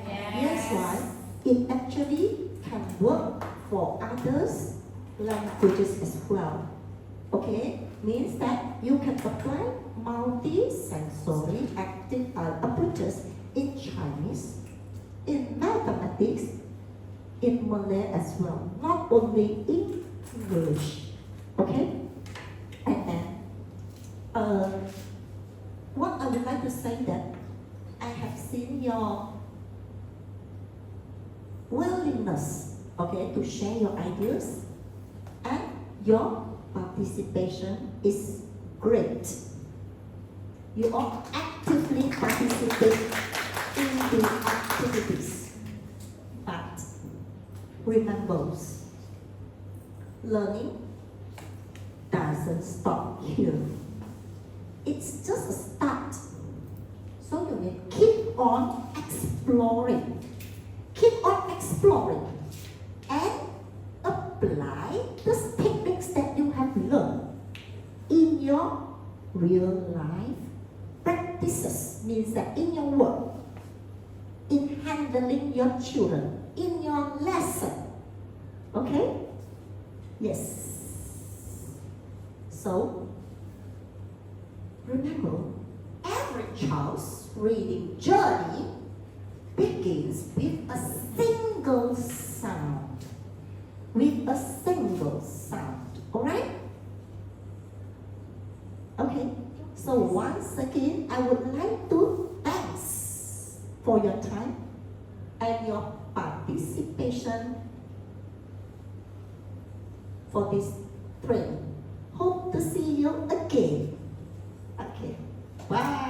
Yes, right? It actually can work for others' languages as well. Okay? Means that you can apply multi-sensory active approaches in Chinese, in mathematics, in Malay as well, not only in English. Okay? And then, what I would like to say that I have seen your willingness, okay, to share your ideas, and your participation is great. You all actively participate in the activities. But remember, learning doesn't stop here. It's just a start. So you will keep on exploring exploring. Keep on exploring and apply the techniques that you have learned in your real life practices. Means that in your work, in handling your children, in your lesson. Okay? Yes. So, remember, every child's reading journey begins with a single sound. With a single sound. Alright? Okay. So once again, I would like to thanks for your time and your participation for this training. Hope to see you again. Okay. Bye.